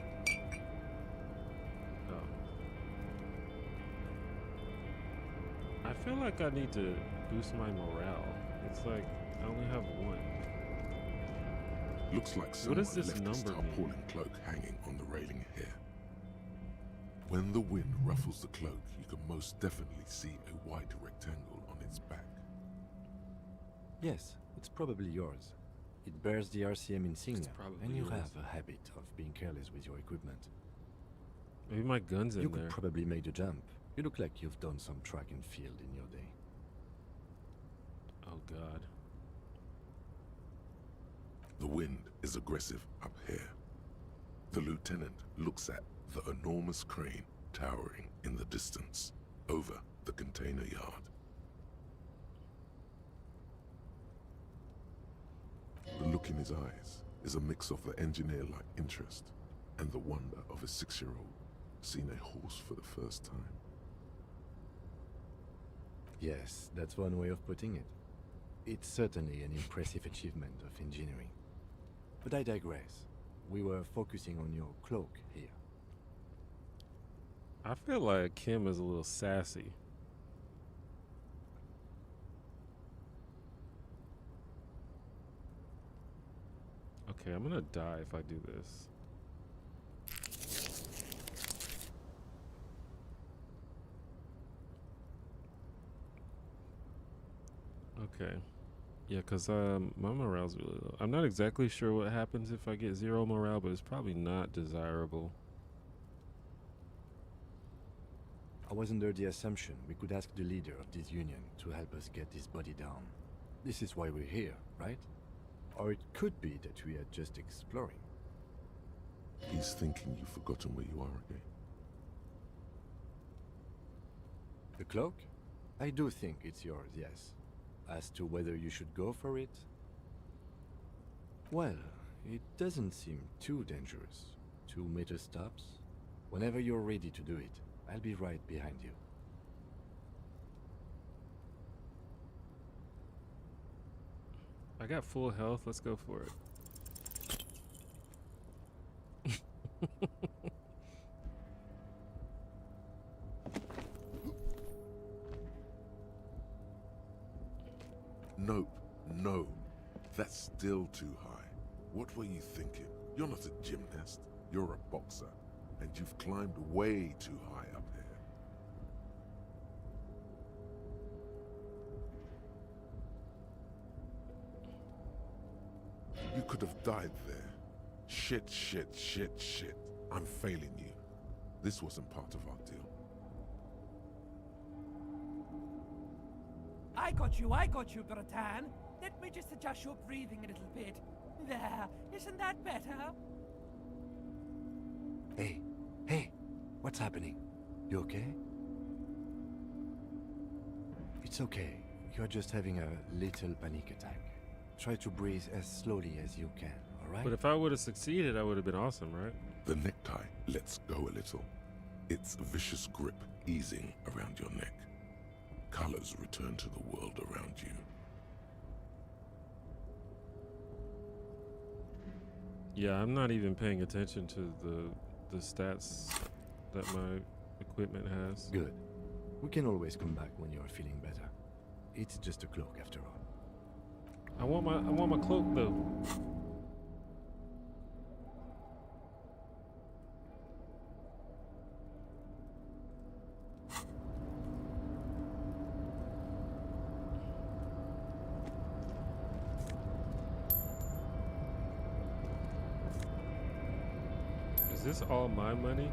Oh. I feel like I need to boost my morale. It's like I only have one. Looks like What someone does this left his number mean? tarpaulin cloak hanging on the railing here. When the wind ruffles the cloak, you can most definitely see a white rectangle on its back. Yes, it's probably yours. It bears the RCM insignia, and you yours. have a habit of being careless with your equipment. Maybe my gun's in You there. could probably make the jump. You look like you've done some track and field in your day. Oh God. The wind is aggressive up here. The lieutenant looks at the enormous crane towering in the distance over the container yard. The look in his eyes is a mix of the engineer-like interest and the wonder of a 6-year-old seeing a horse for the first time. Yes, that's one way of putting it. It's certainly an impressive achievement of engineering. But I digress. We were focusing on your cloak here. I feel like Kim is a little sassy. Okay, I'm gonna die if I do this. Okay. Yeah, because my morale's really low. I'm not exactly sure what happens if I get 0 morale, but it's probably not desirable. I was under the assumption we could ask the leader of this union to help us get this body down. This is why we're here, right? Or it could be that we are just exploring. He's thinking you've forgotten where you are again. The cloak? I do think it's yours, yes. As to whether you should go for it? Well, it doesn't seem too dangerous. 2-meter stops. Whenever you're ready to do it, I'll be right behind you. I got full health. Let's go for it. Nope, no. That's still too high. What were you thinking? You're not a gymnast. You're a boxer. And you've climbed way too high up here. You could have died there. Shit, shit, shit, shit. I'm failing you. This wasn't part of our deal. I got you, Bratan. Let me just adjust your breathing a little bit. There, isn't that better? Hey, what's happening? You okay? It's okay. You're just having a little panic attack. Try to breathe as slowly as you can, alright? But if I would have succeeded, I would have been awesome, right? The necktie lets go a little. Its vicious grip easing around your neck. Colors return to the world around you. Yeah, I'm not even paying attention to the stats that my equipment has. Good. We can always come back when you're feeling better. It's just a cloak after all. I want my cloak though. Is this all my money?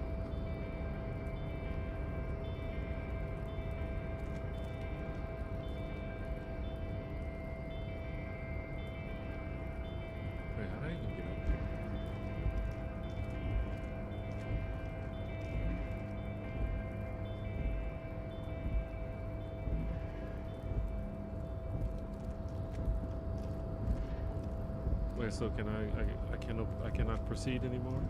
Wait, how did I even get up here? Wait, so can I cannot proceed anymore?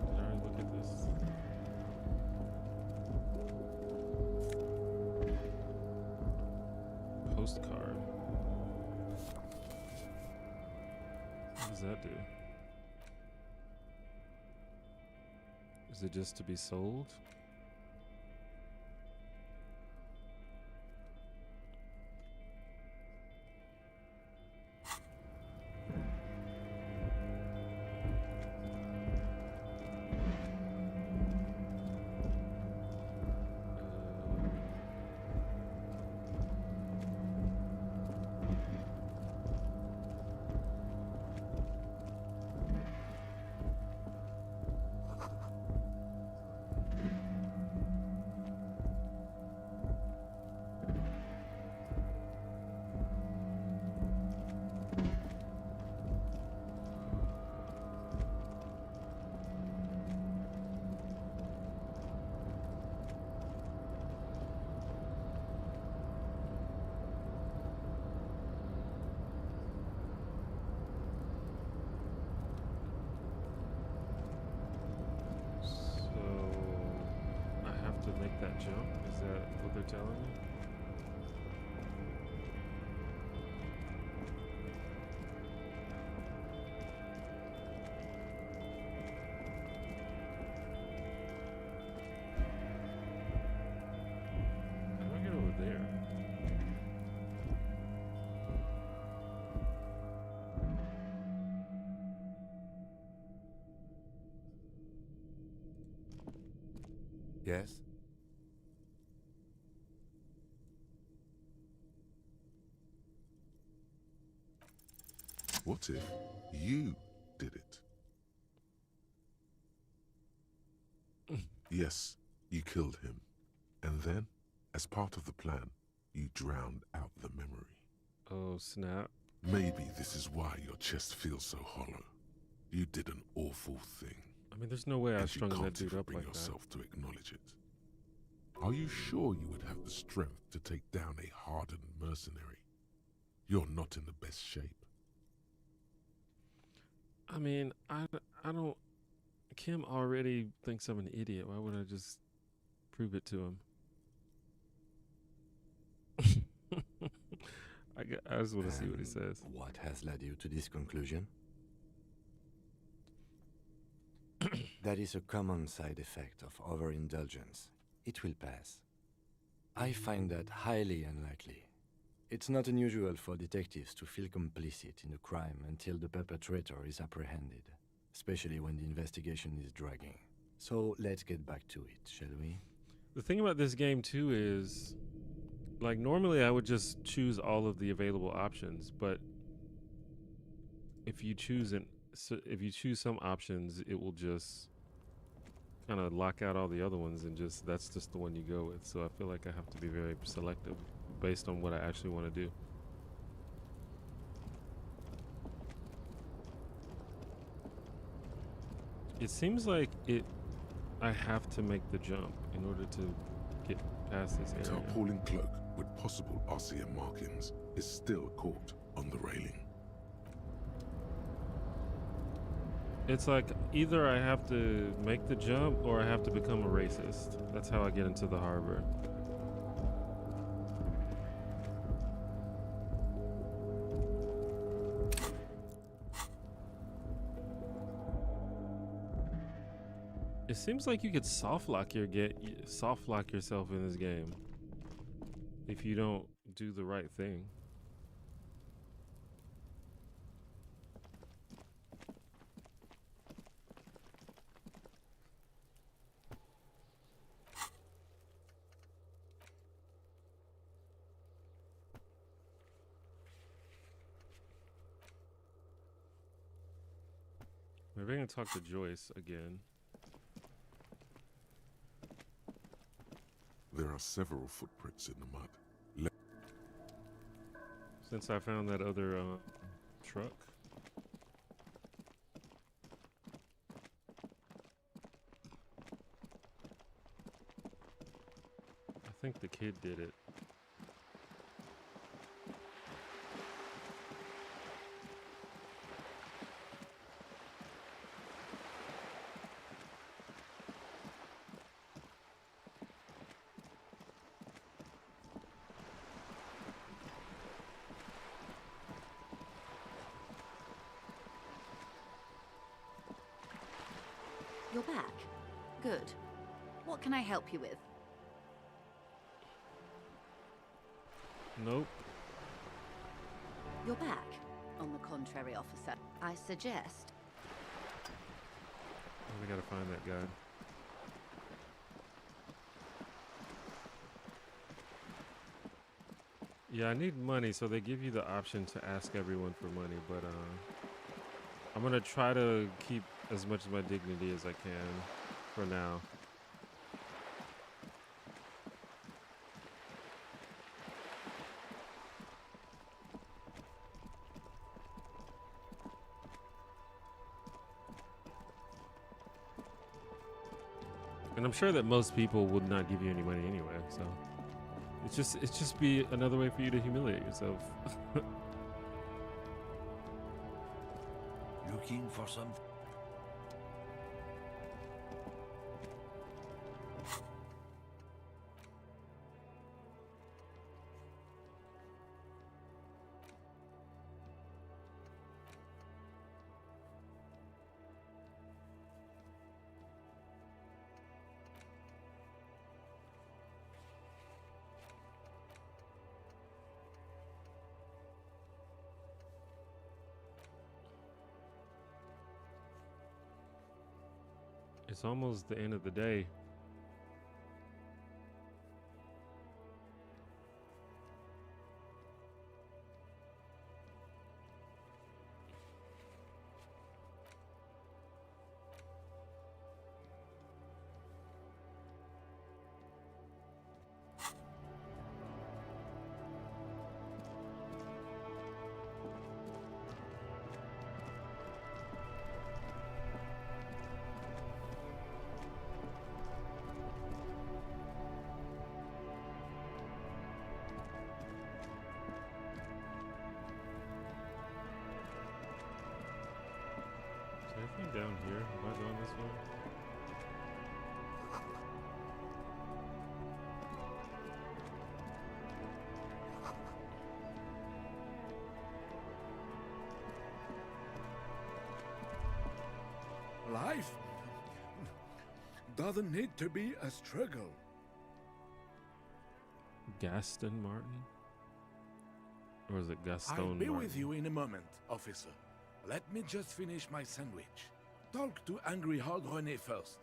Did I already look at this? does that do? Is it just to be sold? To make that jump? Is that what they're telling me? How do I get over there? Yes? What if you did it? Yes, you killed him. And then, as part of the plan, you drowned out the memory. Oh, snap. Maybe this is why your chest feels so hollow. You did an awful thing. I mean, there's no way I and strung you that can't dude even up bring like that. yourself to acknowledge it. Are you sure you would have the strength to take down a hardened mercenary? You're not in the best shape. I mean, I don't... Kim already thinks I'm an idiot. Why would I just prove it to him? I just want to see what he says. What has led you to this conclusion? That is a common side effect of overindulgence. It will pass. I find that highly unlikely. It's not unusual for detectives to feel complicit in a crime until the perpetrator is apprehended, especially when the investigation is dragging. So let's get back to it, shall we? The thing about this game too is, like, normally I would just choose all of the available options, but if you choose some options, it will just kind of lock out all the other ones, and that's just the one you go with. So I feel like I have to be very selective based on what I actually want to do. It seems like I have to make the jump in order to get past this area. Tarpaulin cloak with possible RCM markings is still caught on the railing. It's like either I have to make the jump or I have to become a racist. That's how I get into the harbor. It seems like you could soft lock yourself in this game if you don't do the right thing. Maybe I can talk to Joyce again. There are several footprints in the mud. Since I found that other truck. I think the kid did it. You're back. Good. What can I help you with? Nope. You're back. On the contrary, officer, I suggest... We gotta find that guy. Yeah, I need money, so they give you the option to ask everyone for money, but I'm gonna try to keep as much of my dignity as I can for now. And I'm sure that most people would not give you any money anyway, so it's just be another way for you to humiliate yourself. Looking for something? It's almost the end of the day. Anything down here? Am I going this way? Life doesn't need to be a struggle. Gaston Martin? Or is it Gaston I'll be Martin? with you in a moment, officer. Let me just finish my sandwich. Talk to Angry Hog René first.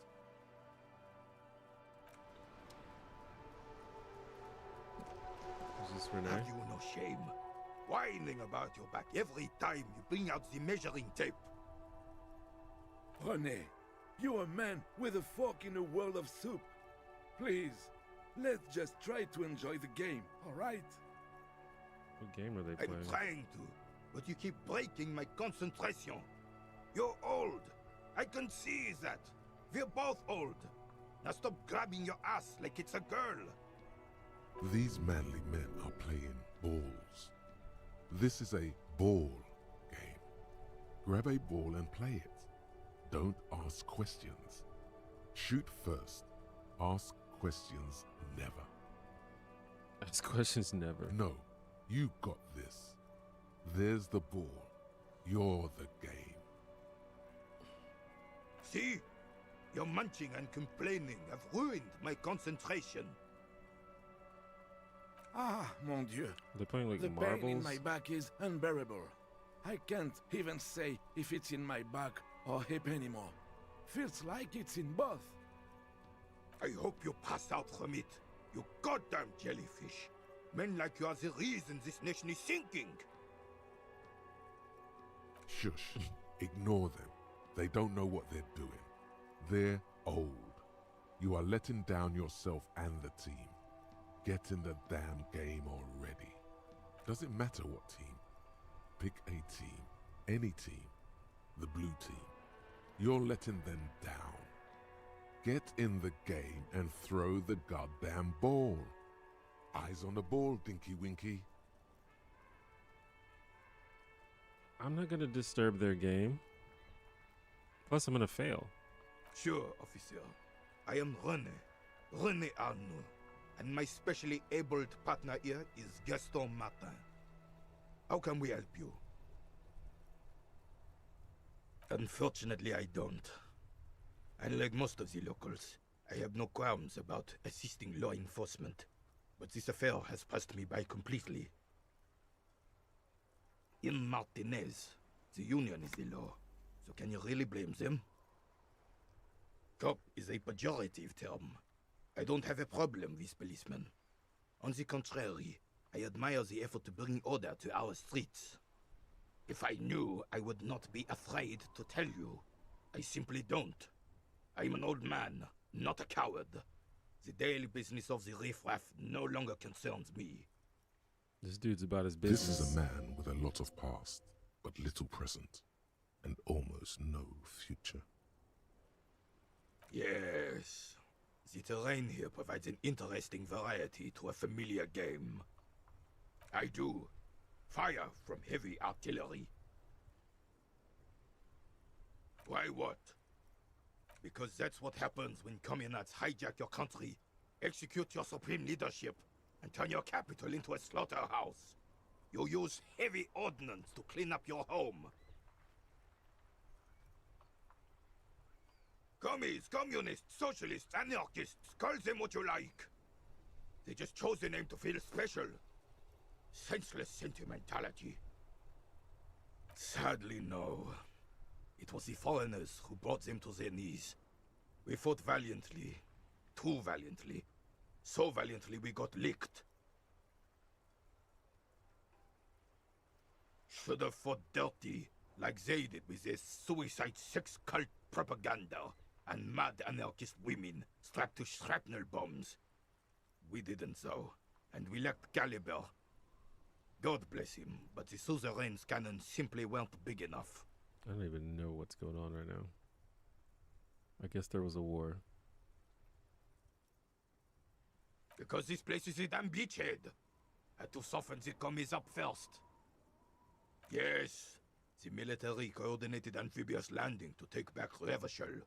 Is this René? Have you no shame? Whining about your back every time you bring out the measuring tape. René, you're a man with a fork in a world of soup. Please, let's just try to enjoy the game, alright? What game are they playing? I'm trying to, but you keep breaking my concentration. You're old. I can see that. We're both old. Now stop grabbing your ass like it's a girl. These manly men are playing balls. This is a ball game. Grab a ball and play it. Don't ask questions. Shoot first. Ask questions never. Ask questions never. No, you got this. There's the ball. You're the game. See? Your munching and complaining have ruined my concentration. Ah, mon Dieu. They're playing like the marbles. pain in my back is unbearable. I can't even say if it's in my back or hip anymore. Feels like it's in both. I hope you pass out from it, you goddamn jellyfish. Men like you are the reason this nation is sinking. Shush. Ignore them. They don't know what they're doing. They're old. You are letting down yourself and the team. Get in the damn game already. Doesn't matter what team. Pick a team. Any team. The blue team. You're letting them down. Get in the game and throw the goddamn ball. Eyes on the ball, Dinky Winky. I'm not gonna disturb their game. Plus, I'm gonna fail. Sure, officer. I am René Arnaud. And my specially abled partner here is Gaston Martin. How can we help you? Unfortunately, I don't. Unlike most of the locals, I have no qualms about assisting law enforcement, but this affair has passed me by completely. In Martinez, the Union is the law, so can you really blame them? Cop is a pejorative term. I don't have a problem with policemen. On the contrary, I admire the effort to bring order to our streets. If I knew, I would not be afraid to tell you. I simply don't. I'm an old man, not a coward. The daily business of the riffraff no longer concerns me. This dude's about his business. This is a man with a lot of past, but little present, and almost no future. Yes. The terrain here provides an interesting variety to a familiar game. I do. Fire from heavy artillery. Why what? Because that's what happens when communards hijack your country, execute your supreme leadership, and turn your capital into a slaughterhouse. You use heavy ordnance to clean up your home. Commies, communists, socialists, anarchists, call them what you like. They just chose the name to feel special. Senseless sentimentality. Sadly, no. It was the foreigners who brought them to their knees. We fought valiantly. Too valiantly. So valiantly we got licked. Should have fought dirty, like they did with their suicide sex cult propaganda and mad anarchist women strapped to shrapnel bombs. We didn't though, and we lacked caliber. God bless him, but the suzerain's cannons simply weren't big enough. I don't even know what's going on right now. I guess there was a war. Because this place is a damn beachhead. Had to soften the commies up first. Yes, the military coordinated amphibious landing to take back Revachol.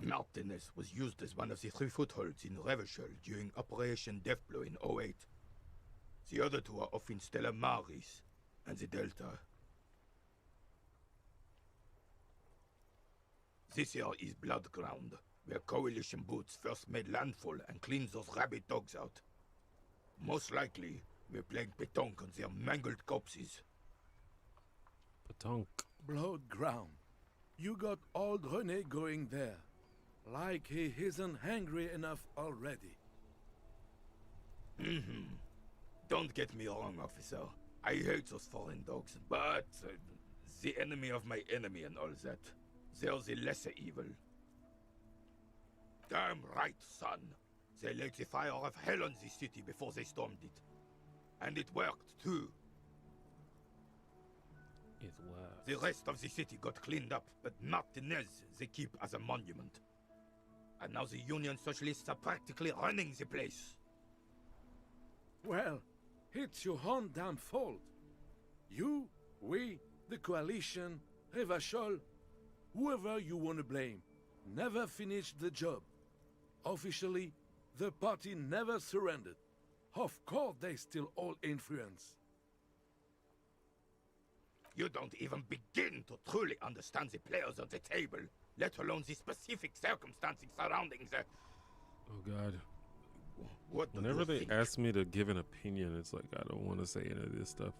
Martinez was used as one of the 3 footholds in Revachol during Operation Deathblow in 08. The other 2 are off in Stella Maris and the Delta. This here is Blood Ground, where Coalition boots first made landfall and cleaned those rabid dogs out. Most likely, we're playing pétanque on their mangled corpses. Pétanque. Blood Ground. You got old René going there. Like he isn't hungry enough already. Don't get me wrong, officer. I hate those foreign dogs, but the enemy of my enemy and all that. They're the lesser evil. Damn right, son. They laid the fire of hell on the city before they stormed it. And it worked, too. It worked. The rest of the city got cleaned up, but Martinez they keep as a monument. And now the Union Socialists are practically running the place. Well, it's your own damn fault. You, we, the Coalition, Revachol, whoever you want to blame, never finished the job. Officially, the party never surrendered. Of course they still hold influence. You don't even begin to truly understand the players on the table, let alone the specific circumstances surrounding the... Oh God. What do Whenever you they think? ask me to give an opinion, it's like I don't want to say any of this stuff.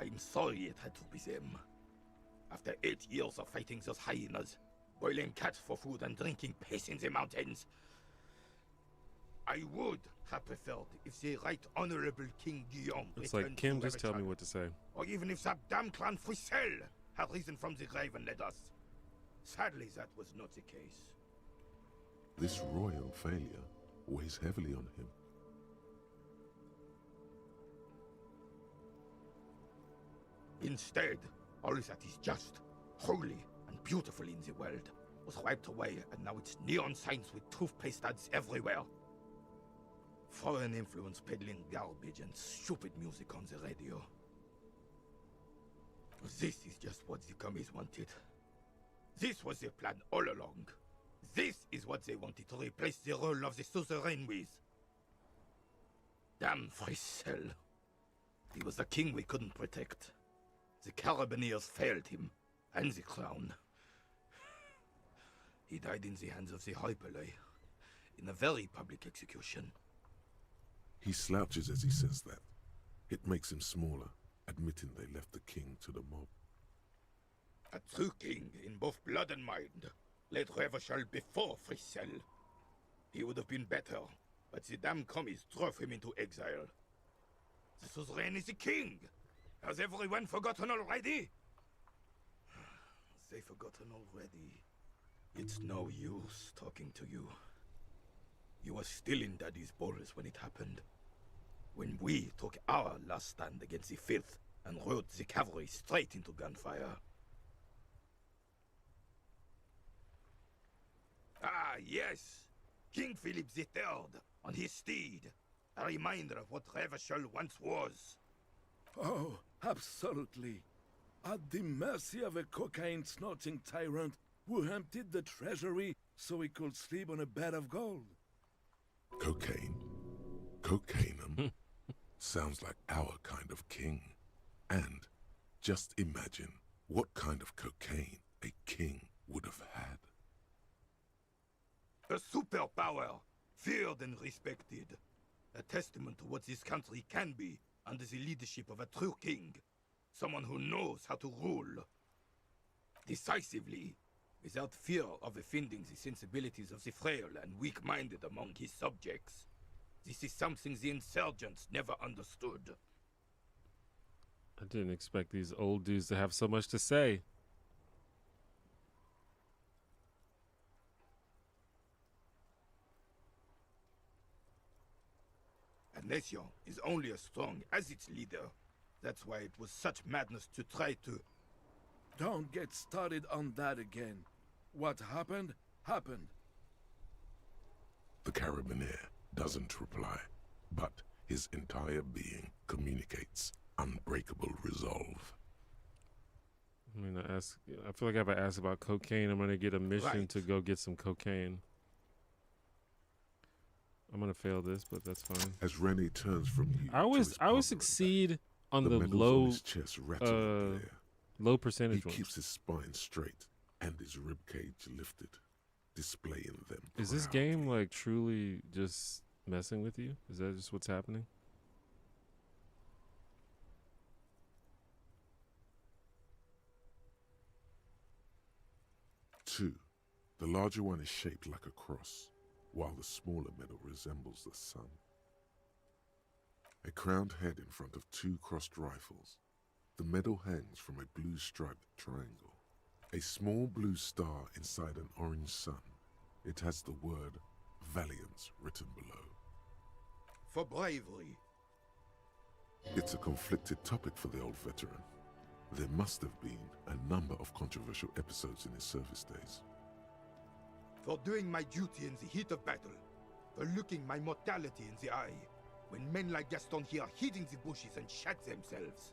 I'm sorry it had to be them. After 8 years of fighting those hyenas, boiling cats for food and drinking piss in the mountains, I would have preferred if the Right Honorable King Guillaume It's returned like, Kim, to just tell me Revachol, what to say. or even if that damn clan Frisell had risen from the grave and led us. Sadly, that was not the case. This royal failure weighs heavily on him. Instead, all that is just, holy, and beautiful in the world was wiped away, and now it's neon signs with toothpaste ads everywhere. Foreign influence peddling garbage and stupid music on the radio. This is just what the commies wanted. This was their plan all along. This is what they wanted to replace the role of the suzerain with. Damn Frisell. He was a king we couldn't protect. The Carabineers failed him, and the crown. He died in the hands of the Hyperlay, in a very public execution. He slouches as he says that. It makes him smaller, admitting they left the king to the mob. A true king in both blood and mind led Revachol before Frisell. He would have been better, but the damn commies drove him into exile. The suzerain is the king! Has everyone forgotten already? They forgotten already. It's no use talking to you. You were still in Daddy's balls when it happened. When we took our last stand against the filth and rode the cavalry straight into gunfire. Ah, yes! King Philip III on his steed. A reminder of what Revachol once was. Oh, absolutely. At the mercy of a cocaine-snorting tyrant who emptied the treasury so he could sleep on a bed of gold. Cocaine? Cocainum? Sounds like our kind of king. And just imagine what kind of cocaine a king would have had. A superpower, feared and respected. A testament to what this country can be under the leadership of a true king. Someone who knows how to rule. Decisively, without fear of offending the sensibilities of the frail and weak-minded among his subjects. This is something the insurgents never understood. I didn't expect these old dudes to have so much to say. A nation is only as strong as its leader. That's why it was such madness to try to... Don't get started on that again. What happened, happened. The Carabineer doesn't reply, but his entire being communicates unbreakable resolve. I feel like if I ask about cocaine, I'm gonna get a mission to go get some cocaine. I'm gonna fail this, but that's fine. As Rene turns from you, I always succeed on the low, low percentage ones. He keeps his spine straight and his ribcage lifted, displaying them. Is this game like truly just messing with you? Is that just what's happening? Two, the larger one is shaped like a cross, while the smaller medal resembles the sun. A crowned head in front of two crossed rifles. The medal hangs from a blue striped triangle. A small blue star inside an orange sun. It has the word Valiance written below. For bravery. It's a conflicted topic for the old veteran. There must have been a number of controversial episodes in his service days. For doing my duty in the heat of battle. For looking my mortality in the eye. When men like Gaston here hid in the bushes and shot themselves.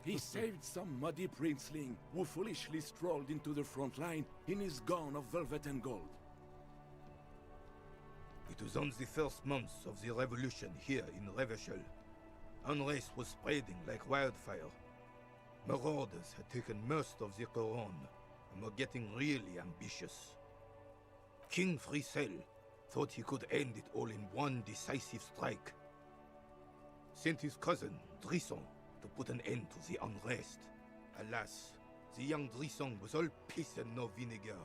He saved some muddy princeling who foolishly strolled into the front line in his gown of velvet and gold. It was on the first months of the revolution here in Revachol. Unrest was spreading like wildfire. Marauders had taken most of the Couronne and were getting really ambitious. King Frisell thought he could end it all in one decisive strike. Sent his cousin, Drisson, to put an end to the unrest. Alas, the young Drisson was all piss and no vinegar,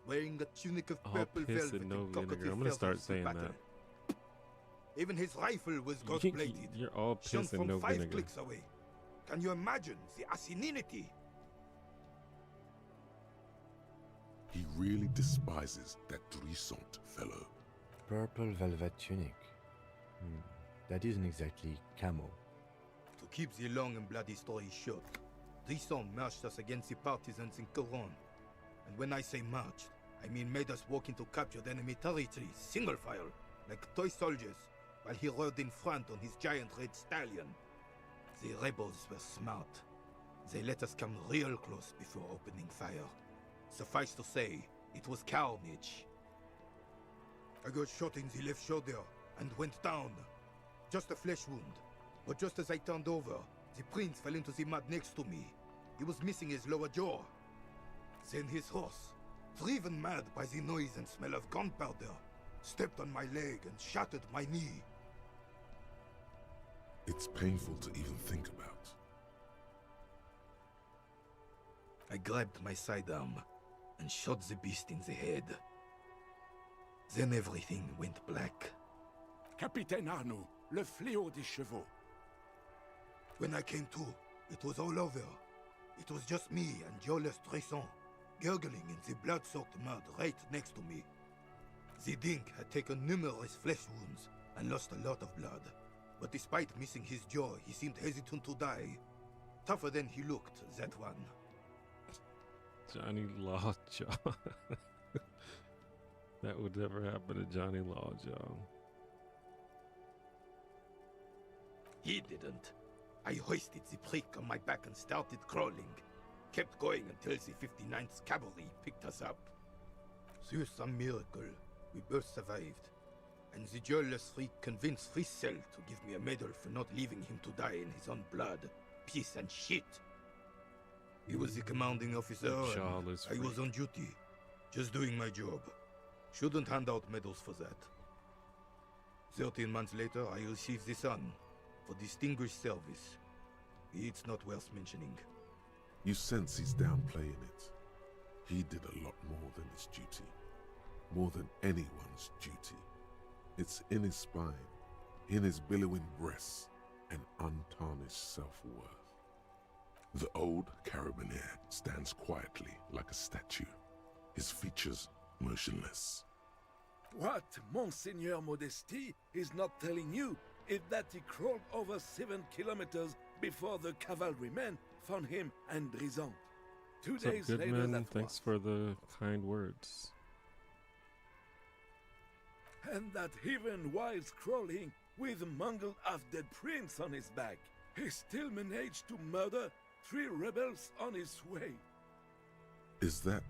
wearing a tunic of purple velvet and cockatoo I'm gonna start feathers to saying battle. that. Even his rifle was gold-plated. You're all shone piss and from no 5 vinegar. clicks away. Can you imagine the asininity? He really despises that Drissant fellow. Purple velvet tunic. That isn't exactly camo. To keep the long and bloody story short, Drisson marched us against the partisans in Couronne. And when I say marched, I mean made us walk into captured enemy territory, single file, like toy soldiers, while he rode in front on his giant red stallion. The rebels were smart. They let us come real close before opening fire. Suffice to say, it was carnage, I got shot in the left shoulder and went down. Just a flesh wound. But just as I turned over, the prince fell into the mud next to me. He was missing his lower jaw. Then his horse, driven mad by the noise and smell of gunpowder, stepped on my leg and shattered my knee. It's painful to even think about. I grabbed my sidearm and shot the beast in the head. Then everything went black. Capitaine Arnoux, le fléau des chevaux. When I came to, it was all over. It was just me and Jolas Tresson, gurgling in the blood-soaked mud right next to me. The dink had taken numerous flesh wounds and lost a lot of blood. But despite missing his jaw, he seemed hesitant to die. Tougher than he looked, that one. Johnny Lawjaw. That would never happen to Johnny Lawjaw. He didn't. I hoisted the prick on my back and started crawling. Kept going until the 59th Cavalry picked us up. Through some miracle, we both survived. And the jealous freak convinced Frissel to give me a medal for not leaving him to die in his own blood, piss and shit. He was the commanding officer, and I was on duty, just doing my job. Shouldn't hand out medals for that. 13 months later, I received the Sun for distinguished service. It's not worth mentioning. You sense he's downplaying it. He did a lot more than his duty. More than anyone's duty. It's in his spine, in his billowing breasts, and untarnished self-worth. The old carabinier stands quietly like a statue, his features motionless. What Monseigneur Modesty is not telling you is that he crawled over 7 kilometers before the cavalrymen found him and Drison. 2 What's up, days later, Goodman? that Thanks was. for the kind words. And that even while crawling with a mangled half-dead prince on his back, he still managed to murder 3 rebels on his way. Is that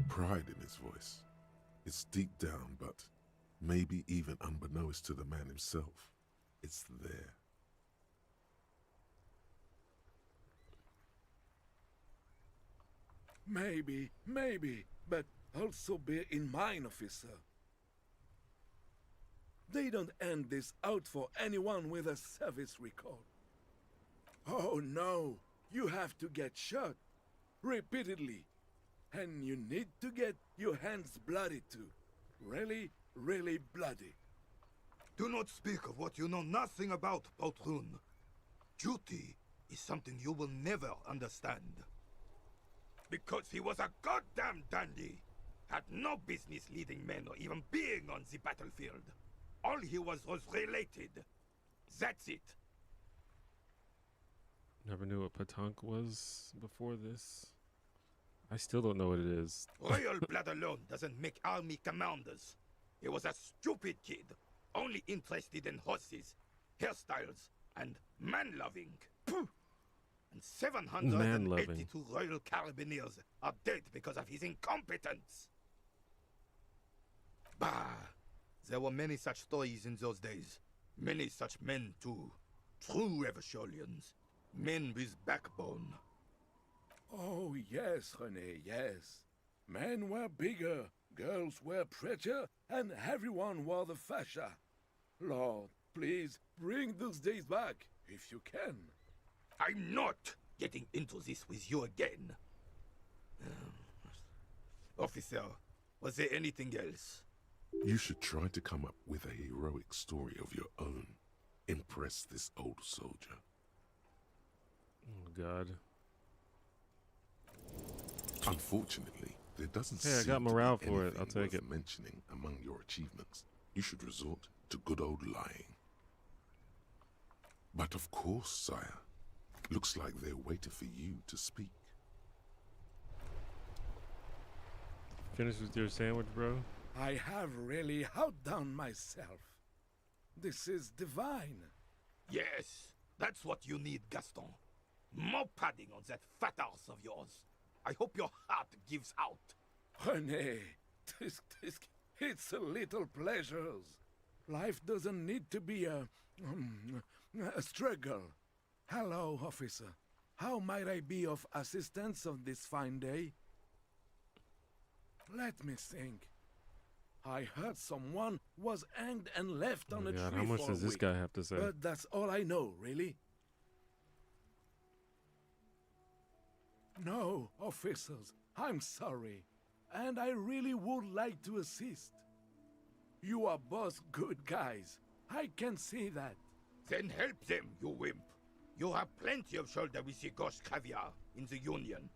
pride in his voice? It's deep down, but maybe even unbeknownst to the man himself, it's there. Maybe, but also bear in mind, officer. They don't hand this out for anyone with a service record. Oh no, you have to get shot repeatedly, and you need to get your hands bloody too. Really, really bloody. Do not speak of what you know nothing about, Poltroon. Duty is something you will never understand. Because he was a goddamn dandy. Had no business leading men or even being on the battlefield. All he was related. That's it. Never knew what Patank was before this. I still don't know what it is. Royal blood alone doesn't make army commanders. He was a stupid kid, only interested in horses, hairstyles, and man-loving. And 782 Royal Carabiniers are dead because of his incompetence. Bah! There were many such stories in those days. Many such men, too. True Revacholians. Men with backbone. Oh yes, René, yes. Men were bigger, girls were prettier, and everyone wore the fascia. Lord, please bring those days back, if you can. I'm not getting into this with you again. Officer, was there anything else? You should try to come up with a heroic story of your own. Impress this old soldier. Oh, God. Unfortunately, there doesn't Hey, I seem got morale to be for it. anything I'll take worth it. mentioning among your achievements. You should resort to good old lying. But of course, sire. Looks like they're waiting for you to speak. Finish with your sandwich, bro? I have really outdone myself. This is divine. Yes, that's what you need, Gaston. More padding on that fat arse of yours. I hope your heart gives out. René, It's a little pleasures. Life doesn't need to be a struggle. Hello, officer. How might I be of assistance on this fine day? Let me think. I heard someone was hanged and left on a God, tree how much for does a this week. guy have to say? But that's all I know, really. No, officers, I'm sorry. And I really would like to assist. You are both good guys. I can see that. Then help them, you wimp. You have plenty of shoulder with the ghost caviar in the Union.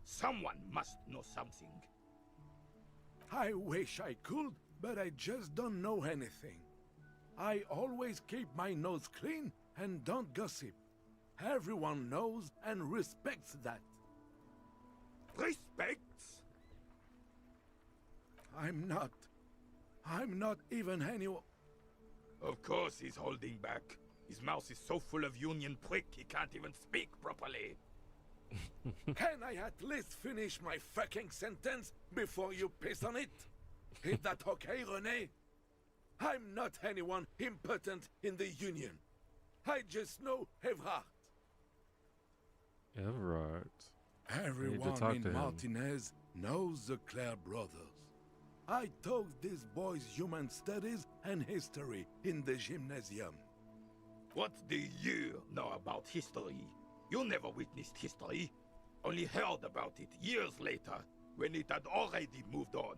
Someone must know something. I wish I could, but I just don't know anything. I always keep my nose clean and don't gossip. Everyone knows and respects that. Respects? I'm not even anyone. Of course he's holding back. His mouth is so full of Union prick he can't even speak properly. Can I at least finish my fucking sentence before you piss on it? Is that okay, René? I'm not anyone important in the Union. I just know Evrard. Everard. Everyone talk in to him. Martinez knows the Clare brothers. I taught these boys human studies and history in the gymnasium. What do you know about history? You never witnessed history, only heard about it years later, when it had already moved on.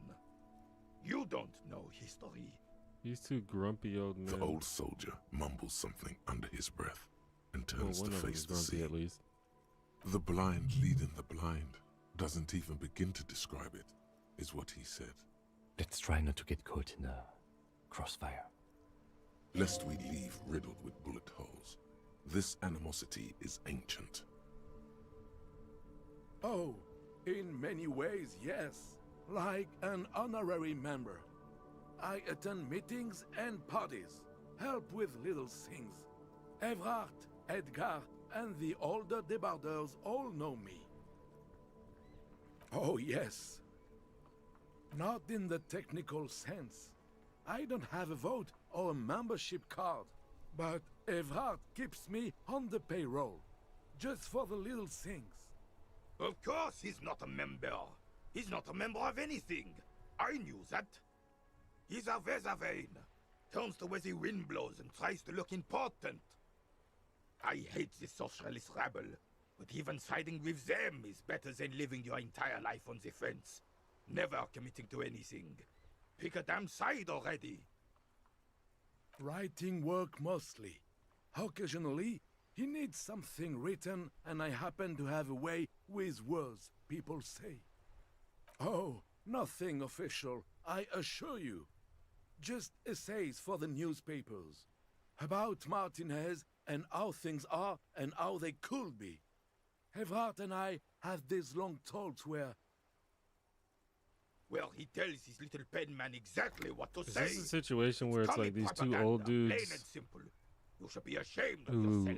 You don't know history. These two grumpy old men. The old soldier mumbles something under his breath and turns one to of them face is the grumpy sea. at least. The blind leading the blind doesn't even begin to describe it, is what he said. Let's try not to get caught in a crossfire. Lest we leave riddled with bullet holes. This animosity is ancient. Oh, in many ways, yes. Like an honorary member. I attend meetings and parties, help with little things. Evrard, Edgar, and the older debarders all know me. Oh, yes. Not in the technical sense. I don't have a vote or a membership card, but Evrard keeps me on the payroll, just for the little things. Of course he's not a member. He's not a member of anything. I knew that. He's a Vezavane. Turns to where the wind blows and tries to look important. I hate this socialist rabble, but even siding with them is better than living your entire life on the fence. Never committing to anything. Pick a damn side already. Writing work mostly. Occasionally, he needs something written, and I happen to have a way with words, people say. Oh, nothing official, I assure you. Just essays for the newspapers. About Martinez and how things are and how they could be. Evrard and I have these long talks where... Well, he tells his little pen man exactly what to Is say. this a situation where it's comic like these two propaganda, old plain dudes and simple. You should be ashamed of who yourself.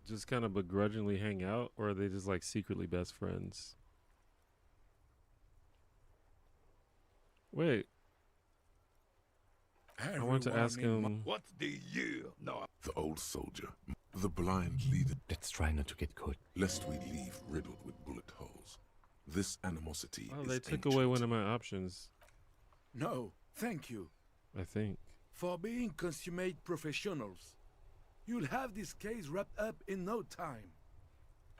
just kind of begrudgingly hang out, or are they just like secretly best friends? Wait. I want to ask him. What do you know? The old soldier, the blind leader. Let's try not to get caught. Lest we leave riddled with bullet holes. This animosity Oh, is they took ancient. away one of my options. No, thank you. I think. For being consummate professionals. You'll have this case wrapped up in no time.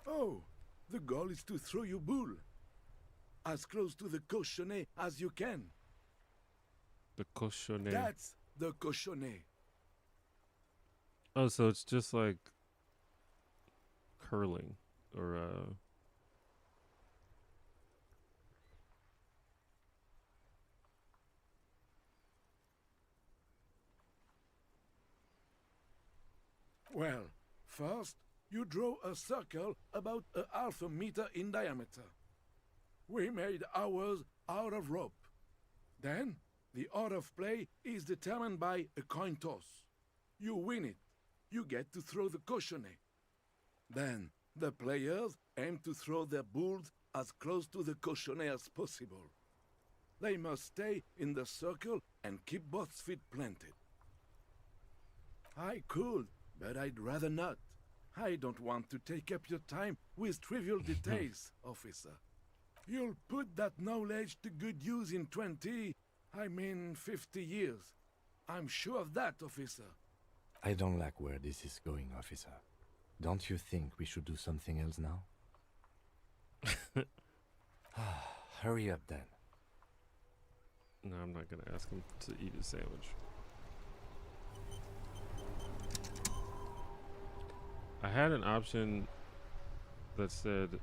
Oh, the goal is to throw you bull. As close to the cochonnet as you can. The cochonnet. That's the cochonnet. Oh, so it's just like curling or Well, first, you draw a circle about a half a meter in diameter. We made ours out of rope. Then, the order of play is determined by a coin toss. You win it. You get to throw the cochonnet. Then, the players aim to throw their bulls as close to the cochonnet as possible. They must stay in the circle and keep both feet planted. I could, but I'd rather not. I don't want to take up your time with trivial details, officer. You'll put that knowledge to good use in 50 years. I'm sure of that, officer. I don't like where this is going, officer. Don't you think we should do something else now? Hurry up, then. No, I'm not gonna ask him to eat a sandwich. I had an option that said,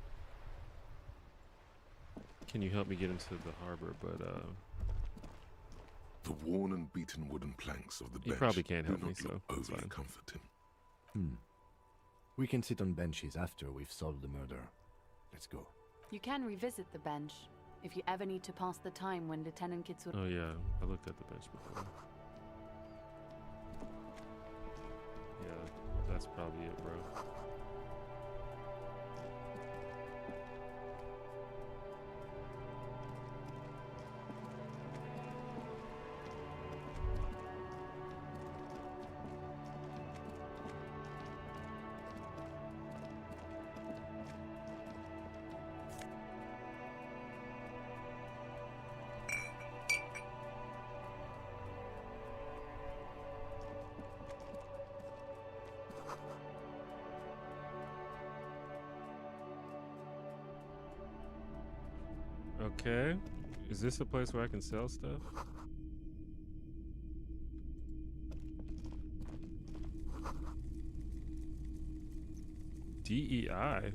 "Can you help me get into the harbor?" But The worn and beaten wooden planks of the he bench probably can't help do me, not so look it's overly fine. comforting. We can sit on benches after we've solved the murder. Let's go. You can revisit the bench if you ever need to pass the time when Lieutenant Kitsura. Oh yeah, I looked at the bench before. Yeah, that's probably it, bro. Okay. Is this a place where I can sell stuff? DEI?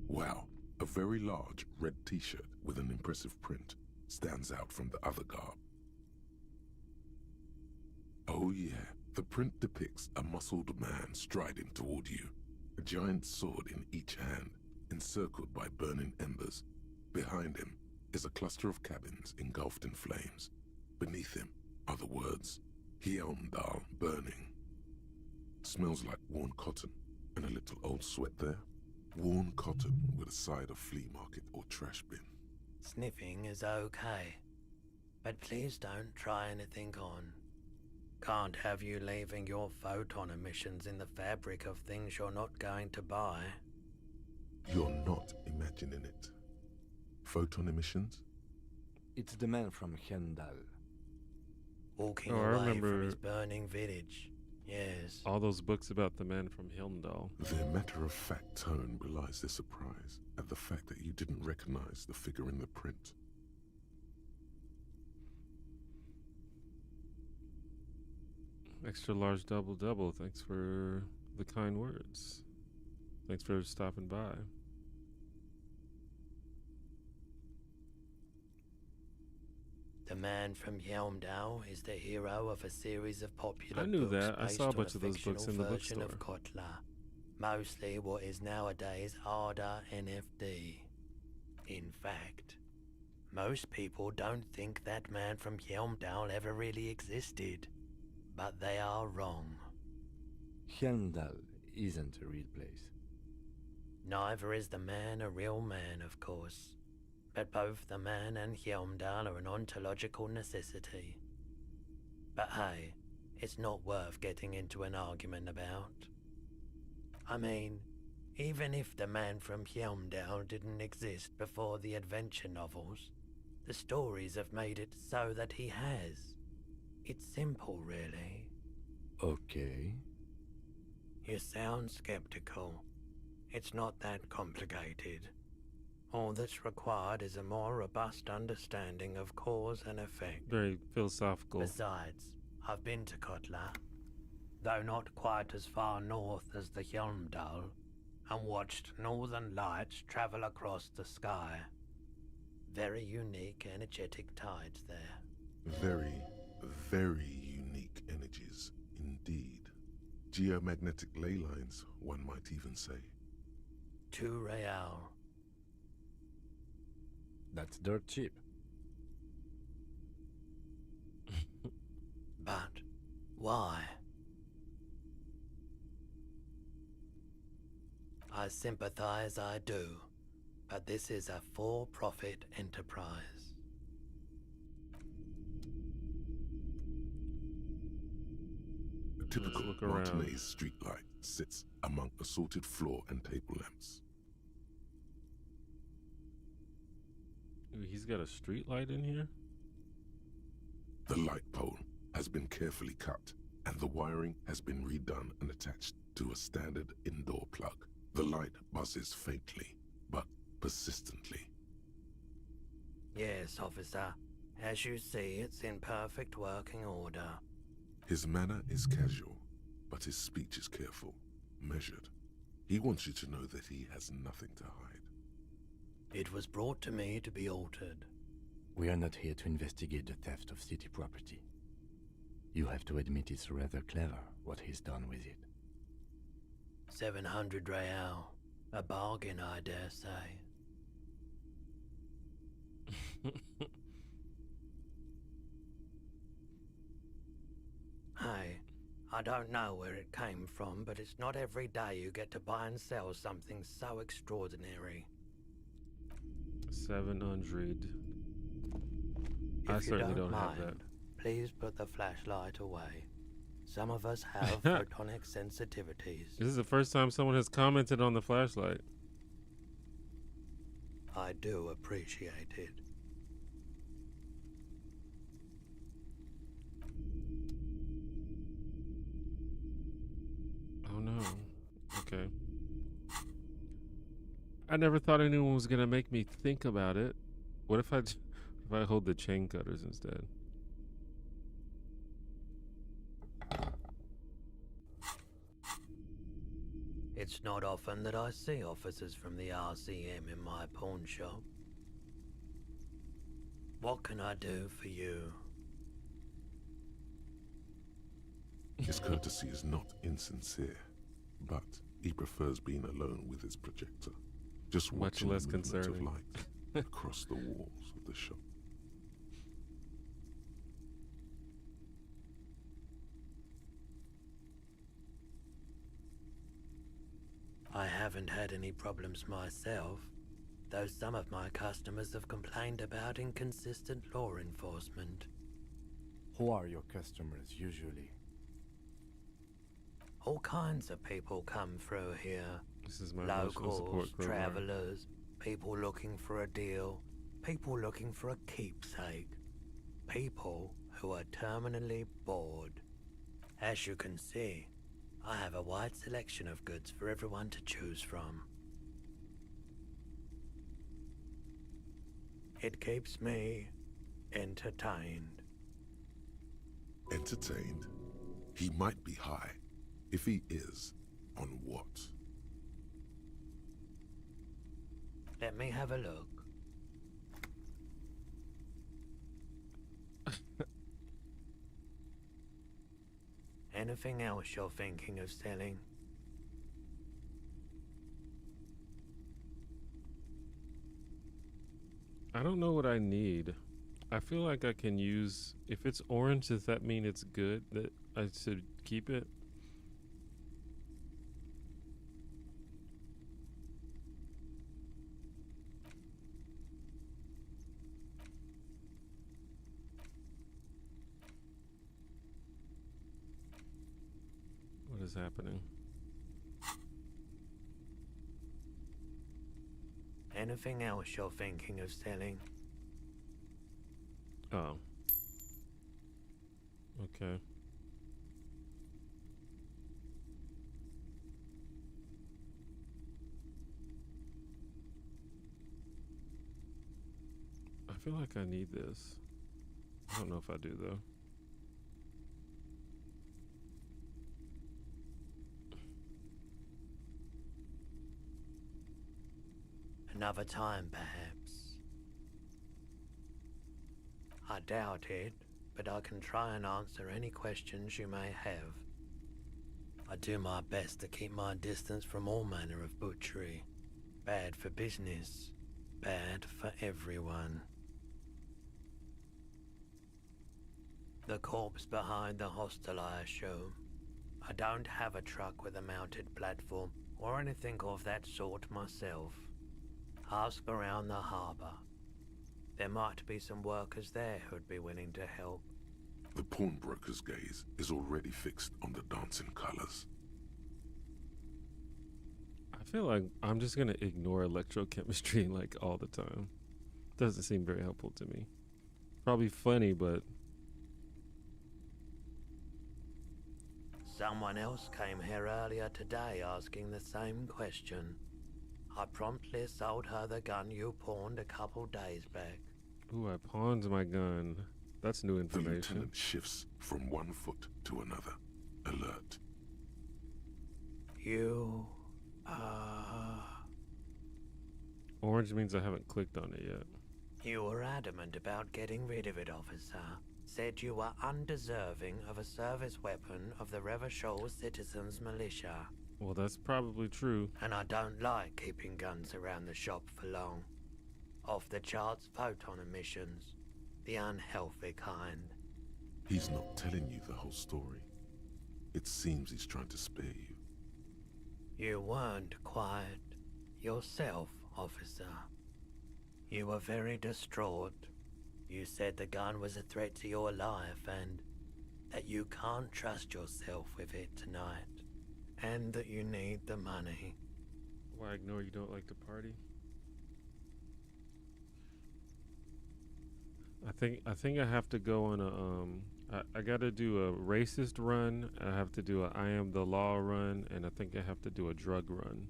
Wow, a very large red t-shirt with an impressive print stands out from the other garb. Oh yeah, the print depicts a muscled man striding toward you, a giant sword in each hand, encircled by burning embers. Behind him is a cluster of cabins engulfed in flames. Beneath him are the words, Hjelmdal burning. Smells like worn cotton and a little old sweat there. Worn cotton with a side of flea market or trash bin. Sniffing is okay, but please don't try anything on. Can't have you leaving your photon emissions in the fabric of things you're not going to buy. You're not imagining it. Photon emissions? It's the man from Hjelmdal. Walking Oh, I away remember from his burning village. Yes. all those books about the man from Hjelmdal. Their matter-of-fact tone belies their surprise at the fact that you didn't recognize the figure in the print. Extra large double. Thanks for the kind words. Thanks for stopping by. The man from Hjelmdal is the hero of a series of popular I knew books that. I based saw a on bunch of those books fictional in the version of bookstore. Kotla, mostly what is nowadays ARDA NFD. In fact, most people don't think that man from Hjelmdal ever really existed, but they are wrong. Hjelmdal isn't a real place. Neither is the man a real man, of course. But both the man and Hjelmdal are an ontological necessity. But hey, it's not worth getting into an argument about. I mean, even if the man from Hjelmdal didn't exist before the adventure novels, the stories have made it so that he has. It's simple, really. Okay. You sound skeptical. It's not that complicated. All that's required is a more robust understanding of cause and effect. Very philosophical. Besides, I've been to Kotla, though not quite as far north as the Hjelmdal, and watched northern lights travel across the sky. Very unique, energetic tides there. Very, very unique energies indeed. Geomagnetic ley lines, one might even say. 2 real. That's dirt cheap. But why? I sympathize, I do. But this is a for-profit enterprise. A typical look around. Martinez streetlight sits among assorted floor and table lamps. Ooh, he's got a street light in here? The light pole has been carefully cut, and the wiring has been redone and attached to a standard indoor plug. The light buzzes faintly, but persistently. Yes, officer. As you see, it's in perfect working order. His manner is casual, but his speech is careful, measured. He wants you to know that he has nothing to hide. It was brought to me to be altered. We are not here to investigate the theft of city property. You have to admit it's rather clever what he's done with it. 700 real. A bargain, I dare say. Hey, I don't know where it came from, but it's not every day you get to buy and sell something so extraordinary. 700. If I you certainly don't have mind, that. please put the flashlight away. Some of us have photonic sensitivities. This is the first time someone has commented on the flashlight. I do appreciate it. Oh no. Okay. I never thought anyone was gonna make me think about it. What if I hold the chain cutters instead? It's not often that I see officers from the RCM in my pawn shop. What can I do for you? His courtesy is not insincere, but he prefers being alone with his projector, just Much watching less the movement concerning. of light across the walls of the shop. I haven't had any problems myself, though some of my customers have complained about inconsistent law enforcement. Who are your customers usually? All kinds of people come through here. This is my emotional support Locals, program. travelers, people looking for a deal, people looking for a keepsake, people who are terminally bored. As you can see, I have a wide selection of goods for everyone to choose from. It keeps me entertained. Entertained? He might be high. If he is, on what? Let me have a look. Anything else you're thinking of selling? I don't know what I need. I feel like I can use, if it's orange, does that mean it's good, that I should keep it? What is happening? Anything else you're thinking of selling? Oh. Okay. I feel like I need this. I don't know if I do though. Another time, perhaps. I doubt it, but I can try and answer any questions you may have. I do my best to keep my distance from all manner of butchery. Bad for business, bad for everyone. The corpse behind the hostel, I assume. I don't have a truck with a mounted platform or anything of that sort myself. Ask around the harbour. There might be some workers there who'd be willing to help. The pawnbroker's gaze is already fixed on the dancing colors. I feel like I'm just gonna ignore electrochemistry like all the time. Doesn't seem very helpful to me. Probably funny, but Someone else came here earlier today asking the same question. I promptly sold her the gun you pawned a couple days back. ooh, I pawned my gun. That's new The information. lieutenant shifts from one foot to another, alert. You, Orange means I haven't clicked on it yet. You were adamant about getting rid of it, officer. Said you were undeserving of a service weapon of the Revachol Citizens Militia. Well, that's probably true. And I don't like keeping guns around the shop for long. Off the charts photon emissions. The unhealthy kind. He's not telling you the whole story. It seems he's trying to spare you. You weren't quiet yourself, officer. You were very distraught. You said the gun was a threat to your life and that you can't trust yourself with it tonight. And that you need the money. Why ignore you don't like to party? I think I have to go on a I gotta do a racist run. I have to do a I am the law run, and I think I have to do a drug run.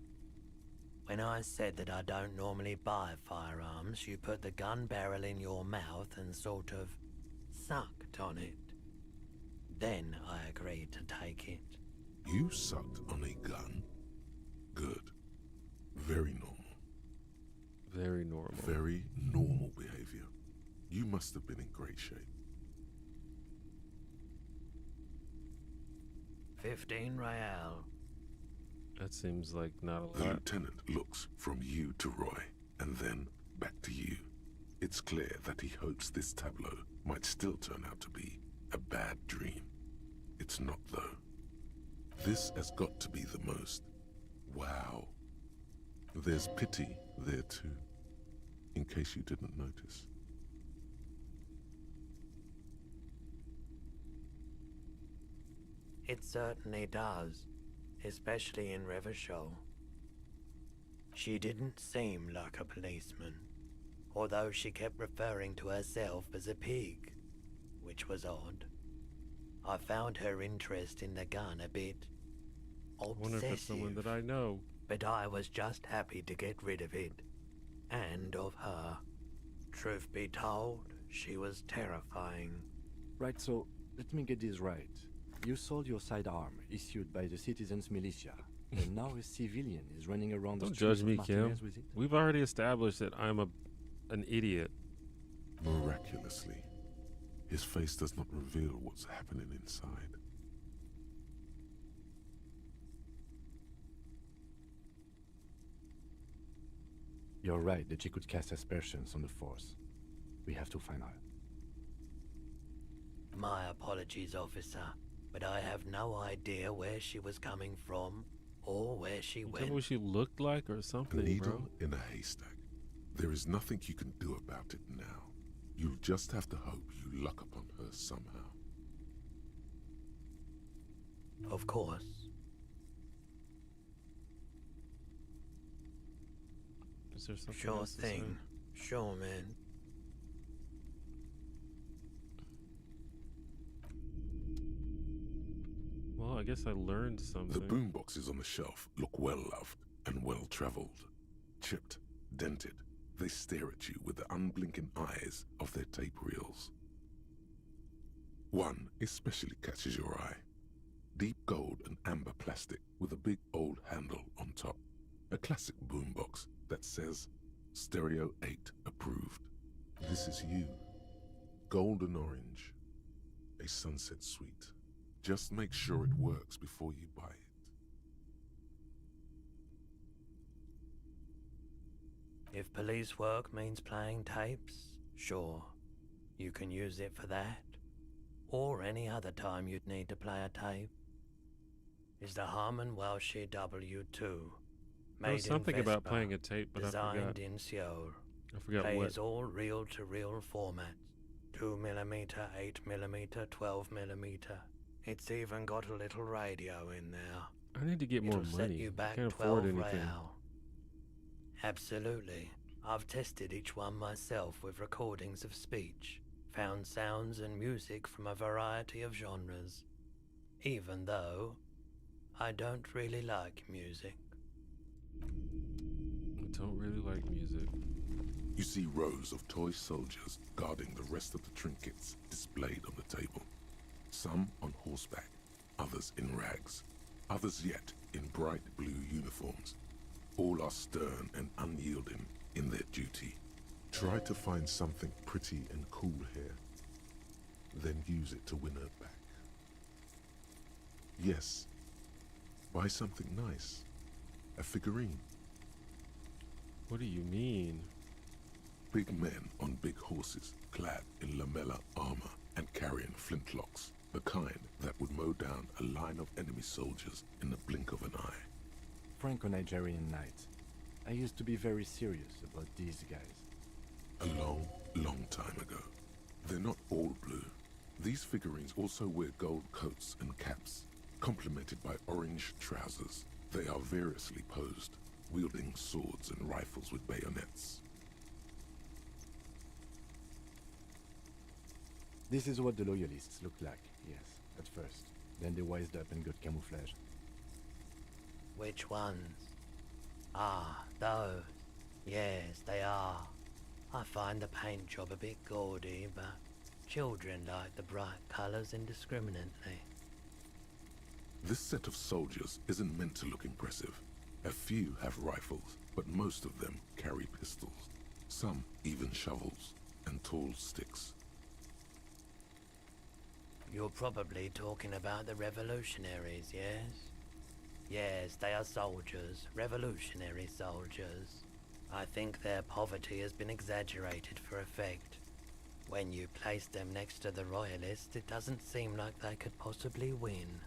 When I said that I don't normally buy firearms, you put the gun barrel in your mouth and sort of sucked on it. Then I agreed to take it. You sucked on a gun? Good. Very normal. Very normal. Very normal behavior. You must have been in great shape. 15 real. That seems like not a The lot. lieutenant looks from you to Roy, and then back to you. It's clear that he hopes this tableau might still turn out to be a bad dream. It's not, though. This has got to be the most. Wow. There's pity there, too, in case you didn't notice. It certainly does, especially in Revachol. She didn't seem like a policeman, although she kept referring to herself as a pig, which was odd. I found her interest in the gun a bit I wonder if it's someone obsessive, that I know. but I was just happy to get rid of it, and of her. Truth be told, she was terrifying. Right, so let me get this right. You sold your sidearm, issued by the Citizens Militia, and now a civilian is running around Don't the streets judge me, of Kim. Martinez with it? We've already established that I'm an idiot. Miraculously, his face does not reveal what's happening inside. You're right that she could cast aspersions on the Force. We have to find her. My apologies, officer, but I have no idea where she was coming from or where she You tell went. me what she looked like or A something, needle bro. in a haystack. There is nothing you can do about it now. You'll just have to hope you luck upon her somehow. Of course. Is there something Sure else to say? thing. Sure, man. Well, I guess I learned The something. boomboxes on the shelf look well-loved and well-traveled. Chipped, dented, they stare at you with the unblinking eyes of their tape reels. One especially catches your eye. Deep gold and amber plastic with a big old handle on top. A classic boombox that says, Stereo 8 approved. This is you. Golden orange. A sunset suite. Just make sure it works before you buy it. If police work means playing tapes, sure. You can use it for that. Or any other time you'd need to play a tape. is the Harman Welsh W2. There was Made something in about Vespa, playing a tape, but I designed forgot. in Seoul. I forgot Plays what. all reel-to-reel formats. 2mm, 8mm, 12mm. It's even got a little radio in there. I need to get more It'll set money. you I back can't 12 afford anything. real. Absolutely. I've tested each one myself with recordings of speech, found sounds and music from a variety of genres. Even though I don't really like music. I don't really like music. You see rows of toy soldiers guarding the rest of the trinkets displayed on the table. Some on horseback, others in rags, others yet in bright blue uniforms. All are stern and unyielding in their duty. Try to find something pretty and cool here, then use it to win her back. Yes, buy something nice. A figurine. What do you mean? Big men on big horses, clad in lamella armor and carrying flintlocks, the kind that would mow down a line of enemy soldiers in the blink of an eye. Franco-Nigerian knights. I used to be very serious about these guys. A long, long time ago. They're not all blue. These figurines also wear gold coats and caps, complemented by orange trousers. They are variously posed, wielding swords and rifles with bayonets. This is what the loyalists looked like, yes, at first. Then they wised up and got camouflage. Which ones? Ah, those. Yes, they are. I find the paint job a bit gaudy, but children like the bright colours indiscriminately. This set of soldiers isn't meant to look impressive. A few have rifles, but most of them carry pistols. Some even shovels and tall sticks. You're probably talking about the revolutionaries, yes? Yes, they are soldiers, revolutionary soldiers. I think their poverty has been exaggerated for effect. When you place them next to the royalists, it doesn't seem like they could possibly win.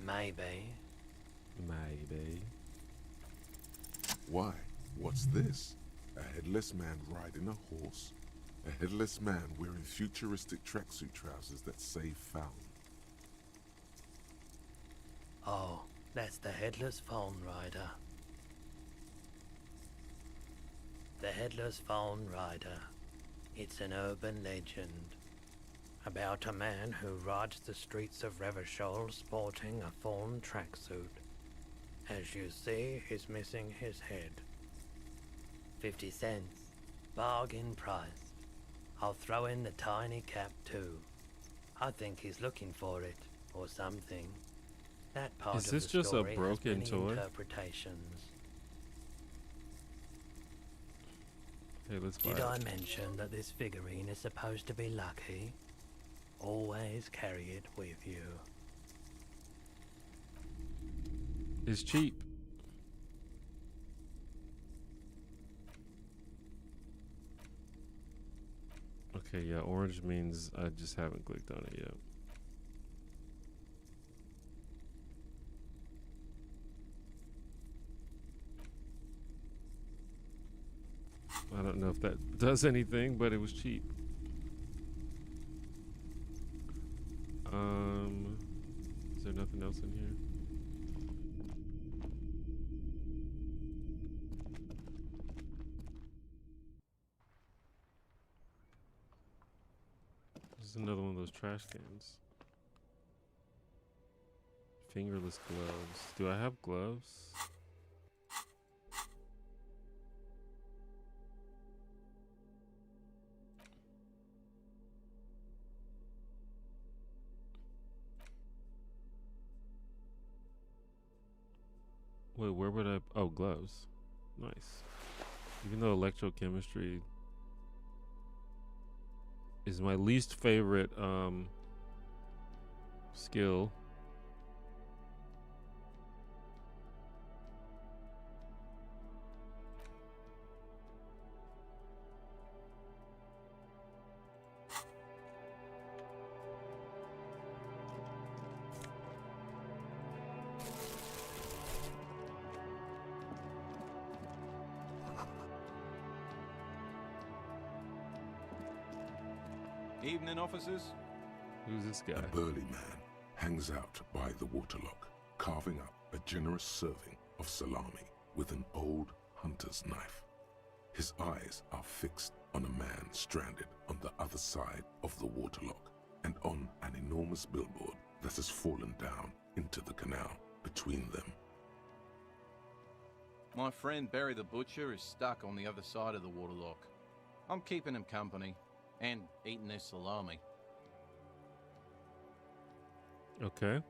Maybe. Maybe. Why? What's this? A headless man riding a horse? A headless man wearing futuristic tracksuit trousers that say found. Oh, that's the Headless Phone Rider. The Headless Phone Rider. It's an urban legend about a man who rides the streets of Revachol sporting a fawn tracksuit. As you see, he's missing his head. 50 cents. Bargain price. I'll throw in the tiny cap too. I think he's looking for it, or something. That part Is of this the just a story broken has many toy? interpretations. Hey, let's buy Did it. I mention that this figurine is supposed to be lucky? Always carry it with you. It's cheap. Okay, yeah, orange means I just haven't clicked on it yet. I don't know if that does anything, but it was cheap. Is there nothing else in here? This is another one of those trash cans. Fingerless gloves. Do I have gloves? Wait, where would I? Oh, gloves. Nice. Even though electrochemistry is my least favorite skill, Evening, officers. Who's this guy? A burly man hangs out by the waterlock, carving up a generous serving of salami with an old hunter's knife. His eyes are fixed on a man stranded on the other side of the waterlock and on an enormous billboard that has fallen down into the canal between them. My friend Barry the Butcher is stuck on the other side of the waterlock. I'm keeping him company and eating their salami. Okay.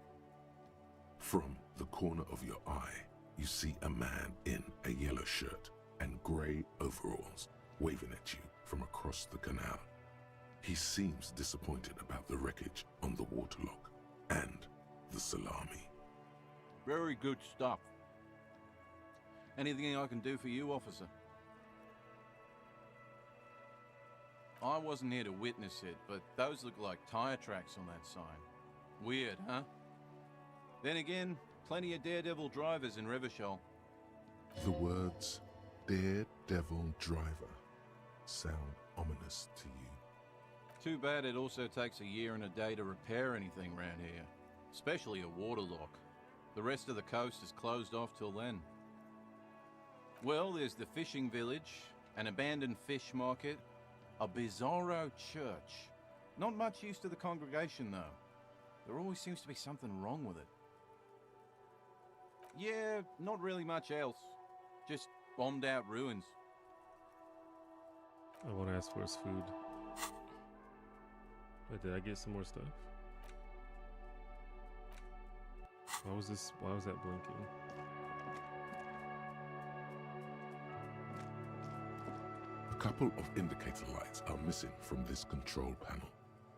From the corner of your eye, you see a man in a yellow shirt and grey overalls waving at you from across the canal. He seems disappointed about the wreckage on the waterlock and the salami. Very good stuff. Anything I can do for you, officer? I wasn't here to witness it, but those look like tire tracks on that sign. Weird, huh? Then again, plenty of daredevil drivers in Revachol. The words Daredevil Driver sound ominous to you. Too bad it also takes a year and a day to repair anything around here, especially a waterlock. The rest of the coast is closed off till then. Well, there's the fishing village, an abandoned fish market, a bizarro church. Not much use to the congregation, though. There always seems to be something wrong with it. Yeah, not really much else. Just bombed out ruins. I want to ask for his food. Wait, did I get some more stuff? Why was that blinking? A couple of indicator lights are missing from this control panel.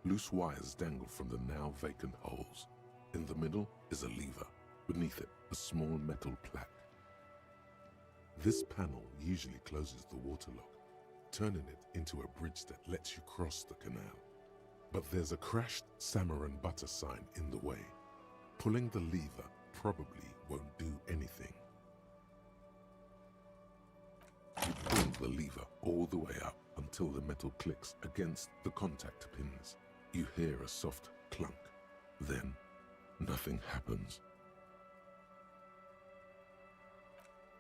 Loose wires dangle from the now vacant holes. In the middle is a lever. Beneath it, a small metal plaque. This panel usually closes the waterlock, turning it into a bridge that lets you cross the canal. But there's a crashed salmon and butter sign in the way. Pulling the lever probably won't do anything. You pull the lever all the way up until the metal clicks against the contact pins. You hear a soft clunk. Then, nothing happens.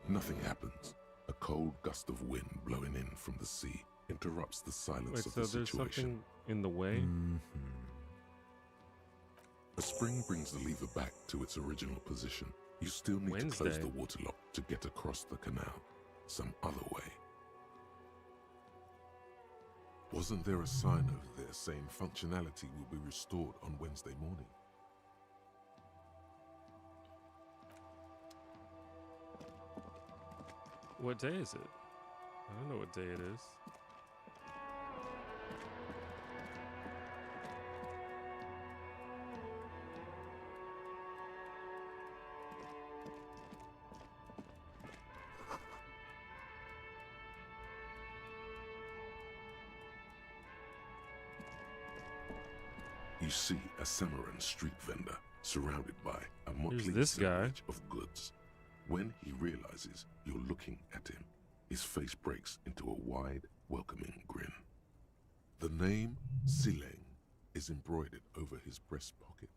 Nothing happens. A cold gust of wind blowing in from the sea interrupts the silence of the there's situation. something in the way? A spring brings the lever back to its original position. You still need to close the waterlock to get across the canal. Some other way. Wasn't there a sign over there saying functionality will be restored on Wednesday morning? What day is it? I don't know what day it is. You see a Samaran street vendor surrounded by a motley this guy? assemblage of goods. When he realizes you're looking at him, his face breaks into a wide, welcoming grin. The name Sileng is embroidered over his breast pocket.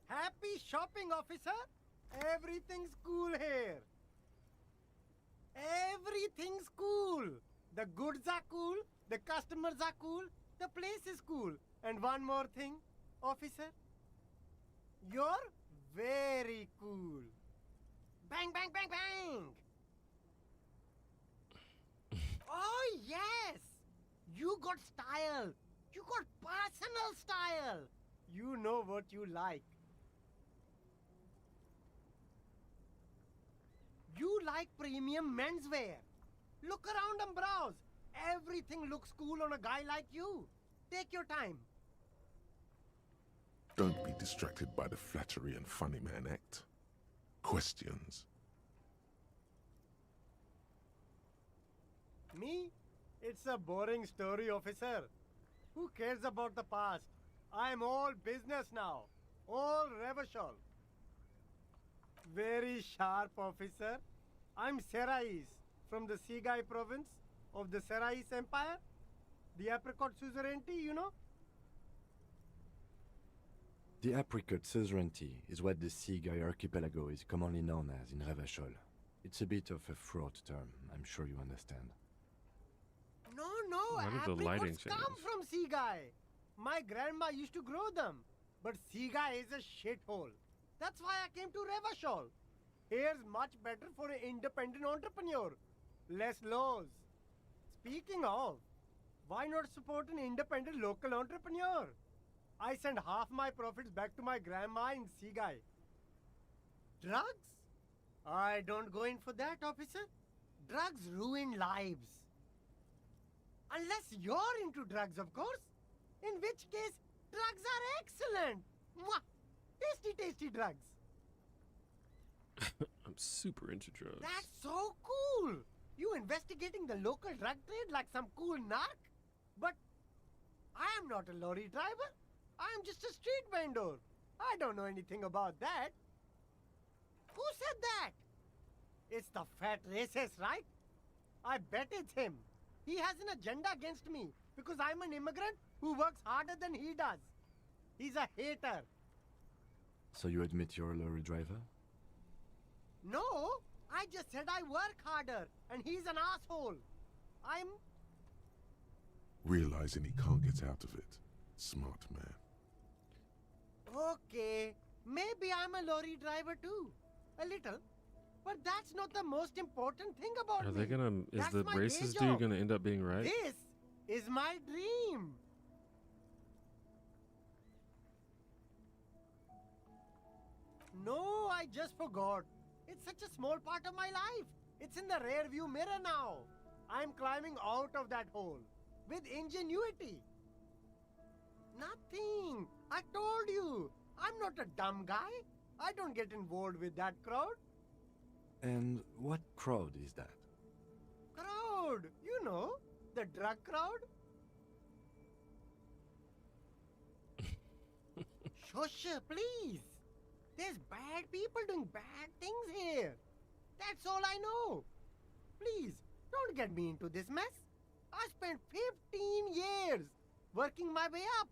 Happy shopping, officer! Everything's cool here. Everything's cool. The goods are cool, the customers are cool, the place is cool. And one more thing, officer. You're very cool. Bang, bang, bang, bang! Oh, yes! You got style. You got personal style. You know what you like. You like premium menswear. Look around and browse. Everything looks cool on a guy like you. Take your time. Don't be distracted by the flattery and funny man act. Questions. Me? It's a boring story, officer. Who cares about the past? I'm all business now. All Revachol. Very sharp, officer. I'm Serais from the Sigai province of the Serais Empire. The apricot suzerainty, you know? The apricot suzerainty is what the Seaguy archipelago is commonly known as in Revachol. It's a bit of a fraught term, I'm sure you understand. No, Why did the lighting apricots come change? from Seaguy. My grandma used to grow them. But Seaguy is a shithole. That's why I came to Revachol. Here's much better for an independent entrepreneur. Less laws. Speaking of, why not support an independent local entrepreneur? I send half my profits back to my grandma in Seaguy. Drugs? I don't go in for that, officer. Drugs ruin lives. Unless you're into drugs, of course. In which case, drugs are excellent. Mwah! Tasty, tasty drugs. I'm super into drugs. That's so cool. You investigating the local drug trade like some cool narc? But I am not a lorry driver. I am just a street vendor. I don't know anything about that. Who said that? It's the fat racist, right? I bet it's him. He has an agenda against me because I'm an immigrant who works harder than he does. He's a hater. So you admit you're a lorry driver? No, I just said I work harder and he's an asshole. I'm... Realizing he can't get out of it. Smart man. Okay, maybe I'm a lorry driver too. A little. But that's not the most important thing about Are me. they gonna? Is That's the my racist day dude job. gonna end up being right? This is my dream. No, I just forgot. It's such a small part of my life. It's in the rear view mirror now. I'm climbing out of that hole with ingenuity. Nothing. I told you. I'm not a dumb guy. I don't get involved with that crowd. And what crowd is that? Crowd. You know, the drug crowd. Shush, please. There's bad people doing bad things here. That's all I know. Please, don't get me into this mess. I spent 15 years working my way up.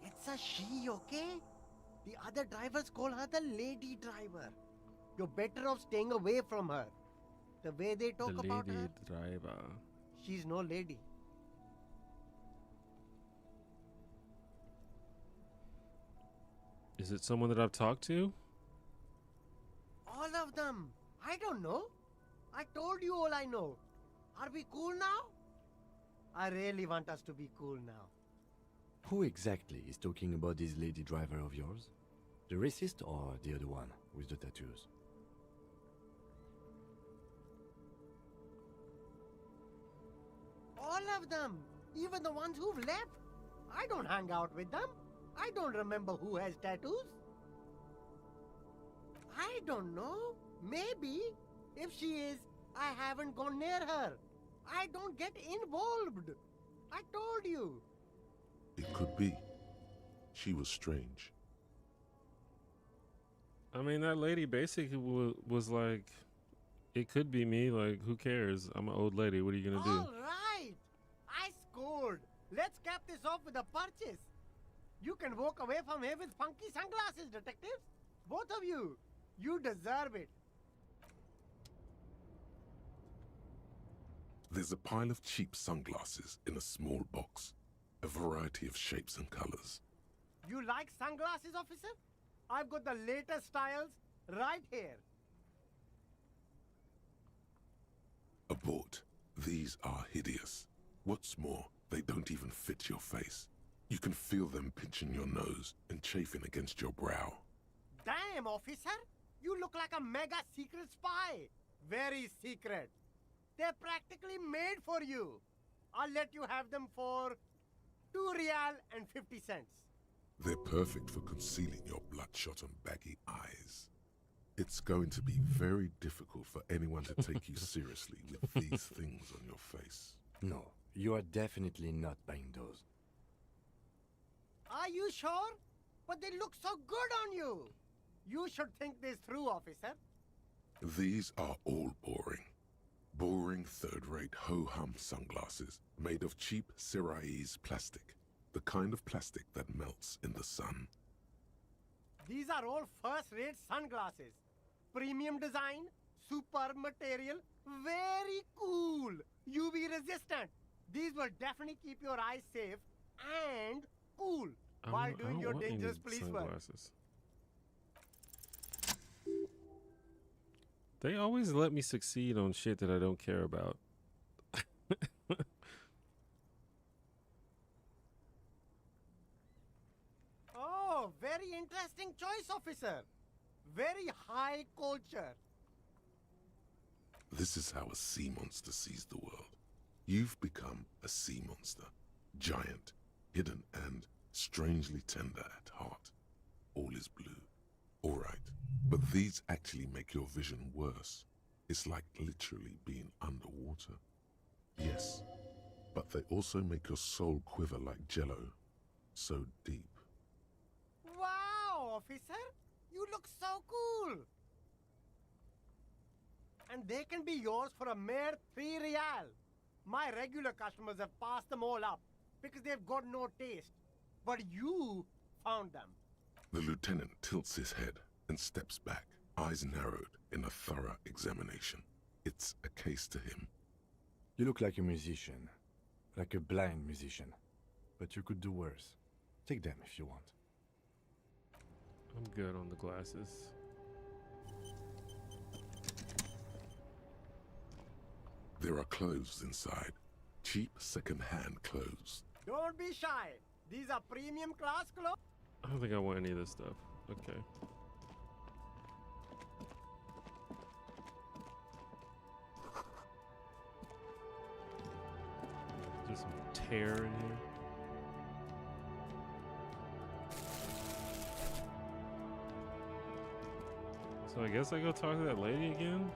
It's a she, okay? The other drivers call her the lady driver. You're better off staying away from her. The way they talk The about lady her, driver. she's no lady. Is it someone that I've talked to? All of them. I don't know. I told you all I know. Are we cool now? I really want us to be cool now. Who exactly is talking about this lady driver of yours? The racist or the other one with the tattoos? All of them. Even the ones who've left. I don't hang out with them. I don't remember who has tattoos. I don't know. Maybe. If she is, I haven't gone near her. I don't get involved. I told you. It could be. She was strange. I mean, that lady basically was like, it could be me. Like, who cares? I'm an old lady. What are you gonna do? All right. I scored. Let's cap this off with a purchase. You can walk away from here with funky sunglasses, detectives. Both of you. You deserve it. There's a pile of cheap sunglasses in a small box. A variety of shapes and colors. You like sunglasses, officer? I've got the latest styles right here. Abort. These are hideous. What's more, they don't even fit your face. You can feel them pinching your nose and chafing against your brow. Damn, officer! You look like a mega secret spy. Very secret. They're practically made for you. I'll let you have them for 2 real and 50 cents. They're perfect for concealing your bloodshot and baggy eyes. It's going to be very difficult for anyone to take you seriously with these things on your face. No, you are definitely not buying those. Are you sure? But they look so good on you. You should think this through, officer. These are all boring. Boring third-rate ho-hum sunglasses made of cheap Syrahese plastic. The kind of plastic that melts in the sun. These are all first-rate sunglasses. Premium design, superb material, very cool. UV resistant. These will definitely keep your eyes safe and cool while doing your dangerous police work. They always let me succeed on shit that I don't care about. Oh, very interesting choice, officer. Very high culture. This is how a sea monster sees the world. You've become a sea monster. Giant, hidden, and strangely tender at heart. All is blue. All right, but these actually make your vision worse. It's like literally being underwater. Yes, but they also make your soul quiver like jello. So deep. Wow, officer. You look so cool. And they can be yours for a mere 3 real. My regular customers have passed them all up because they've got no taste. But you found them. The lieutenant tilts his head and steps back, eyes narrowed in a thorough examination. It's a case to him. You look like a musician. Like a blind musician. But you could do worse. Take them if you want. I'm good on the glasses. There are clothes inside. Cheap second-hand clothes. Don't be shy. These are premium class clothes. I don't think I want any of this stuff. Okay. Just some tear in here. So I guess I go talk to that lady again?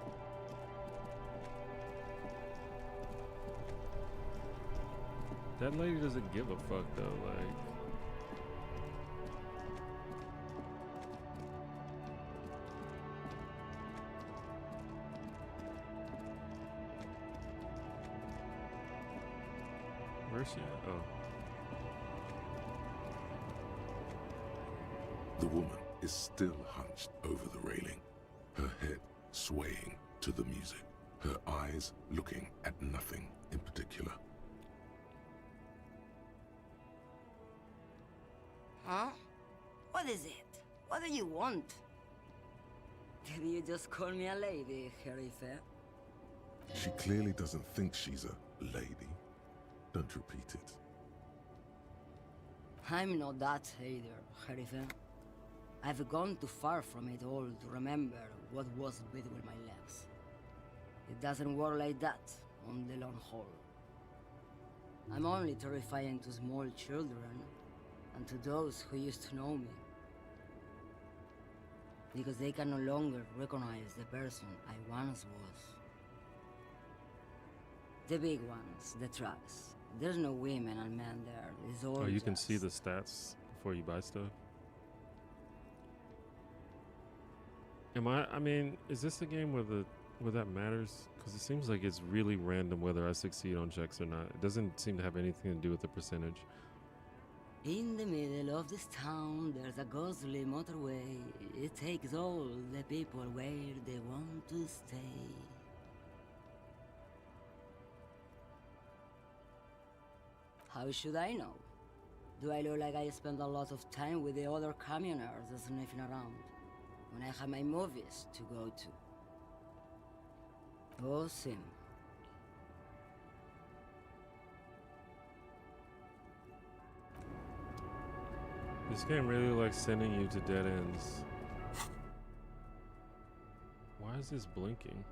That lady doesn't give a fuck though, like. Where's she at? Oh. The woman is still hunched over the railing, her head swaying to the music, her eyes looking at nothing in particular. Huh? What is it? What do you want? Did you just call me a lady, Herife? She clearly doesn't think she's a lady. Don't repeat it. I'm not that either, Herife. I've gone too far from it all to remember what was between my legs. It doesn't work like that on the long haul. I'm only terrifying to small children and to those who used to know me. Because they can no longer recognize the person I once was. The big ones, the trucks. There's no women and men there. It's all Oh, you can just... see the stats before you buy stuff? I mean, is this a game where that matters? Because it seems like it's really random whether I succeed on checks or not. It doesn't seem to have anything to do with the percentage. In the middle of this town, there's a ghostly motorway. It takes all the people where they want to stay. How should I know? Do I look like I spend a lot of time with the other communers sniffing around when I have my movies to go to? Oh, Sim. This game really likes sending you to dead ends. Why is this blinking?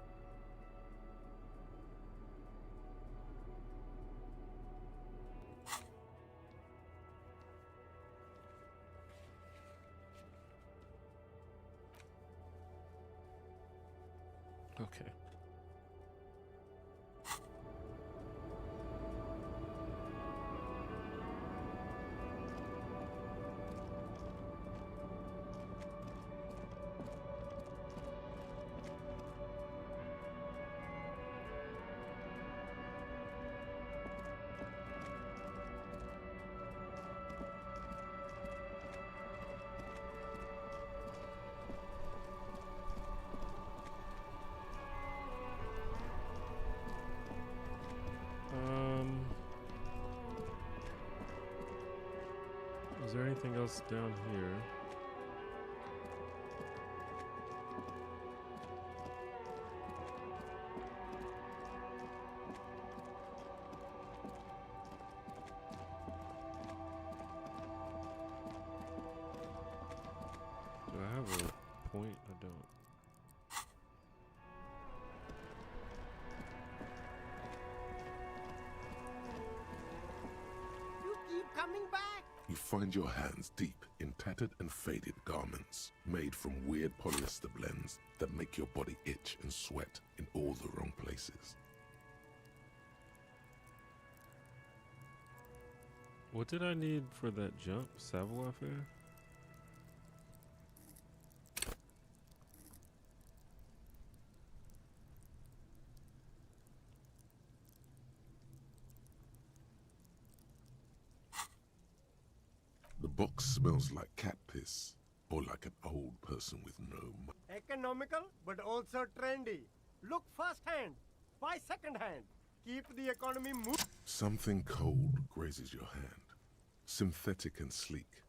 Okay. there anything else down here? Do I have a point? I don't. You keep coming back. You find your hands deep in tattered and faded garments made from weird polyester blends that make your body itch and sweat in all the wrong places. What did I need for that jump? Savoir-faire? The box smells like cat piss, or like an old person with no money. Economical, but also trendy. Look first-hand, buy second-hand. Keep the economy moving. Something cold grazes your hand. Synthetic and sleek.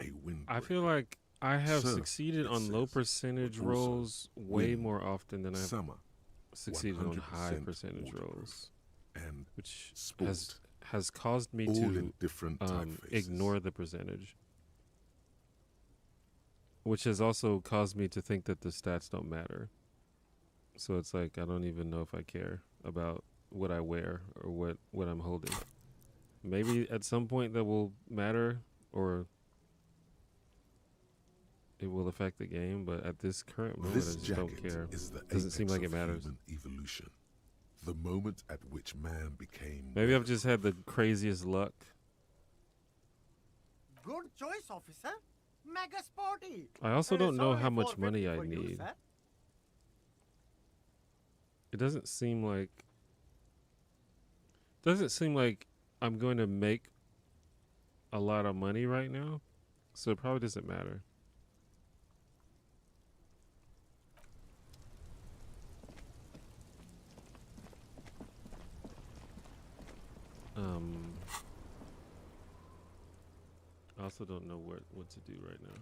A wind. I feel like I have Surf, succeeded it on low says, percentage but also rolls way wind, more often than I've summer, succeeded on high 100% percentage waterproof, rolls, and which sport, has caused me all to in different typefaces. ignore the percentage, which has also caused me to think that the stats don't matter. So it's like I don't even know if I care about what I wear or what I'm holding. Maybe at some point that will matter, or it will affect the game, but at this current moment, This I just don't jacket care. is the Doesn't seem apex like it of matters. human evolution. The moment at which man became. Maybe I've just had the craziest luck. Good choice, officer. Mega sporty. I also don't know Sorry how much for money 50 I for you, need. sir. It doesn't seem like I'm going to make a lot of money right now, so it probably doesn't matter. I also don't know what to do right now.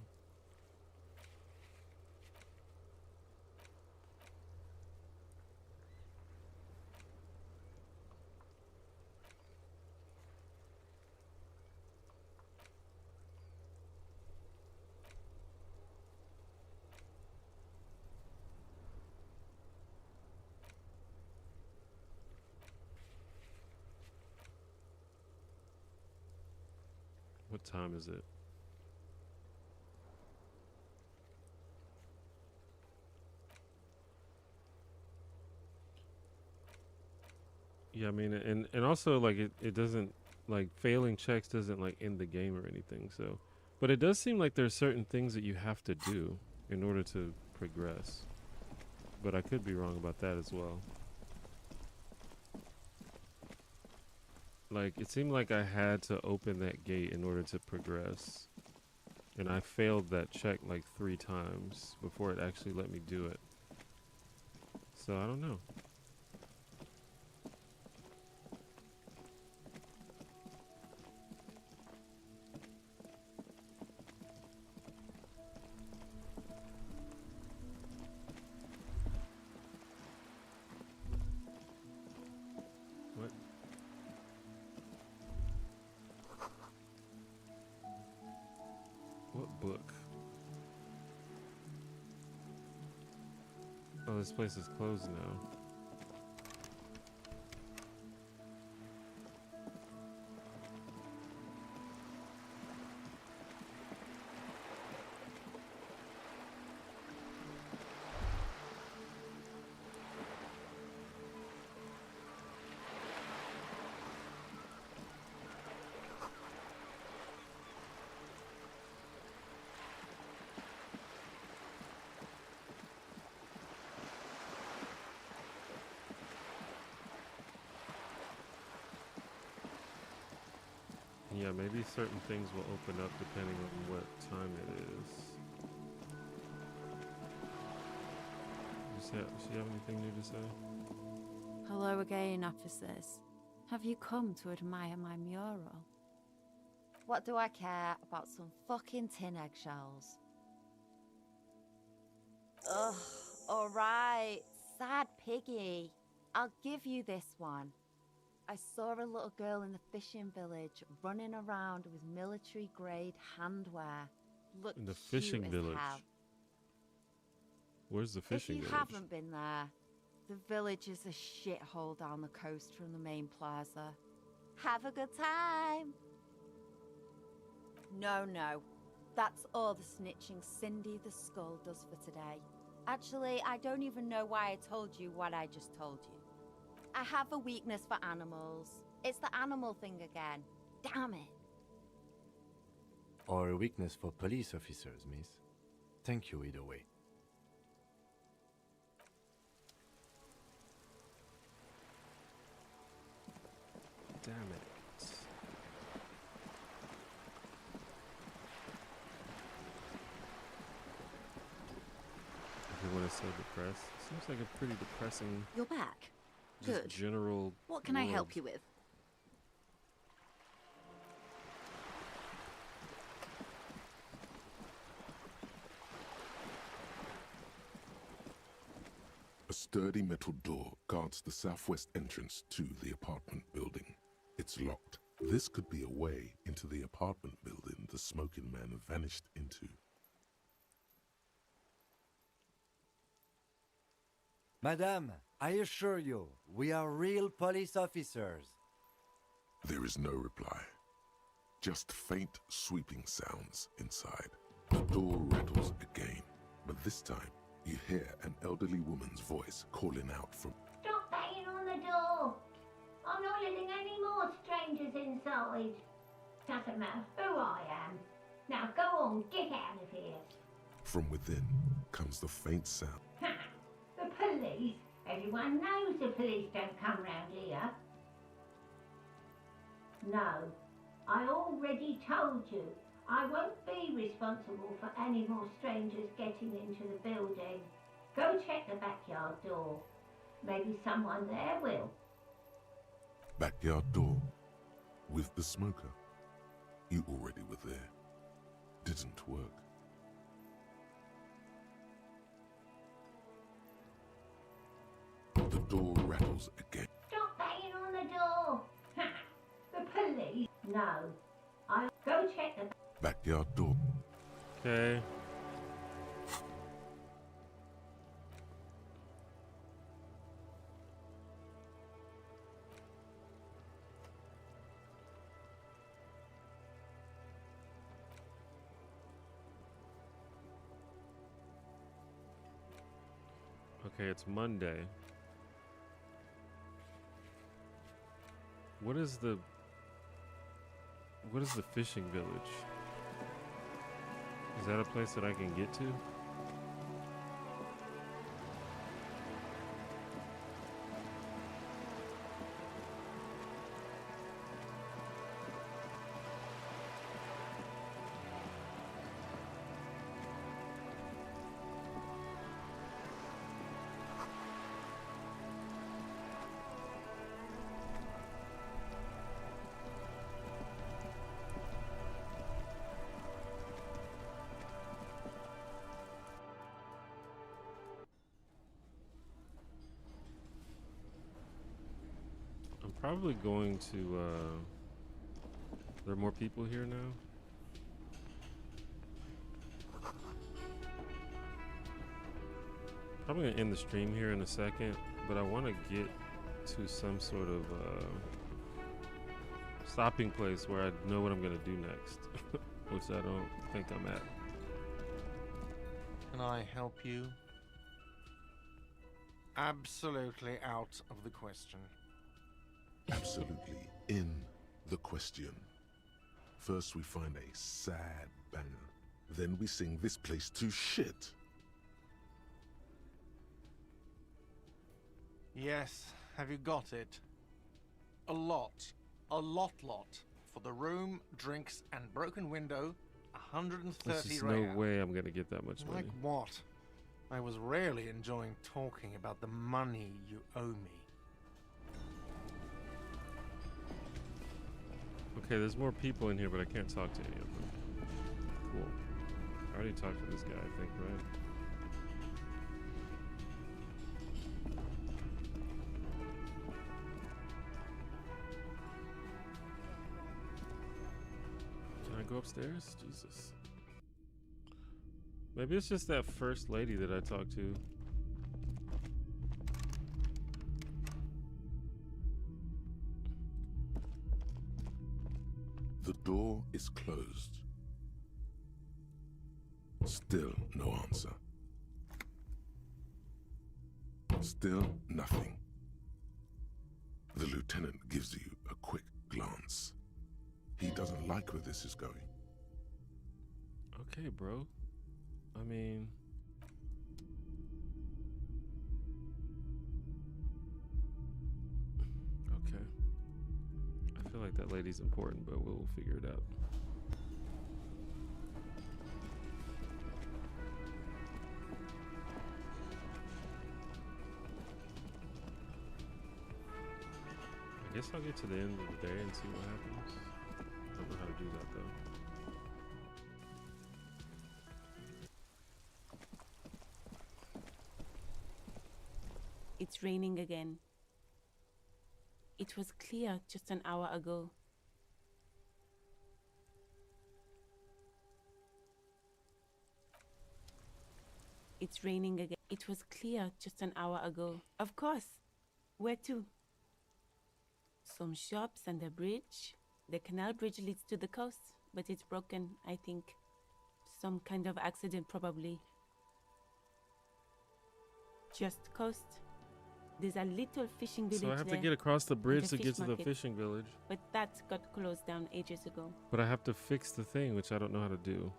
What time is it? Yeah, I mean, and also like it doesn't, like, failing checks doesn't like end the game or anything. So, but it does seem like there's certain things that you have to do in order to progress. But I could be wrong about that as well. Like, it seemed like I had to open that gate in order to progress. And I failed that check like 3 times before it actually let me do it. So I don't know. What? What book? Oh, this place is closed now. Yeah, maybe certain things will open up depending on what time it is. Does she have anything new to say? Hello again, officers. Have you come to admire my mural? What do I care about some fucking tin eggshells? Ugh, alright, sad piggy. I'll give you this one. I saw a little girl in the fishing village running around with military-grade handwear. Looked In the cute fishing as village? hell. Where's the fishing If you village? haven't been there, the village is a shithole down the coast from the main plaza. Have a good time! No, that's all the snitching Cindy the Skull does for today. Actually, I don't even know why I told you what I just told you. I have a weakness for animals. It's the animal thing again. Damn it. Or a weakness for police officers, miss. Thank you either way. Damn it. Everyone is so depressed. Seems like a pretty depressing. You're back. Just Good. general. What can I help world. you with? A sturdy metal door guards the southwest entrance to the apartment building. It's locked. This could be a way into the apartment building the smoking man vanished into. Madame, I assure you, we are real police officers. There is no reply. Just faint sweeping sounds inside. The door rattles again, but this time you hear an elderly woman's voice calling out from. Stop banging on the door! I'm not letting any more strangers inside. Doesn't matter who I am. Now go on, get out of here. From within comes the faint sound. The police? Everyone knows the police don't come round here. No, I already told you. I won't be responsible for any more strangers getting into the building. Go check the backyard door. Maybe someone there will. Backyard door. With the smoker. You already were there. Didn't work. The door rattles again. Stop banging on the door! The police? No. I'll go check the Backyard door. Okay. Okay, it's Monday. What is the fishing village? Is that a place that I can get to? Probably going to, there are more people here now? Probably gonna end the stream here in a second, but I want to get to some sort of, stopping place where I know what I'm gonna do next, which I don't think I'm at. Can I help you? Absolutely out of the question. Absolutely in the question. First we find a sad banger. Then we sing this place to shit. Yes, have you got it? A lot. For the room, drinks, and broken window, 130 There's just real. no way I'm gonna get that much money. Like what? I was really enjoying talking about the money you owe me. Okay, there's more people in here, but I can't talk to any of them. Cool. I already talked to this guy, I think, right? Can I go upstairs? Jesus. Maybe it's just that first lady that I talked to. The door is closed. Still no answer. Still nothing. The lieutenant gives you a quick glance. He doesn't like where this is going. Okay, bro. I mean... Okay. I feel like that lady's important, but we'll figure it out. I guess I'll get to the end of the day and see what happens. I don't know how to do that though. It's raining again. It was clear just an hour ago. It's raining again. It was clear just an hour ago. Of course. Where to? Some shops and a bridge. The canal bridge leads to the coast, but it's broken, I think. Some kind of accident, probably. Just coast. There's a little fishing village So I have there, to get across the bridge to and a get fish to the market. fishing village. But that got closed down ages ago. But I have to fix the thing, which I don't know how to do.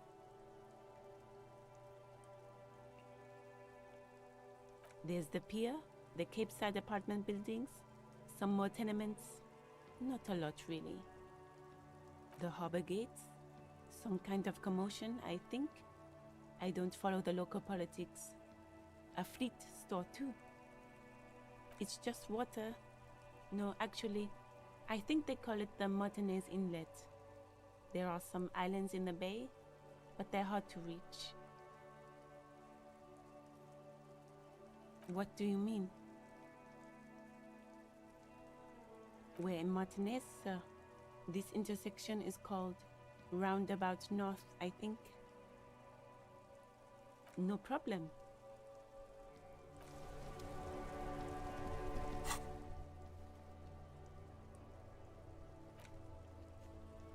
There's the pier, the Cape Side apartment buildings, some more tenements. Not a lot, really. The harbor gates, some kind of commotion, I think. I don't follow the local politics. A fleet store, too. It's just water. No, actually, I think they call it the Martinez Inlet. There are some islands in the bay, but they're hard to reach. What do you mean? We're in Martinez, sir. This intersection is called Roundabout North, I think. No problem.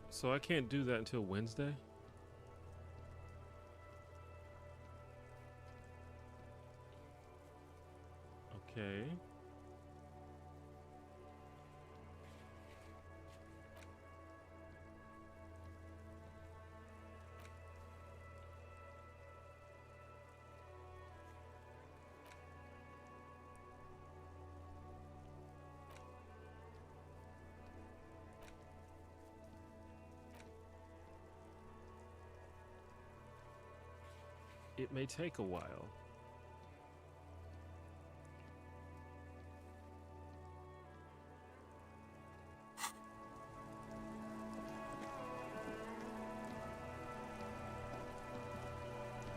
So I can't do that until Wednesday? Okay. It may take a while.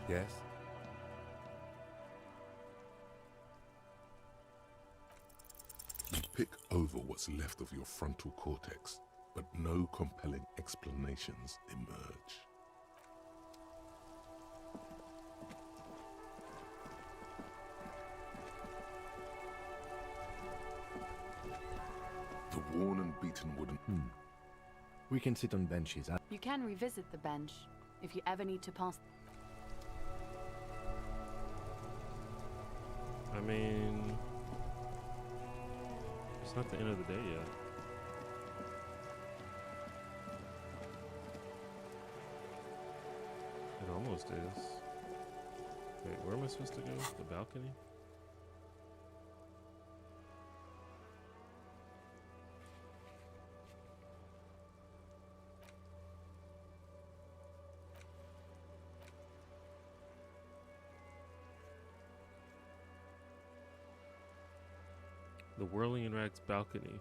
Yes? You pick over what's left of your frontal cortex, but no compelling explanations emerge. The worn and beaten wooden... We can sit on benches. You can revisit the bench if you ever need to pass. I mean, it's not the end of the day yet. It almost is. Wait, where am I supposed to go? The balcony? The Whirling in Rags balcony.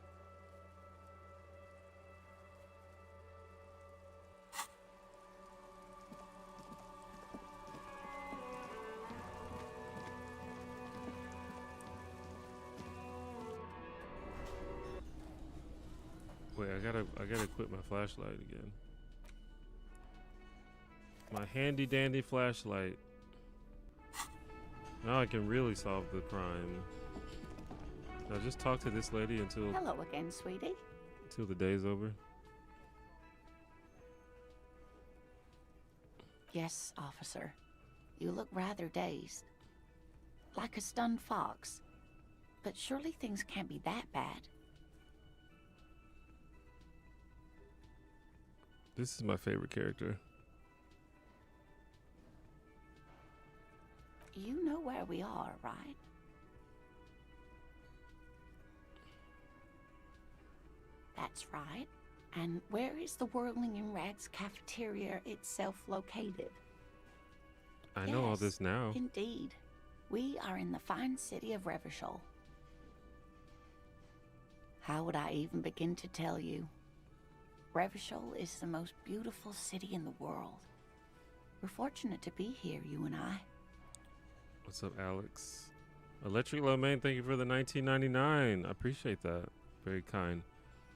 gotta equip my flashlight again. My handy dandy flashlight. Now I can really solve the crime. I'll just talk to this lady until Hello again, sweetie. the day's over. Yes, officer. You look rather dazed. Like a stunned fox. But surely things can't be that bad. This is my favorite character. You know where we are, right? That's right. And where is the Whirling in Rags cafeteria itself located? I know all Yes, this now. Indeed. We are in the fine city of Revachol. How would I even begin to tell you? Revachol is the most beautiful city in the world. We're fortunate to be here, you and I. What's up, Alex? Electric Low Man, thank you for the 19.99. I appreciate that. Very kind.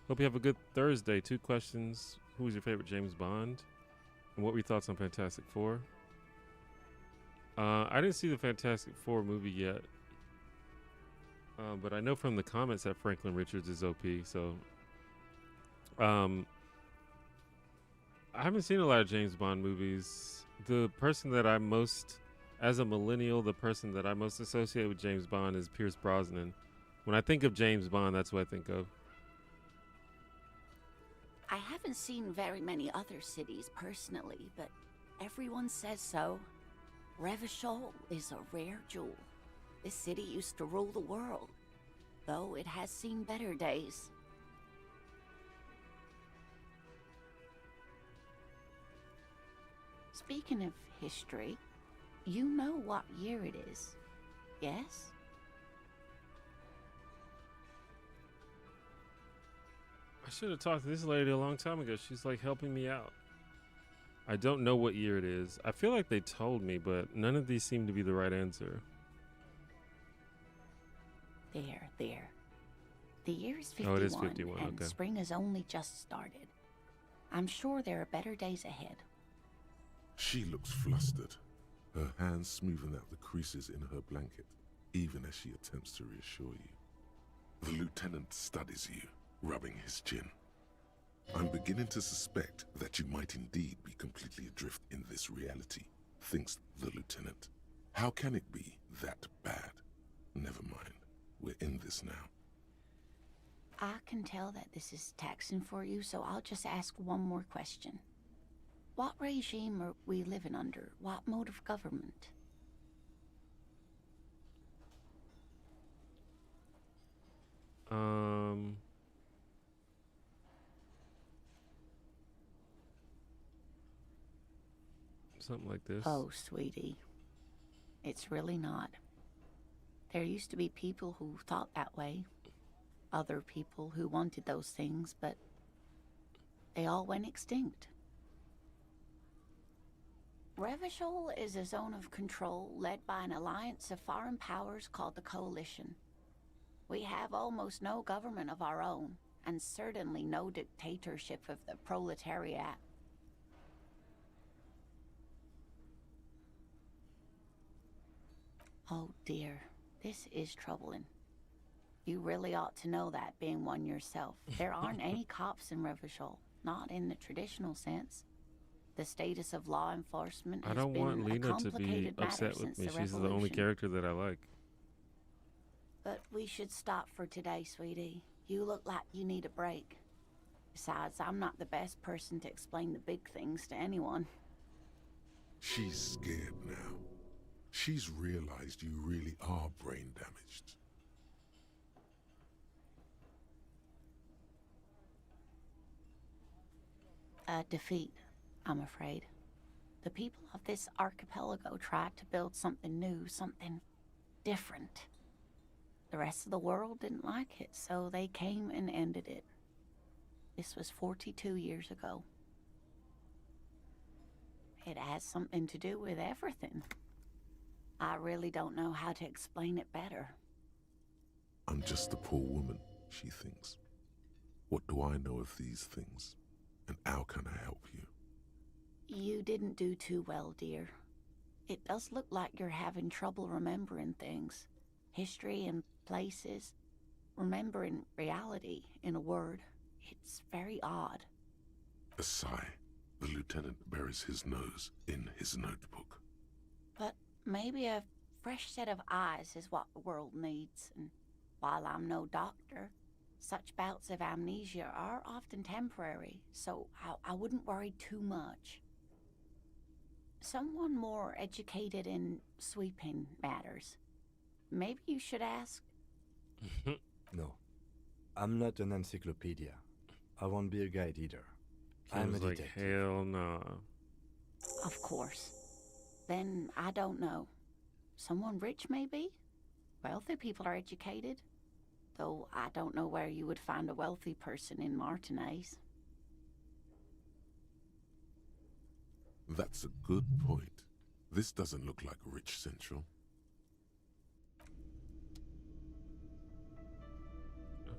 Hope you have a good Thursday. 2 questions. Who was your favorite James Bond? And what were your thoughts on Fantastic Four? I didn't see the Fantastic Four movie yet. But I know from the comments that Franklin Richards is OP, so I haven't seen a lot of James Bond movies. The person that I most, as a millennial, the person that I most associate with James Bond is Pierce Brosnan. When I think of James Bond, that's what I think of. I haven't seen very many other cities personally, but everyone says so. Revachol is a rare jewel. This city used to rule the world, though it has seen better days. Speaking of history, you know what year it is, yes? I should have talked to this lady a long time ago. She's like helping me out. I don't know what year it is. I feel like they told me, but none of these seem to be the right answer. There. The year is 51. Oh, it is 51, and okay. spring has only just started. I'm sure there are better days ahead. She looks flustered, her hands smoothing out the creases in her blanket, even as she attempts to reassure you. The lieutenant studies you, rubbing his chin. I'm beginning to suspect that you might indeed be completely adrift in this reality, thinks the lieutenant. How can it be that bad? Never mind. We're in this now. I can tell that this is taxing for you, so I'll just ask one more question. What regime are we living under? What mode of government? Something like this. Oh, sweetie. It's really not. There used to be people who thought that way. Other people who wanted those things, but they all went extinct. Revachol is a zone of control led by an alliance of foreign powers called the Coalition. We have almost no government of our own, and certainly no dictatorship of the proletariat. Oh dear, this is troubling. You really ought to know that, being one yourself. There aren't any cops in Revachol, not in the traditional sense. The status of law enforcement has I don't been want a Lena to be complicated matter upset since with me. the She's the only revolution. character that I like. But we should stop for today, sweetie. You look like you need a break. Besides, I'm not the best person to explain the big things to anyone. She's scared now. She's realized you really are brain damaged. A defeat, I'm afraid. The people of this archipelago tried to build something new, something different. The rest of the world didn't like it, so they came and ended it. This was 42 years ago. It has something to do with everything. I really don't know how to explain it better. I'm just a poor woman, she thinks. What do I know of these things? And how can I help you? You didn't do too well, dear. It does look like you're having trouble remembering things. History and places. Remembering reality, in a word. It's very odd. A sigh. The lieutenant buries his nose in his notebook. But maybe a fresh set of eyes is what the world needs, and while I'm no doctor, such bouts of amnesia are often temporary, so I wouldn't worry too much. Someone more educated in sweeping matters. Maybe you should ask. No. I'm not an encyclopedia. I won't be a guide either. I'm a like, detective. hell nah. Of course. Then I don't know. Someone rich, maybe? Wealthy people are educated. Though I don't know where you would find a wealthy person in Martinez. That's a good point. This doesn't look like Rich Central.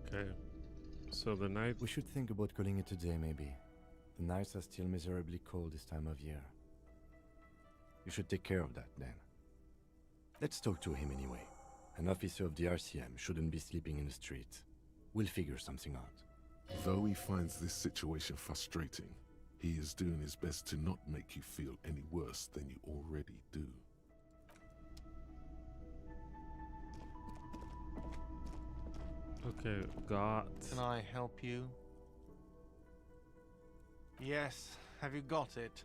Okay. So the night... We should think about calling it a day, maybe. The nights are still miserably cold this time of year. You should take care of that, then. Let's talk to him anyway. An officer of the RCM shouldn't be sleeping in the street. We'll figure something out. Though he finds this situation frustrating, he is doing his best to not make you feel any worse than you already do. Okay, got... Can I help you? Yes, have you got it?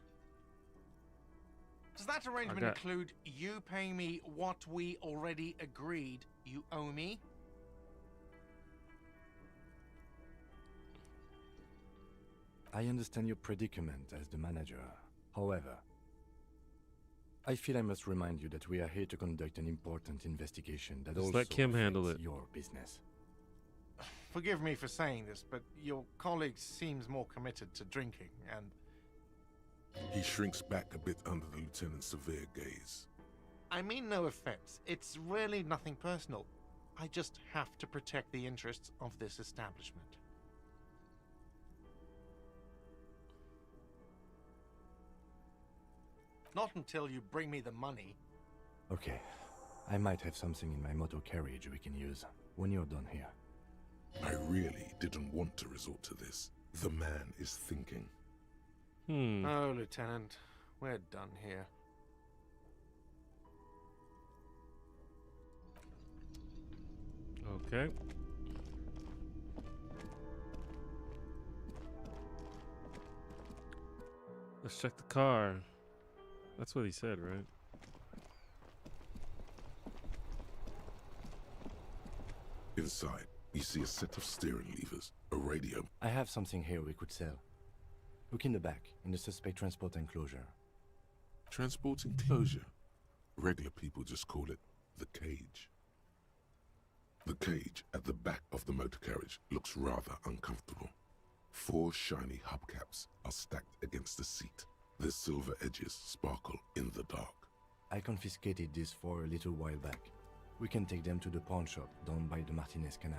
Does that arrangement include you paying me what we already agreed you owe me? I understand your predicament as the manager. However, I feel I must remind you that we are here to conduct an important investigation that Just also let Kim handle affects it. Your business. Forgive me for saying this, but your colleague seems more committed to drinking, and... He shrinks back a bit under the lieutenant's severe gaze. I mean no offense. It's really nothing personal. I just have to protect the interests of this establishment. Not until you bring me the money. Okay. I might have something in my motor carriage we can use when you're done here. I really didn't want to resort to this. The man is thinking. Oh, Lieutenant, we're done here. Okay. Let's check the car. That's what he said, right? Inside, you see a set of steering levers, a radio. I have something here we could sell. Look in the back, in the suspect transport enclosure. Transport enclosure? Regular people just call it the cage. The cage at the back of the motor carriage looks rather uncomfortable. 4 shiny hubcaps are stacked against the seat. Their silver edges sparkle in the dark. I confiscated these 4 a little while back. We can take them to the pawn shop down by the Martinez Canal.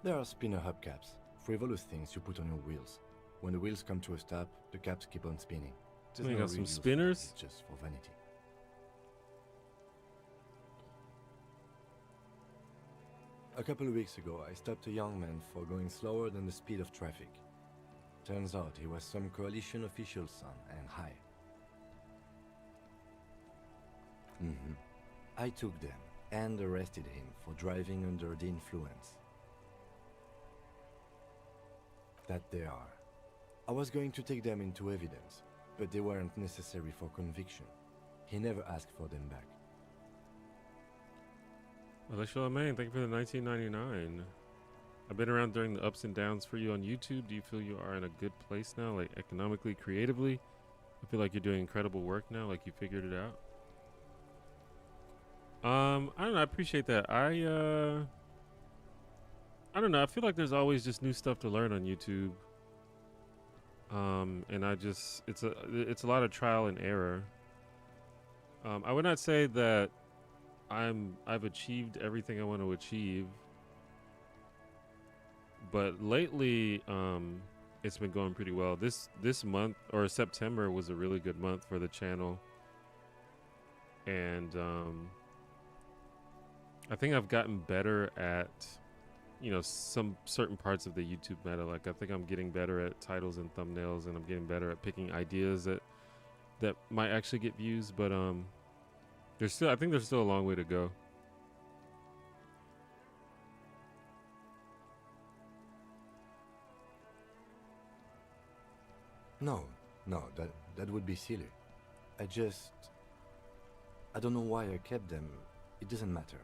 There are spinner hubcaps, frivolous things you put on your wheels. When the wheels come to a stop, the caps keep on spinning. So you got some spinners? It's just for vanity. A couple of weeks ago, I stopped a young man for going slower than the speed of traffic. Turns out he was some coalition official's son and high. I took them and arrested him for driving under the influence. That they are. I was going to take them into evidence, but they weren't necessary for conviction. He never asked for them back. Alicia Lemaine, thank you for the 1999. I've been around during the ups and downs for you on YouTube. Do you feel you are in a good place now, like economically, creatively? I feel like you're doing incredible work now, like you figured it out. I don't know, I appreciate that. I don't know, I feel like there's always just new stuff to learn on YouTube. And it's a lot of trial and error. I would not say that I've achieved everything I want to achieve. but lately, it's been going pretty well. This month, or September, was a really good month for the channel, and I think I've gotten better at, some certain parts of the YouTube meta. Like, I think I'm getting better at titles and thumbnails, and I'm getting better at picking ideas that might actually get views. But I think there's still a long way to go. No, that would be silly. I don't know why I kept them. It doesn't matter.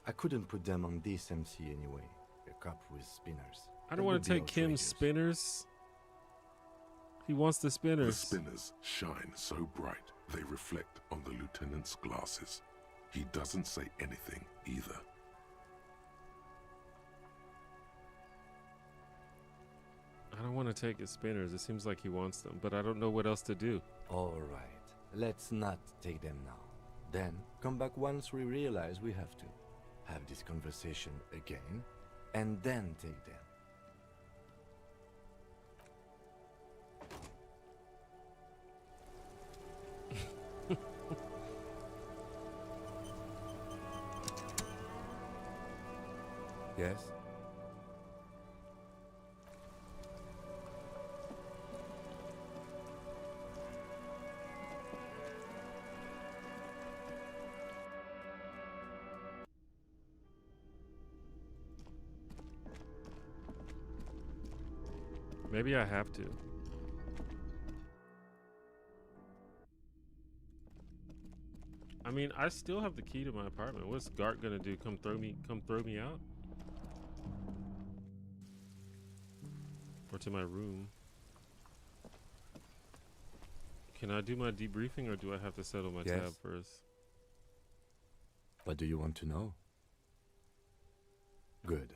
I couldn't put them on this MC anyway. A cup with spinners. I don't want to take Kim's spinners. He wants the spinners. The spinners shine so bright they reflect on the lieutenant's glasses. He doesn't say anything either. I don't want to take his spinners. It seems like he wants them, but I don't know what else to do. All right, let's not take them now. Then come back once we realize we have to. Have this conversation again, and then take them. Yes? Maybe I have to. I mean, I still have the key to my apartment. What's Gart gonna do? Come throw me out? Or to my room? Can I do my debriefing, or do I have to settle my tab first? What do you want to know? Good.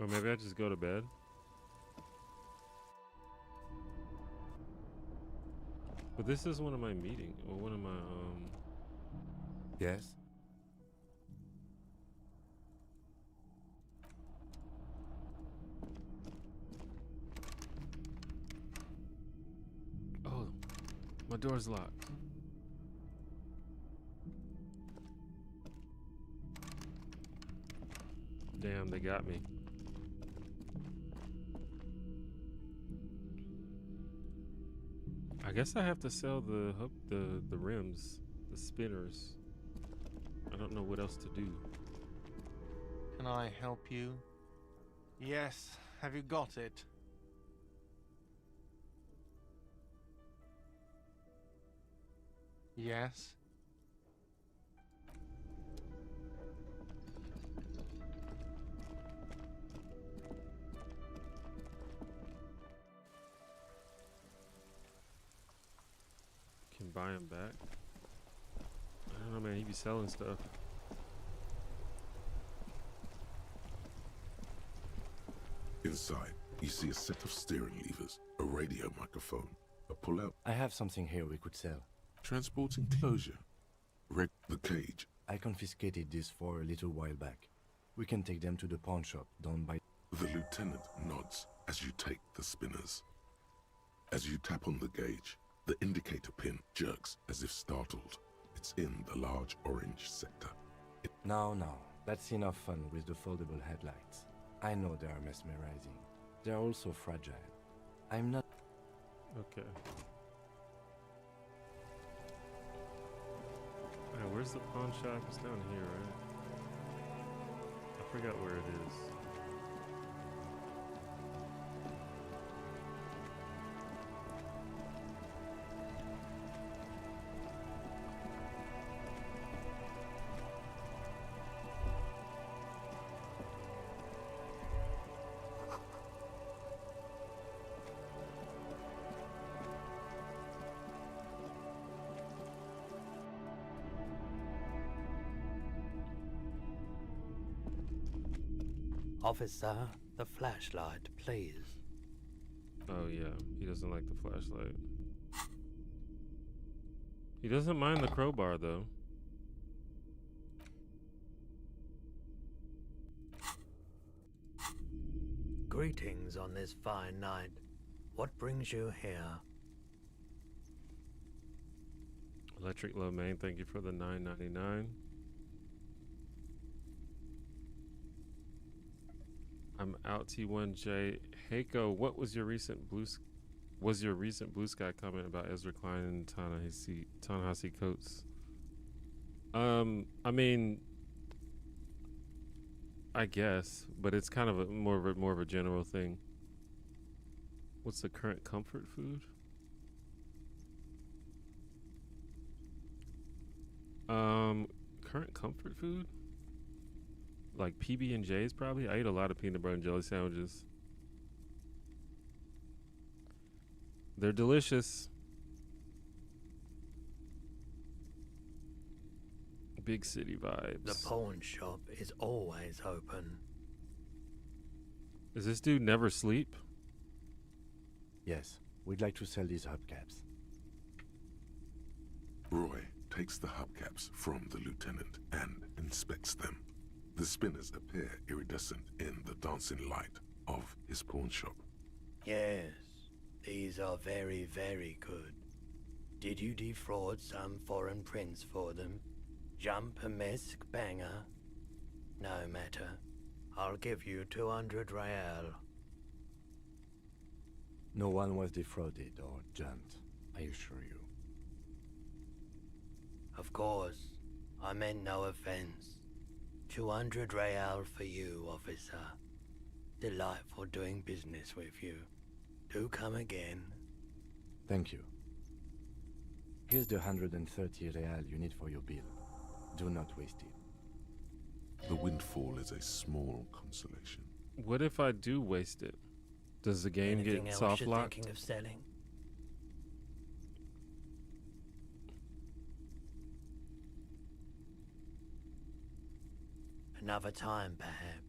Or maybe I just go to bed. But this is one of my meetings, or one of my, Yes? Oh, my door's locked. Damn, they got me. I guess I have to sell the rims, the spinners. I don't know what else to do. Can I help you? Yes, have you got it? Yes? Can buy him back. I don't know, man. He be selling stuff. Inside, you see a set of steering levers, a radio microphone, a pull-out. I have something here we could sell. Transport enclosure. The cage. I confiscated this for a little while back. We can take them to the pawn shop down by... The lieutenant nods as you take the spinners. As you tap on the gauge, the indicator pin jerks as if startled. It's in the large orange sector. Now, that's enough fun with the foldable headlights. I know they are mesmerizing. They're also fragile. I'm not... Okay. Alright, where's the pawn shop? It's down here, right? I forgot where it is. Officer, the flashlight, please? Oh yeah, he doesn't like the flashlight. He doesn't mind the crowbar though. Greetings on this fine night. What brings you here? Electric Low Main, thank you for the $9.99. I'm out T1J. Heiko, what was your recent blue sky comment about Ezra Klein and Ta-Nehisi Coates? I mean, I guess, but it's kind of more of a general thing. What's the current comfort food? Current comfort food? Like PB&J's probably. I eat a lot of peanut butter and jelly sandwiches. They're delicious. Big city vibes. The pawn shop is always open. Does this dude never sleep? Yes, we'd like to sell these hubcaps. Roy takes the hubcaps from the lieutenant and inspects them. The spinners appear iridescent in the dancing light of his pawn shop. Yes, these are very, very good. Did you defraud some foreign prince for them? Jump-a-mesque banger? No matter. I'll give you 200 real. No one was defrauded or jumped, I assure you. Of course, I meant no offense. 200 real for you, officer. Delightful doing business with you. Do come again. Thank you. Here's the 130 real you need for your bill. Do not waste it. The windfall is a small consolation. What if I do waste it? Does the game Anything get else soft you're locked? thinking of selling? Another time, perhaps.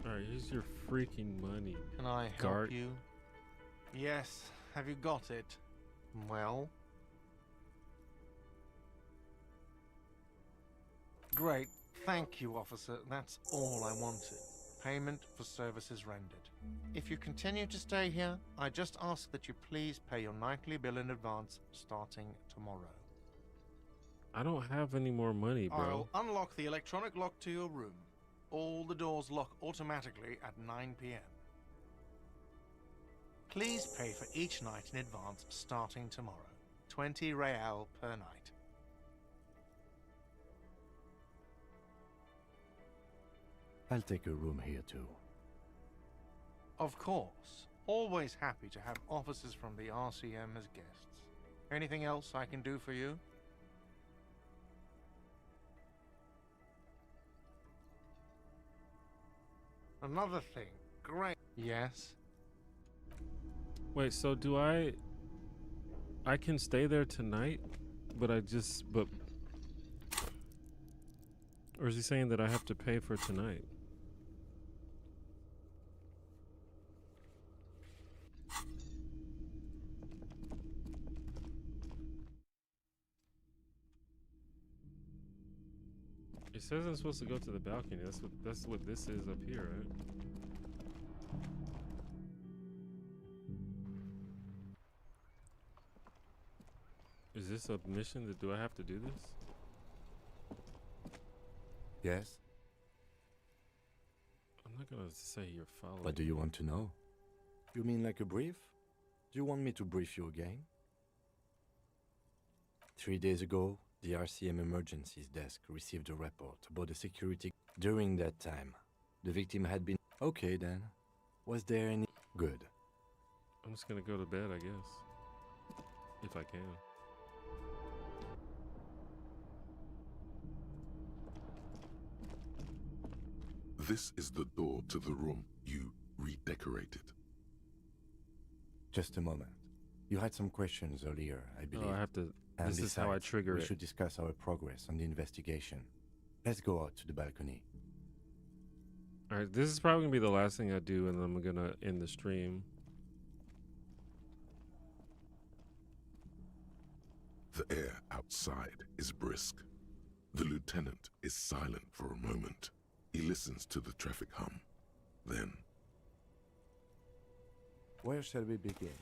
Alright, here's your freaking money. Can I help Gart. you? Yes. Have you got it? Well? Great. Thank you, officer. That's all I wanted. Payment for services rendered. If you continue to stay here, I just ask that you please pay your nightly bill in advance starting tomorrow. I don't have any more money, bro. I'll unlock the electronic lock to your room. All the doors lock automatically at 9 p.m. Please pay for each night in advance starting tomorrow. 20 real per night. I'll take a room here too. Of course. Always happy to have officers from the RCM as guests. Anything else I can do for you? Another thing. Great. Yes? Wait, so do I can stay there tonight, but or is he saying that I have to pay for tonight? It says I'm supposed to go to the balcony. That's what this is up here, right? Is this a mission? Do I have to do this? Yes? I'm not gonna say you're following. What do you want to know? You mean like a brief? Do you want me to brief you again? 3 days ago, the RCM Emergencies Desk received a report about a security. During that time, The victim had been... Okay, then. Was there any... Good. I'm just gonna go to bed, I guess. If I can. This is the door to the room you redecorated. Just a moment. You had some questions earlier, I believe. Oh, I have to... And this is how I besides, trigger we it. should discuss our progress on the investigation. Let's go out to the balcony. Alright, this is probably gonna be the last thing I do, and then I'm gonna end the stream. The air outside is brisk. The lieutenant is silent for a moment. He listens to the traffic hum. Then... Where shall we begin?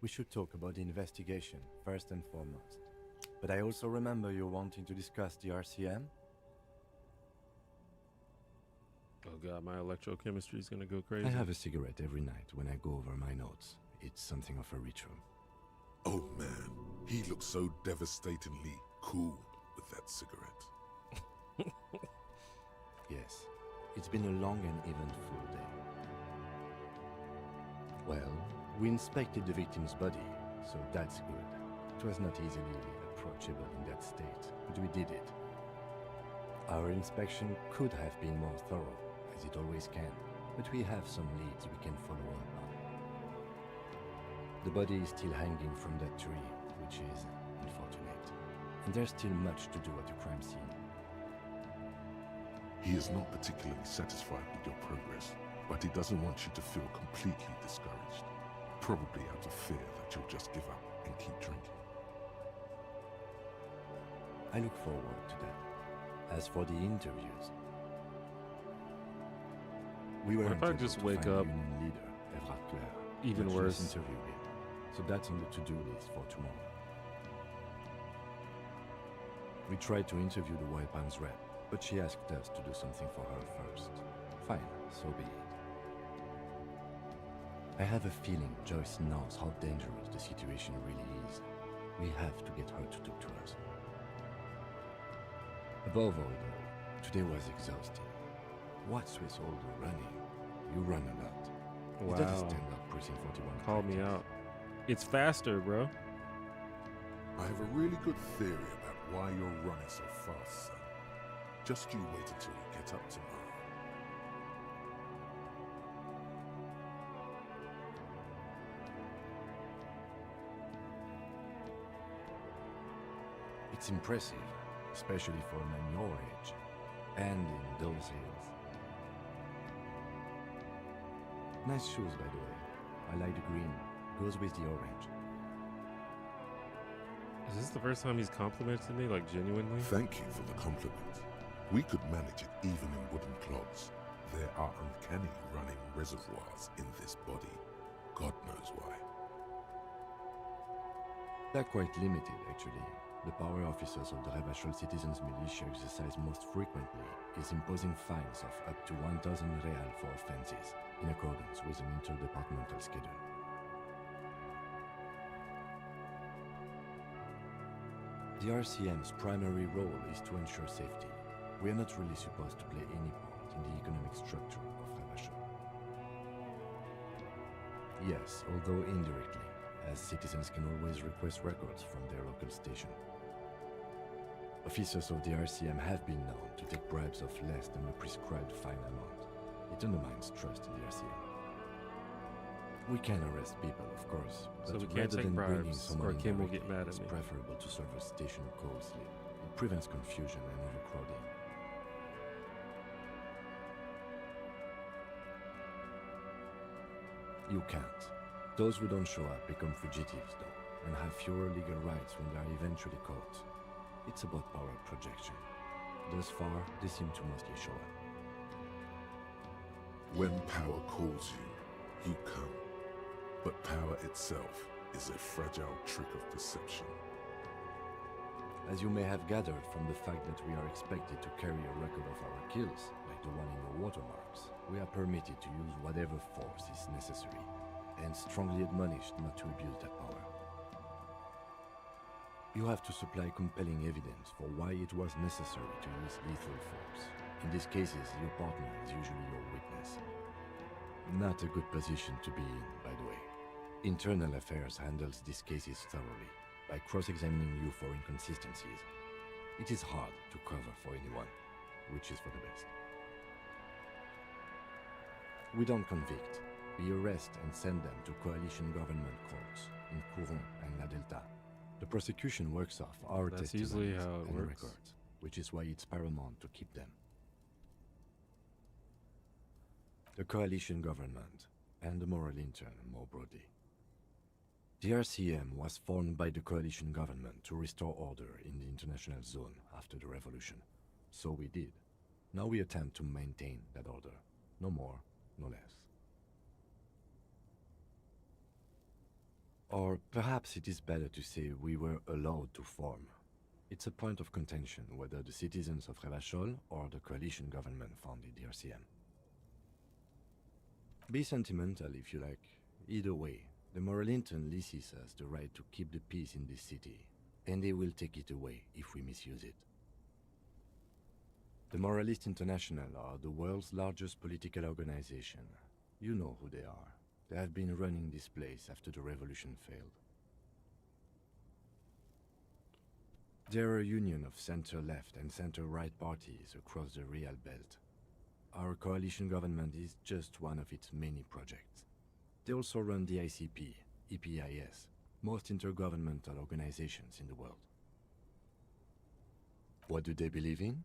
We should talk about the investigation, first and foremost. But I also remember you wanting to discuss the RCM? Oh god, my electrochemistry is gonna go crazy. I have a cigarette every night when I go over my notes. It's something of a ritual. Oh man, he looks so devastatingly cool with that cigarette. Yes, it's been a long and eventful day. Well, we inspected the victim's body, so that's good. It was not easily approachable in that state, but we did it. Our inspection could have been more thorough, as it always can, but we have some leads we can follow up on. The body is still hanging from that tree, which is unfortunate, and there's still much to do at the crime scene. He is not particularly satisfied with your progress, but he doesn't want you to feel completely discouraged. Probably out of fear that you'll just give up and keep drinking. I look forward to that. As for the interviews, we were What if I just wake up even worse? Interview him, so that's on the to-do list for tomorrow. We tried to interview the Wild Palms rep, but she asked us to do something for her first. Fine, so be it. I have a feeling Joyce knows how dangerous the situation really is. We have to get her to talk to us. Above all, though, today was exhausting. What's with all the running? You run a lot. Wow. It doesn't stand up Precinct 41. Call me out. It's faster, bro. I have a really good theory about why you're running so fast, son. Just you wait until you get up tomorrow. It's impressive, especially for a man your age, and in those hills. Nice shoes, by the way. I like the green. Goes with the orange. Is this the first time he's complimented me, like genuinely? Thank you for the compliment. We could manage it even in wooden clogs. There are uncanny running reservoirs in this body. God knows why. They're quite limited, actually. The power officers of the Rebachol Citizens Militia exercise most frequently is imposing fines of up to 1,000 real for offenses, in accordance with an interdepartmental schedule. The RCM's primary role is to ensure safety. We are not really supposed to play any part in the economic structure of Rebachol. Yes, although indirectly, as citizens can always request records from their local station. Officers of the RCM have been known to take bribes of less than the prescribed fine amount. It undermines trust in the RCM. We can arrest people, of course, So but we can't rather take than bringing bribes, someone or in Kim will directly, get mad at it's me. preferable to serve a station code slip. It prevents confusion and overcrowding. You can't. Those who don't show up become fugitives, though, and have fewer legal rights when they are eventually caught. It's about power projection. Thus far, they seem to mostly show up. When power calls you, you come. But power itself is a fragile trick of perception. As you may have gathered from the fact that we are expected to carry a record of our kills, like the one in your watermarks, we are permitted to use whatever force is necessary, and strongly admonished not to abuse that power. You have to supply compelling evidence for why it was necessary to use lethal force. In these cases, your partner is usually your witness. Not a good position to be in, by the way. Internal Affairs handles these cases thoroughly, by cross-examining you for inconsistencies. It is hard to cover for anyone, which is for the best. We don't convict. We arrest and send them to coalition government courts in Couron and La Delta. The prosecution works off our That's testimonies usually how it and works. records, which is why it's paramount to keep them. The coalition government, and the moral intern more broadly. The RCM was formed by the coalition government to restore order in the international zone after the revolution. So we did. Now we attempt to maintain that order. No more, no less. Or perhaps it is better to say we were allowed to form. It's a point of contention whether the citizens of Revachol or the coalition government founded the RCM. Be sentimental if you like. Either way, the moral intern leases us the right to keep the peace in this city, and they will take it away if we misuse it. The Moralist International are the world's largest political organization. You know who they are. They have been running this place after the revolution failed. They're a union of center-left and center-right parties across the Real Belt. Our coalition government is just one of its many projects. They also run the ICP, EPIS, most intergovernmental organizations in the world. What do they believe in?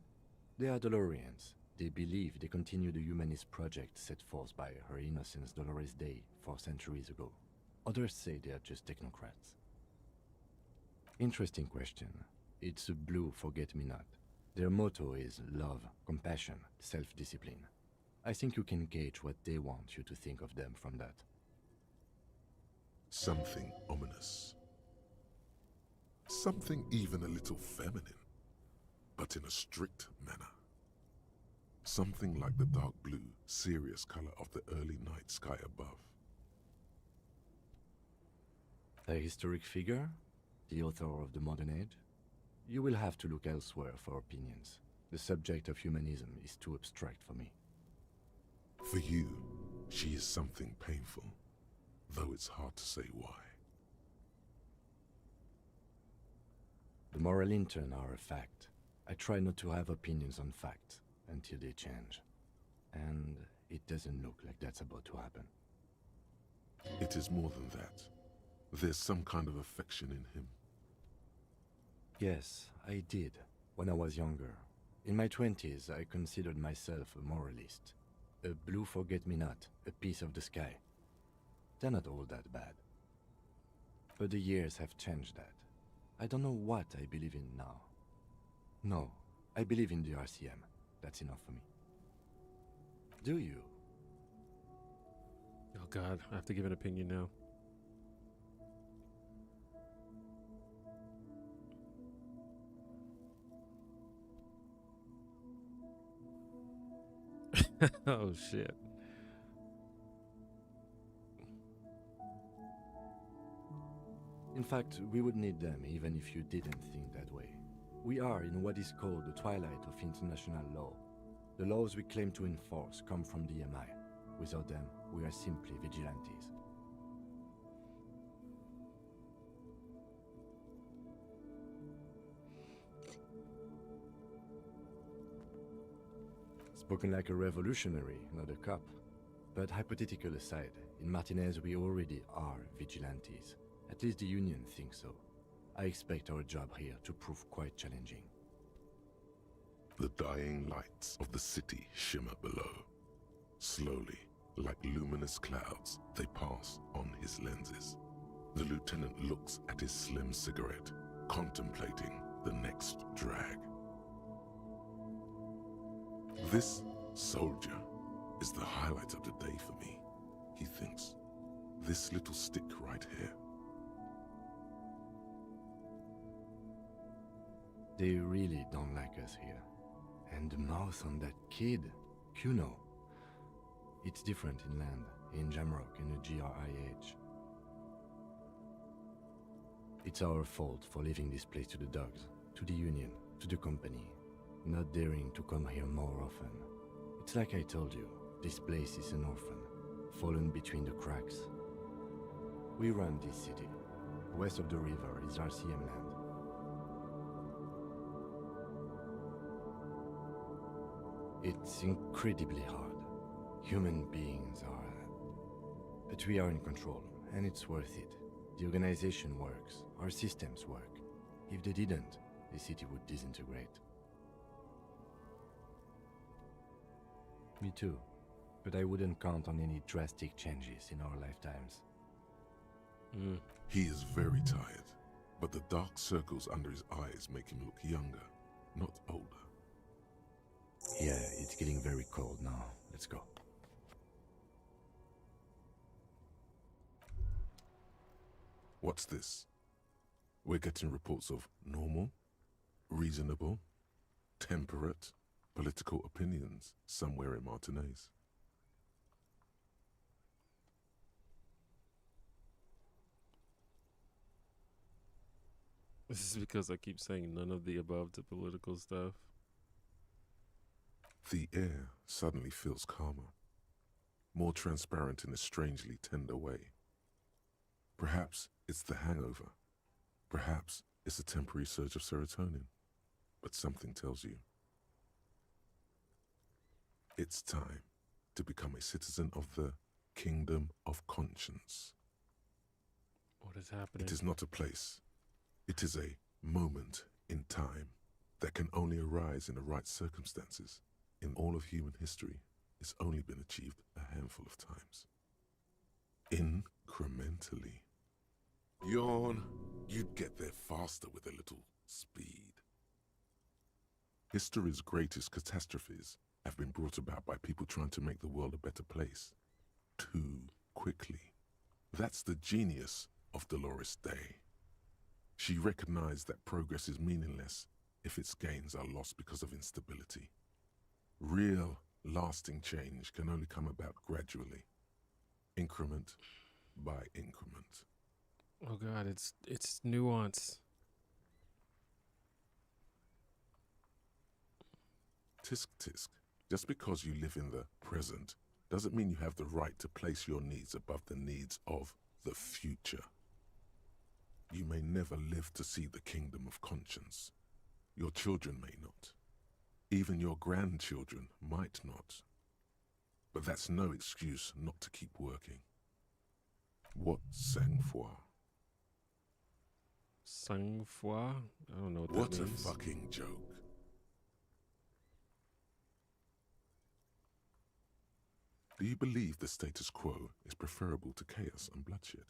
They are Dolorians. They believe they continue the humanist project set forth by Her Innocence Dolores Day 4 centuries ago. Others say they are just technocrats. Interesting question. It's a blue forget-me-not. Their motto is love, compassion, self-discipline. I think you can gauge what they want you to think of them from that. Something ominous. Something even a little feminine, but in a strict manner. Something like the dark blue, serious color of the early night sky above. A historic figure? The author of the modern age? You will have to look elsewhere for opinions. The subject of humanism is too abstract for me. For you, she is something painful, though it's hard to say why. The moral intern are a fact. I try not to have opinions on facts until they change. And it doesn't look like that's about to happen. It is more than that. There's some kind of affection in him. Yes, I did, when I was younger. In my 20s, I considered myself a moralist. A blue forget-me-not, a piece of the sky. They're not all that bad. But the years have changed that. I don't know what I believe in now. No, I believe in the RCM. That's enough for me. Do you? Oh God, I have to give an opinion now. Oh shit. In fact, we would need them even if you didn't think that way. We are in what is called the twilight of international law. The laws we claim to enforce come from the MI. Without them, we are simply vigilantes. Spoken like a revolutionary, not a cop. But hypothetical aside, in Martinez we already are vigilantes. At least the Union thinks so. I expect our job here to prove quite challenging. The dying lights of the city shimmer below. Slowly, like luminous clouds, they pass on his lenses. The lieutenant looks at his slim cigarette, contemplating the next drag. This soldier is the highlight of the day for me, he thinks. This little stick right here. They really don't like us here. And the mouth on that kid, Kuno. It's different inland, in Jamrock and the GRIH. It's our fault for leaving this place to the dogs, to the Union, to the company. not daring to come here more often. It's like I told you, this place is an orphan, fallen between the cracks. We run this city. West of the river is RCM land. It's incredibly hard. Human beings are... But we are in control, and it's worth it. The organization works, our systems work. If they didn't, the city would disintegrate. Me too, but I wouldn't count on any drastic changes in our lifetimes. He is very tired, but the dark circles under his eyes make him look younger, not older. Yeah, it's getting very cold now. Let's go. What's this? We're getting reports of normal, reasonable, temperate, political opinions somewhere in Martinez. This is because I keep saying none of the above to political stuff. The air suddenly feels calmer, more transparent in a strangely tender way. Perhaps it's the hangover. Perhaps it's a temporary surge of serotonin. But something tells you it's time to become a citizen of the Kingdom of Conscience. What is happening? It is not a place. It is a moment in time that can only arise in the right circumstances. In all of human history, it's only been achieved a handful of times. Incrementally. Yawn, you'd get there faster with a little speed. History's greatest catastrophes have been brought about by people trying to make the world a better place. Too quickly. That's the genius of Dolores Day. She recognized that progress is meaningless if its gains are lost because of instability. Real, lasting change can only come about gradually, increment by increment. Oh God, it's nuance. Tisk tisk. Just because you live in the present doesn't mean you have the right to place your needs above the needs of the future. You may never live to see the Kingdom of Conscience. Your children may not. Even your grandchildren might not. But that's no excuse not to keep working. What sang-froid? Sang-froid? I don't know what that What means. a fucking joke. Do you believe the status quo is preferable to chaos and bloodshed?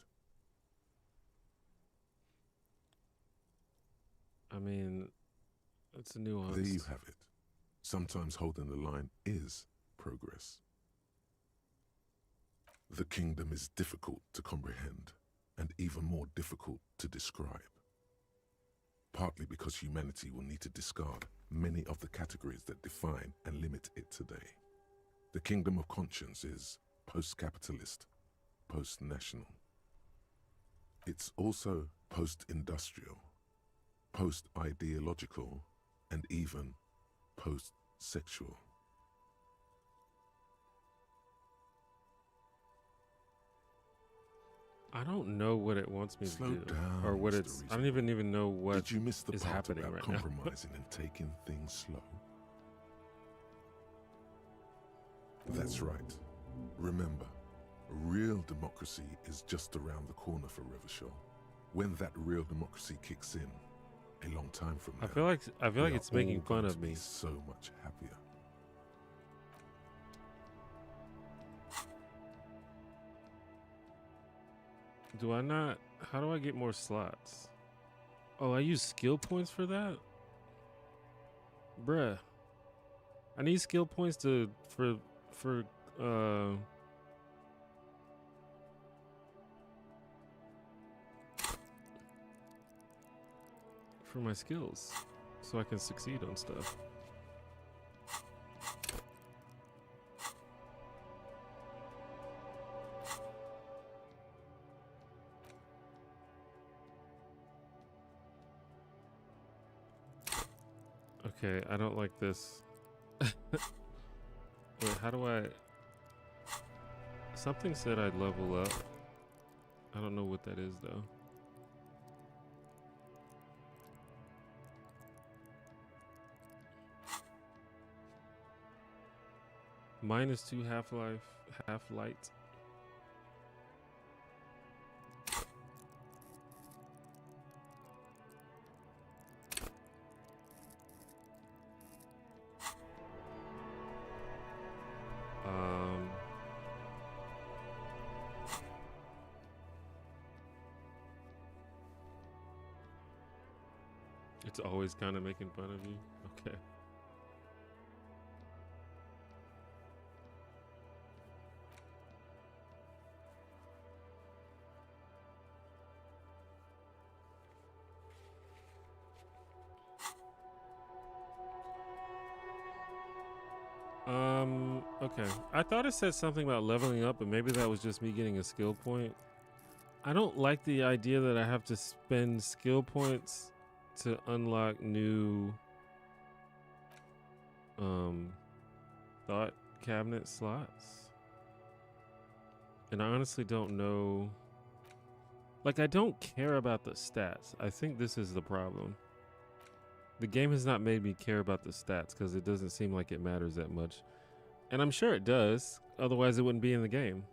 I mean, it's a nuance. There you have it. Sometimes holding the line is progress. The kingdom is difficult to comprehend and even more difficult to describe. Partly because humanity will need to discard many of the categories that define and limit it today. The Kingdom of Conscience is post-capitalist, post-national. It's also post-industrial, post-ideological, and even post-sexual. I don't know what it wants me Slow to do, down, or what Mr. it's. I don't even know what Did you miss the is part happening about right now. compromising and taking things slow? That's right. Remember, real democracy is just around the corner for Revachol. When that real democracy kicks in, a long time from now, I feel like we it's are making all fun going of to be me. so much happier. Do I not? How do I get more slots? Oh, I use skill points for that? Bruh. I need skill points for my skills so I can succeed on stuff. Okay, I don't like this. Wait, how do I... Something said I'd level up. I don't know what that is, though. -2 half-life, half-light. It's always kind of making fun of you. Okay. Okay. I thought it said something about leveling up, but maybe that was just me getting a skill point. I don't like the idea that I have to spend skill points to unlock new thought cabinet slots. And I honestly don't know. Like, I don't care about the stats. I think this is the problem. The game has not made me care about the stats because it doesn't seem like it matters that much. And I'm sure it does. Otherwise, it wouldn't be in the game.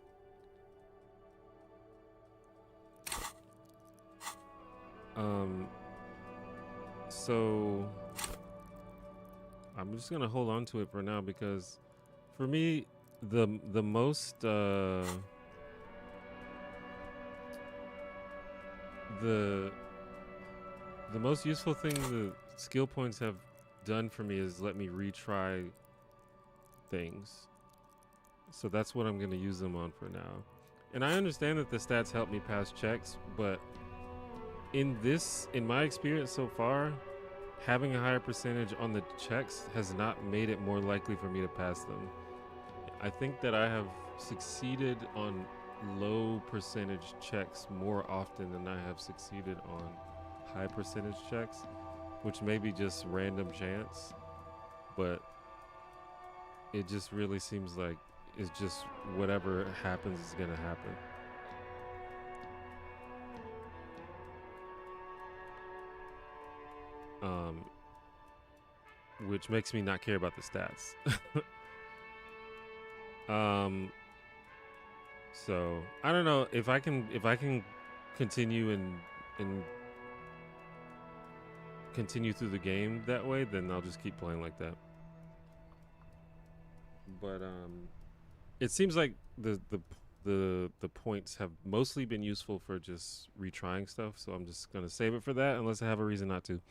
So I'm just gonna hold on to it for now because for me, the most the most useful thing the skill points have done for me is let me retry things. So that's what I'm going to use them on for now. And I understand that the stats help me pass checks, but in my experience so far, having a higher percentage on the checks has not made it more likely for me to pass them. I think that I have succeeded on low percentage checks more often than I have succeeded on high percentage checks, which may be just random chance, but it just really seems like it's just whatever happens is gonna happen. Which makes me not care about the stats. So I don't know if I can continue and continue through the game that way, then I'll just keep playing like that. But it seems like the points have mostly been useful for just retrying stuff, so I'm just gonna save it for that unless I have a reason not to.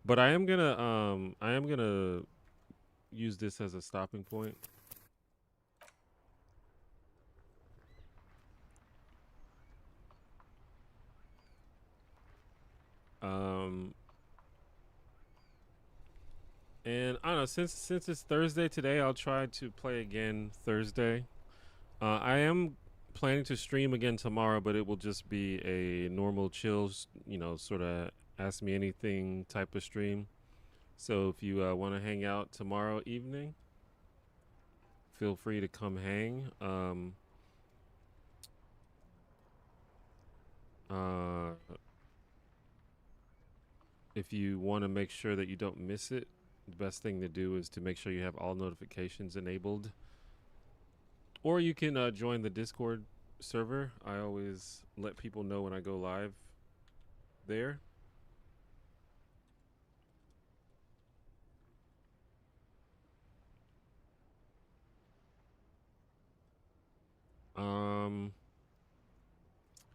But I am gonna use this as a stopping point. And I don't know, since it's Thursday today, I'll try to play again Thursday. I am planning to stream again tomorrow, but it will just be a normal chill, sort of ask me anything type of stream. So if you want to hang out tomorrow evening, feel free to come hang. If you want to make sure that you don't miss it, the best thing to do is to make sure you have all notifications enabled. Or you can join the Discord server. I always let people know when I go live there.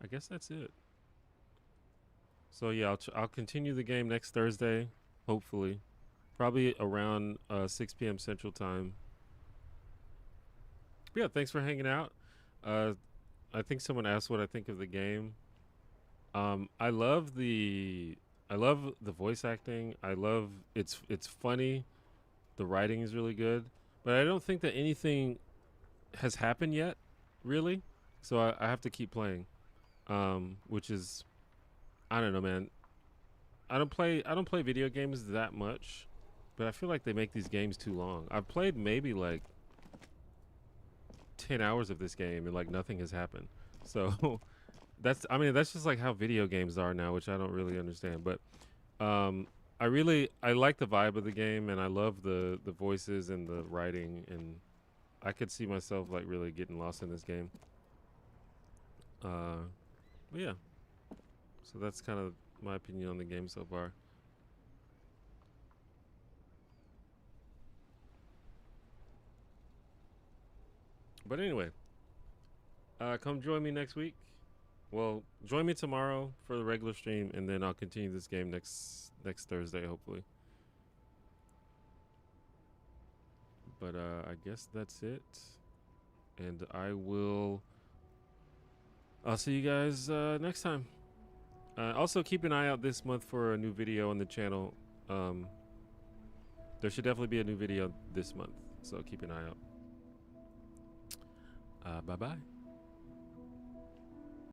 I guess that's it. So yeah, I'll continue the game next Thursday, hopefully. Probably around 6 p.m. Central Time. But yeah, thanks for hanging out. I think someone asked what I think of the game. I love the voice acting. I love it's funny. The writing is really good, but I don't think that anything has happened yet, really. So I have to keep playing, which is, I don't know, man. I don't play video games that much, But I feel like they make these games too long. I've played maybe like 10 hours of this game and like nothing has happened. So that's just like how video games are now, which I don't really understand. But I like the vibe of the game, and I love the voices and the writing, and I could see myself like really getting lost in this game. But yeah. So that's kind of my opinion on the game so far. But anyway, come join me next week. Well, join me tomorrow for the regular stream, and then I'll continue this game next Thursday, hopefully. But I guess that's it, and I'll see you guys next time. Also, keep an eye out this month for a new video on the channel. There should definitely be a new video this month, so keep an eye out. Bye-bye.